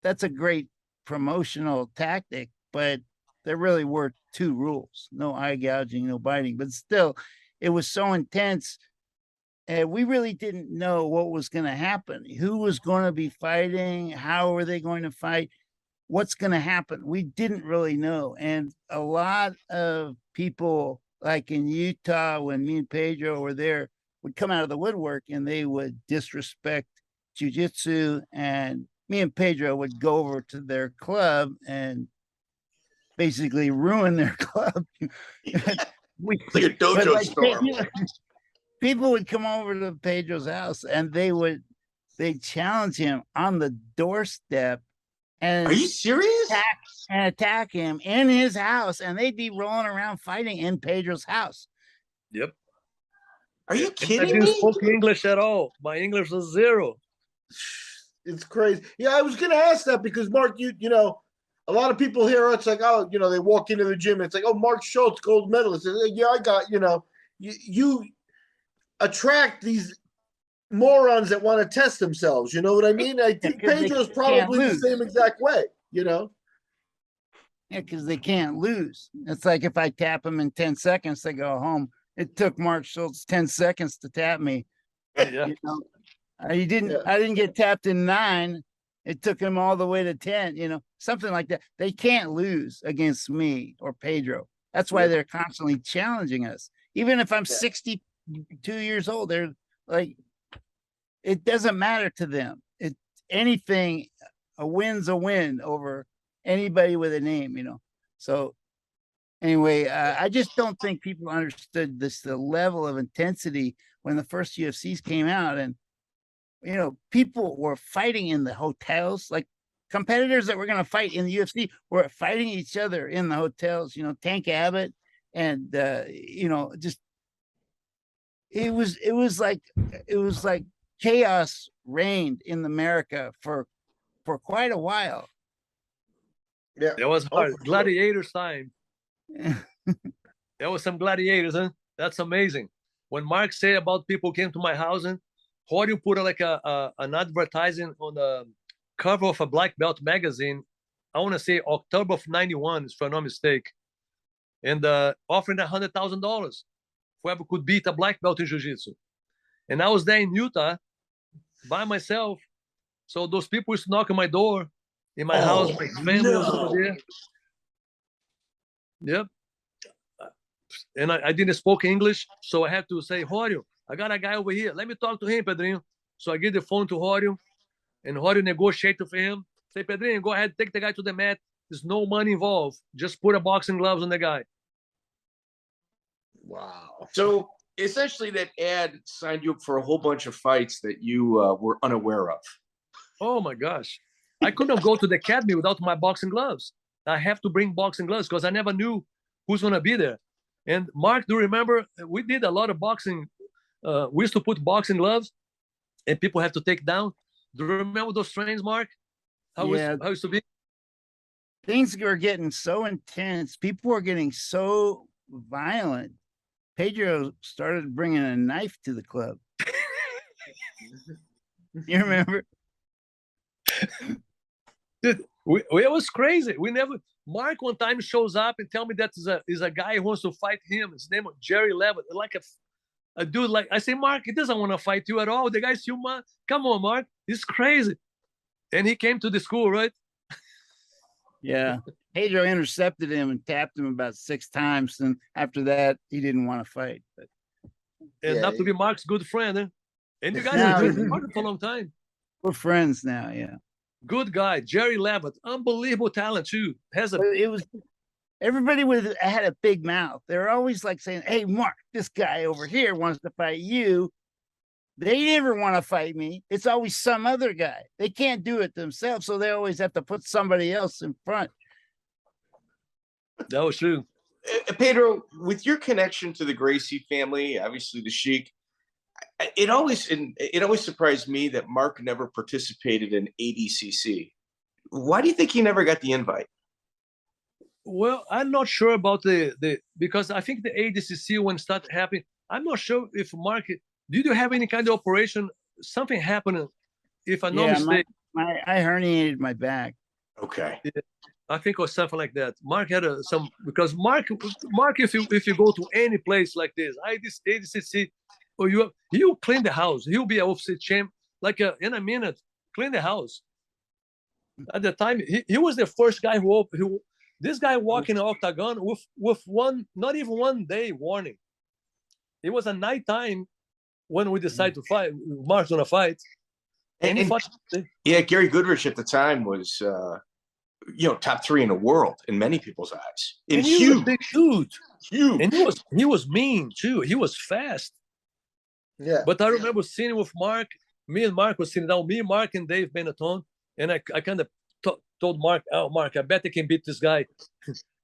[SPEAKER 4] that's a great promotional tactic, but there really were 2 rules: no eye gouging, no biting. But still, it was so intense. And we really didn't know what was going to happen. Who was going to be fighting? How were they going to fight? What's going to happen? We didn't really know. And a lot of people, like in Utah, when me and Pedro were there, would come out of the woodwork and they would disrespect jiu-jitsu, and me and Pedro would go over to their club and basically ruin their club.
[SPEAKER 2] Like a dojo storm.
[SPEAKER 4] People would come over to Pedro's house and they'd challenge him on the doorstep. And
[SPEAKER 2] are you serious?
[SPEAKER 4] Attack him in his house, and they'd be rolling around fighting in Pedro's house.
[SPEAKER 3] Yep.
[SPEAKER 2] Are you
[SPEAKER 3] I
[SPEAKER 2] kidding
[SPEAKER 3] didn't
[SPEAKER 2] me?
[SPEAKER 3] speak English at all. My English was zero.
[SPEAKER 5] It's crazy. Yeah, I was going to ask that because Mark, you know, a lot of people here, it's like, oh, you know, they walk into the gym. It's like, oh, Mark Schultz, gold medalist. Like, yeah, I got, you know, you attract these morons that want to test themselves. You know what I mean? I think Pedro's probably the same exact way, you know?
[SPEAKER 4] Yeah, because they can't lose. It's like if I tap them in 10 seconds, they go home. It took Mark Schultz 10 seconds to tap me.
[SPEAKER 3] Yeah.
[SPEAKER 4] You know, I didn't get tapped in 9. It took him all the way to 10, you know, something like that. They can't lose against me or Pedro. That's why they're constantly challenging us. Even if I'm 62 years old, they're like, it doesn't matter to them. Anything, a win's a win over anybody with a name, you know. So anyway, I just don't think people understood the level of intensity when the first UFCs came out. And, you know, people were fighting in the hotels, like competitors that were going to fight in the UFC were fighting each other in the hotels, you know, Tank Abbott. And, you know, just, it was like chaos reigned in America for quite a while.
[SPEAKER 5] Yeah,
[SPEAKER 3] That was hard.
[SPEAKER 5] for sure.
[SPEAKER 3] Gladiators time. There was some gladiators, huh? That's amazing. When Mark said about people came to my house, and how do you put like an advertising on the cover of a black belt magazine? I want to say October of '91, if I'm not mistaken, and offering $100,000 whoever could beat a black belt in jiu-jitsu. And I was there in Utah by myself. So those people used to knock on my door in my house. My family was over there. Yep. And I didn't speak English, so I had to say, Horio, I got a guy over here. Let me talk to him, Pedrinho. So I give the phone to Horio, and Horio negotiated for him. Say, Pedrinho, go ahead, take the guy to the mat. There's no money involved. Just put a boxing gloves on the guy.
[SPEAKER 5] Wow.
[SPEAKER 2] So essentially that ad signed you up for a whole bunch of fights that you were unaware of.
[SPEAKER 3] Oh, my gosh. I couldn't go to the academy without my boxing gloves. I have to bring boxing gloves because I never knew who's going to be there. And Mark, do you remember we did a lot of boxing? We used to put boxing gloves and people have to take down. Do you remember those trains, Mark? How it used to be?
[SPEAKER 4] Things were getting so intense. People were getting so violent. Pedro started bringing a knife to the club. You remember?
[SPEAKER 3] Dude, it was crazy. We never. Mark one time shows up and tell me that is a guy who wants to fight him. His name is Jerry Levitt, like a dude. Like I say, Mark, he doesn't want to fight you at all. The guy's human. Come on, Mark, he's crazy. And he came to the school, right?
[SPEAKER 4] Yeah. Pedro intercepted him and tapped him about 6 times, and after that, he didn't want to fight. But
[SPEAKER 3] and not to be Mark's good friend, eh? And you guys
[SPEAKER 4] No,
[SPEAKER 3] have been partnered for a long time.
[SPEAKER 4] we're friends now. Yeah.
[SPEAKER 3] Good guy, Jerry Levitt, unbelievable talent too.
[SPEAKER 4] It was everybody had a big mouth. They were always like saying, "Hey, Mark, this guy over here wants to fight you." They never want to fight me. It's always some other guy. They can't do it themselves, so they always have to put somebody else in front.
[SPEAKER 3] That was true.
[SPEAKER 2] Pedro, with your connection to the Gracie family, obviously the Sheik, it always surprised me that Mark never participated in ADCC. Why do you think he never got the invite?
[SPEAKER 3] Well, I'm not sure about the because I think the ADCC when it started happening, I'm not sure if Mark, did you have any kind of operation? Something happened, if I'm not mistaken.
[SPEAKER 4] I herniated my back.
[SPEAKER 2] Okay.
[SPEAKER 3] Yeah, I think it was something like that. Mark had some, because Mark, if you go to any place like this, ADCC, or he'll clean the house. He'll be an UFC champ, like in a minute, clean the house. At the time, he was the first guy who this guy walking the octagon with one, not even 1 day warning. It was a nighttime. when we decide to fight, Mark's gonna fight. And he fought.
[SPEAKER 2] Yeah, Gary Goodrich at the time was, top 3 in the world in many people's eyes.
[SPEAKER 3] And he was a big dude.
[SPEAKER 2] Huge.
[SPEAKER 3] And he was mean too. He was fast.
[SPEAKER 5] Yeah.
[SPEAKER 3] But I remember sitting with Mark. Me and Mark was sitting down. Me, Mark, and Dave Benetton. And I kind of told Mark, "Oh, Mark, I bet I can beat this guy."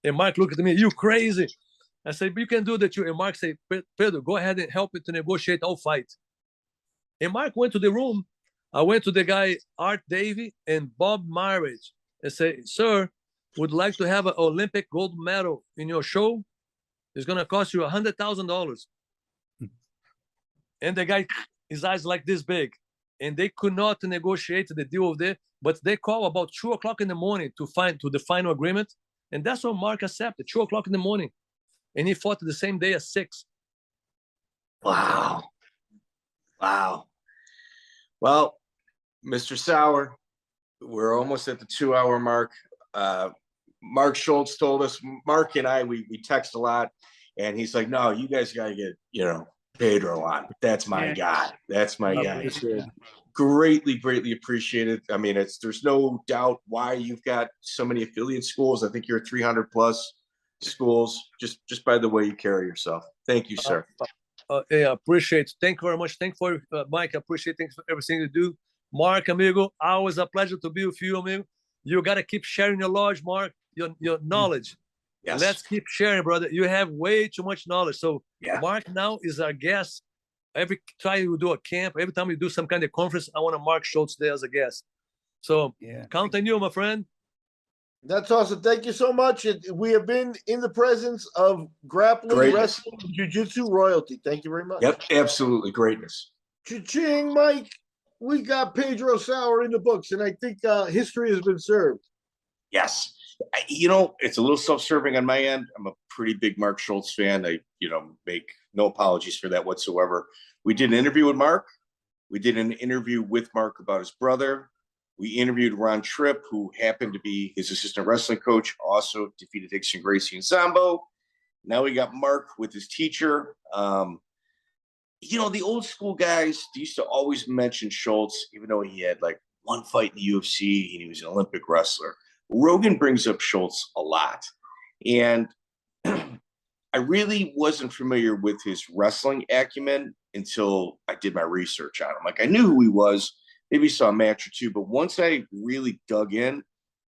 [SPEAKER 3] And Mark looked at me, "You crazy?" I said, "But you can do that too." And Mark said, "Pedro, go ahead and help me to negotiate. I'll fight." And Mark went to the room. I went to the guy, Art Davey and Bob Marriage, and said, "Sir, would like to have an Olympic gold medal in your show. It's going to cost you $100,000. And the guy, his eyes like this big. And they could not negotiate the deal of there, but they call about 2 o'clock in the morning to the final agreement. And that's what Mark accepted, 2 o'clock in the morning. And he fought the same day at 6.
[SPEAKER 2] Wow. Well, Mr. Sauer, we're almost at the 2-hour mark. Mark Schultz told us, Mark and I, we text a lot, and he's like, "No, you guys got to get, Pedro on. That's my guy. That's my guy." Greatly appreciated. I mean, there's no doubt why you've got so many affiliate schools. I think you're 300 plus schools just by the way you carry yourself. Thank you, sir.
[SPEAKER 3] Yeah, appreciate. Thank you very much. Thank you for Mike. I appreciate. Thanks for everything you do. Mark, amigo, always a pleasure to be with you, amigo. You got to keep sharing your knowledge, Mark, your knowledge.
[SPEAKER 2] Yes.
[SPEAKER 3] Let's keep sharing, brother. You have way too much knowledge. So Mark now is our guest. Every time we do a camp, every time we do some kind of conference, I want a Mark Schultz there as a guest. So count on you, my friend.
[SPEAKER 5] That's awesome. Thank you so much. We have been in the presence of grappling, wrestling, and jiu-jitsu royalty. Thank you very much.
[SPEAKER 2] Yep, absolutely. Greatness.
[SPEAKER 5] Cha-ching, Mike. We got Pedro Sauer in the books, and I think history has been served.
[SPEAKER 2] Yes. It's a little self-serving on my end. I'm a pretty big Mark Schultz fan. I, make no apologies for that whatsoever. We did an interview with Mark. We did an interview with Mark about his brother. We interviewed Ron Tripp, who happened to be his assistant wrestling coach, also defeated Rickson Gracie in Sambo. Now we got Mark with his teacher. The old school guys used to always mention Schultz, even though he had like one fight in the UFC and he was an Olympic wrestler. Rogan brings up Schultz a lot. And I really wasn't familiar with his wrestling acumen until I did my research on him. Like, I knew who he was, maybe saw a match or two, but once I really dug in,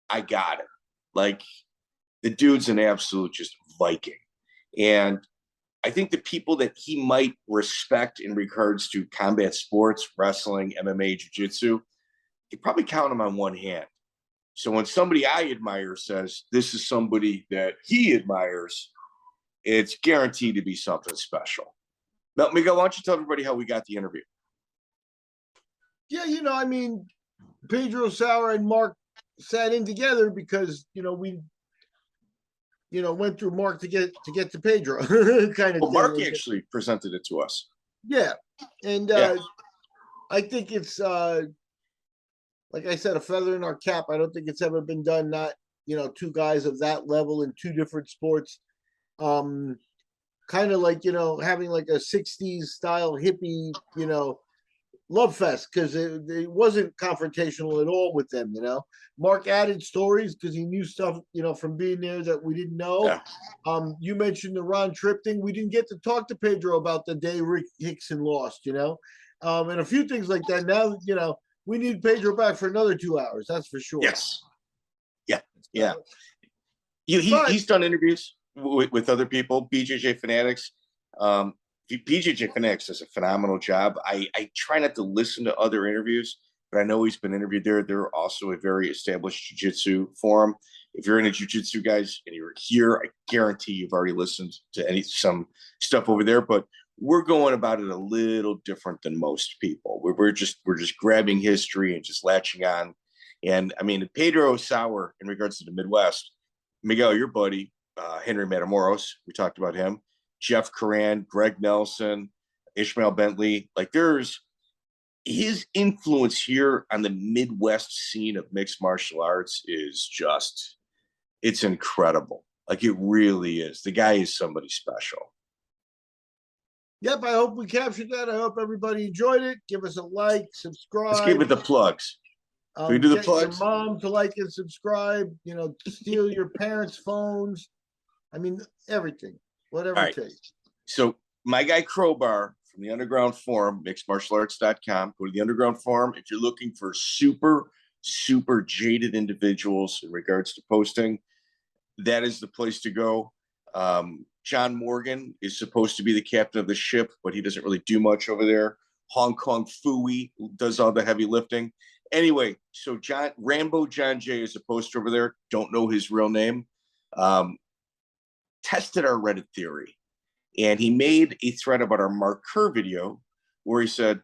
[SPEAKER 2] I got it. Like, the dude's an absolute just Viking. And I think the people that he might respect in regards to combat sports, wrestling, MMA, jiu-jitsu, you probably count them on one hand. So when somebody I admire says this is somebody that he admires, it's guaranteed to be something special. Now, Miguel, why don't you tell everybody how we got the interview?
[SPEAKER 5] Yeah, Pedro Sauer and Mark sat in together because, we went through Mark to get to Pedro. kind of.
[SPEAKER 2] Well, Mark actually presented it to us.
[SPEAKER 5] Yeah. And I think it's like I said, a feather in our cap. I don't think it's ever been done. Not, two guys of that level in two different sports. Kind of like, having like a 60s style hippie, love fest, because it wasn't confrontational at all with them. Mark added stories because he knew stuff, from being there that we didn't know.
[SPEAKER 2] Yeah.
[SPEAKER 5] You mentioned the Ron Tripp thing. We didn't get to talk to Pedro about the day Rickson lost, and a few things like that. Now, we need Pedro back for another 2 hours. That's for sure.
[SPEAKER 2] Yes. Yeah. He's done interviews with other people, BJJ Fanatics. BJJ Fanatics does a phenomenal job. I try not to listen to other interviews, but I know he's been interviewed there. They're also a very established jiu-jitsu forum. If you're into jiu-jitsu, guys, and you're here, I guarantee you've already listened to some stuff over there. But we're going about it a little different than most people. We're just grabbing history and just latching on. And I mean, Pedro Sauer, in regards to the Midwest, Miguel, your buddy, Henry Matamoros, we talked about him, Jeff Coran, Greg Nelson, Ishmael Bentley. Like, there's his influence here on the Midwest scene of mixed martial arts is just, it's incredible. Like, it really is. The guy is somebody special.
[SPEAKER 5] Yep, I hope we captured that. I hope everybody enjoyed it. Give us a like, subscribe.
[SPEAKER 2] Let's give it the plugs. Can we do the
[SPEAKER 5] Get
[SPEAKER 2] plugs?
[SPEAKER 5] your mom to like and subscribe. Steal your parents' phones. I mean, everything, whatever it takes.
[SPEAKER 2] So my guy Crowbar from the Underground Forum, mixedmartialarts.com. Go to the Underground Forum if you're looking for super jaded individuals in regards to posting. That is the place to go. John Morgan is supposed to be the captain of the ship, but he doesn't really do much over there. Hong Kong Fooey does all the heavy lifting. Anyway, so Rambo John Jay is a poster over there. Don't know his real name. Tested our Reddit theory. And he made a thread about our Mark Kerr video where he said,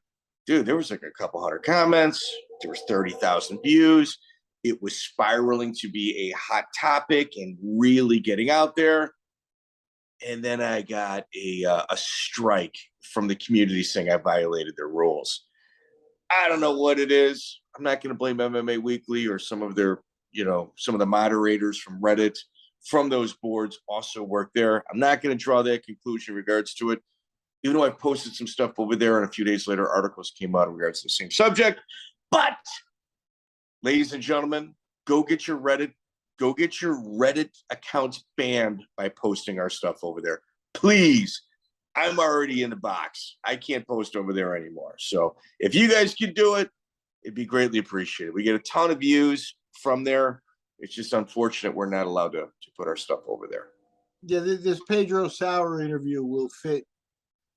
[SPEAKER 2] dude, there was like a couple hundred comments. There was 30,000 views. It was spiraling to be a hot topic and really getting out there. And then I got a strike from the community saying I violated their rules. I don't know what it is. I'm not going to blame MMA Weekly or some of their, some of the moderators from Reddit from those boards also work there. I'm not going to draw that conclusion in regards to it, even though I posted some stuff over there and a few days later, articles came out in regards to the same subject. But, ladies and gentlemen, go get your Reddit accounts banned by posting our stuff over there. Please. I'm already in the box. I can't post over there anymore. So if you guys can do it, it'd be greatly appreciated. We get a ton of views from there. It's just unfortunate we're not allowed to put our stuff over there.
[SPEAKER 5] Yeah, this Pedro Sauer interview will fit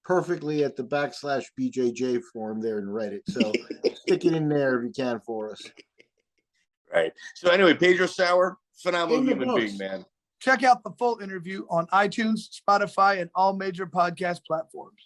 [SPEAKER 5] perfectly at the /BJJ forum there in Reddit. So stick it in there if you can for us.
[SPEAKER 2] Right. So anyway, Pedro Sauer, phenomenal human being, man.
[SPEAKER 1] Check out the full interview on iTunes, Spotify, and all major podcast platforms.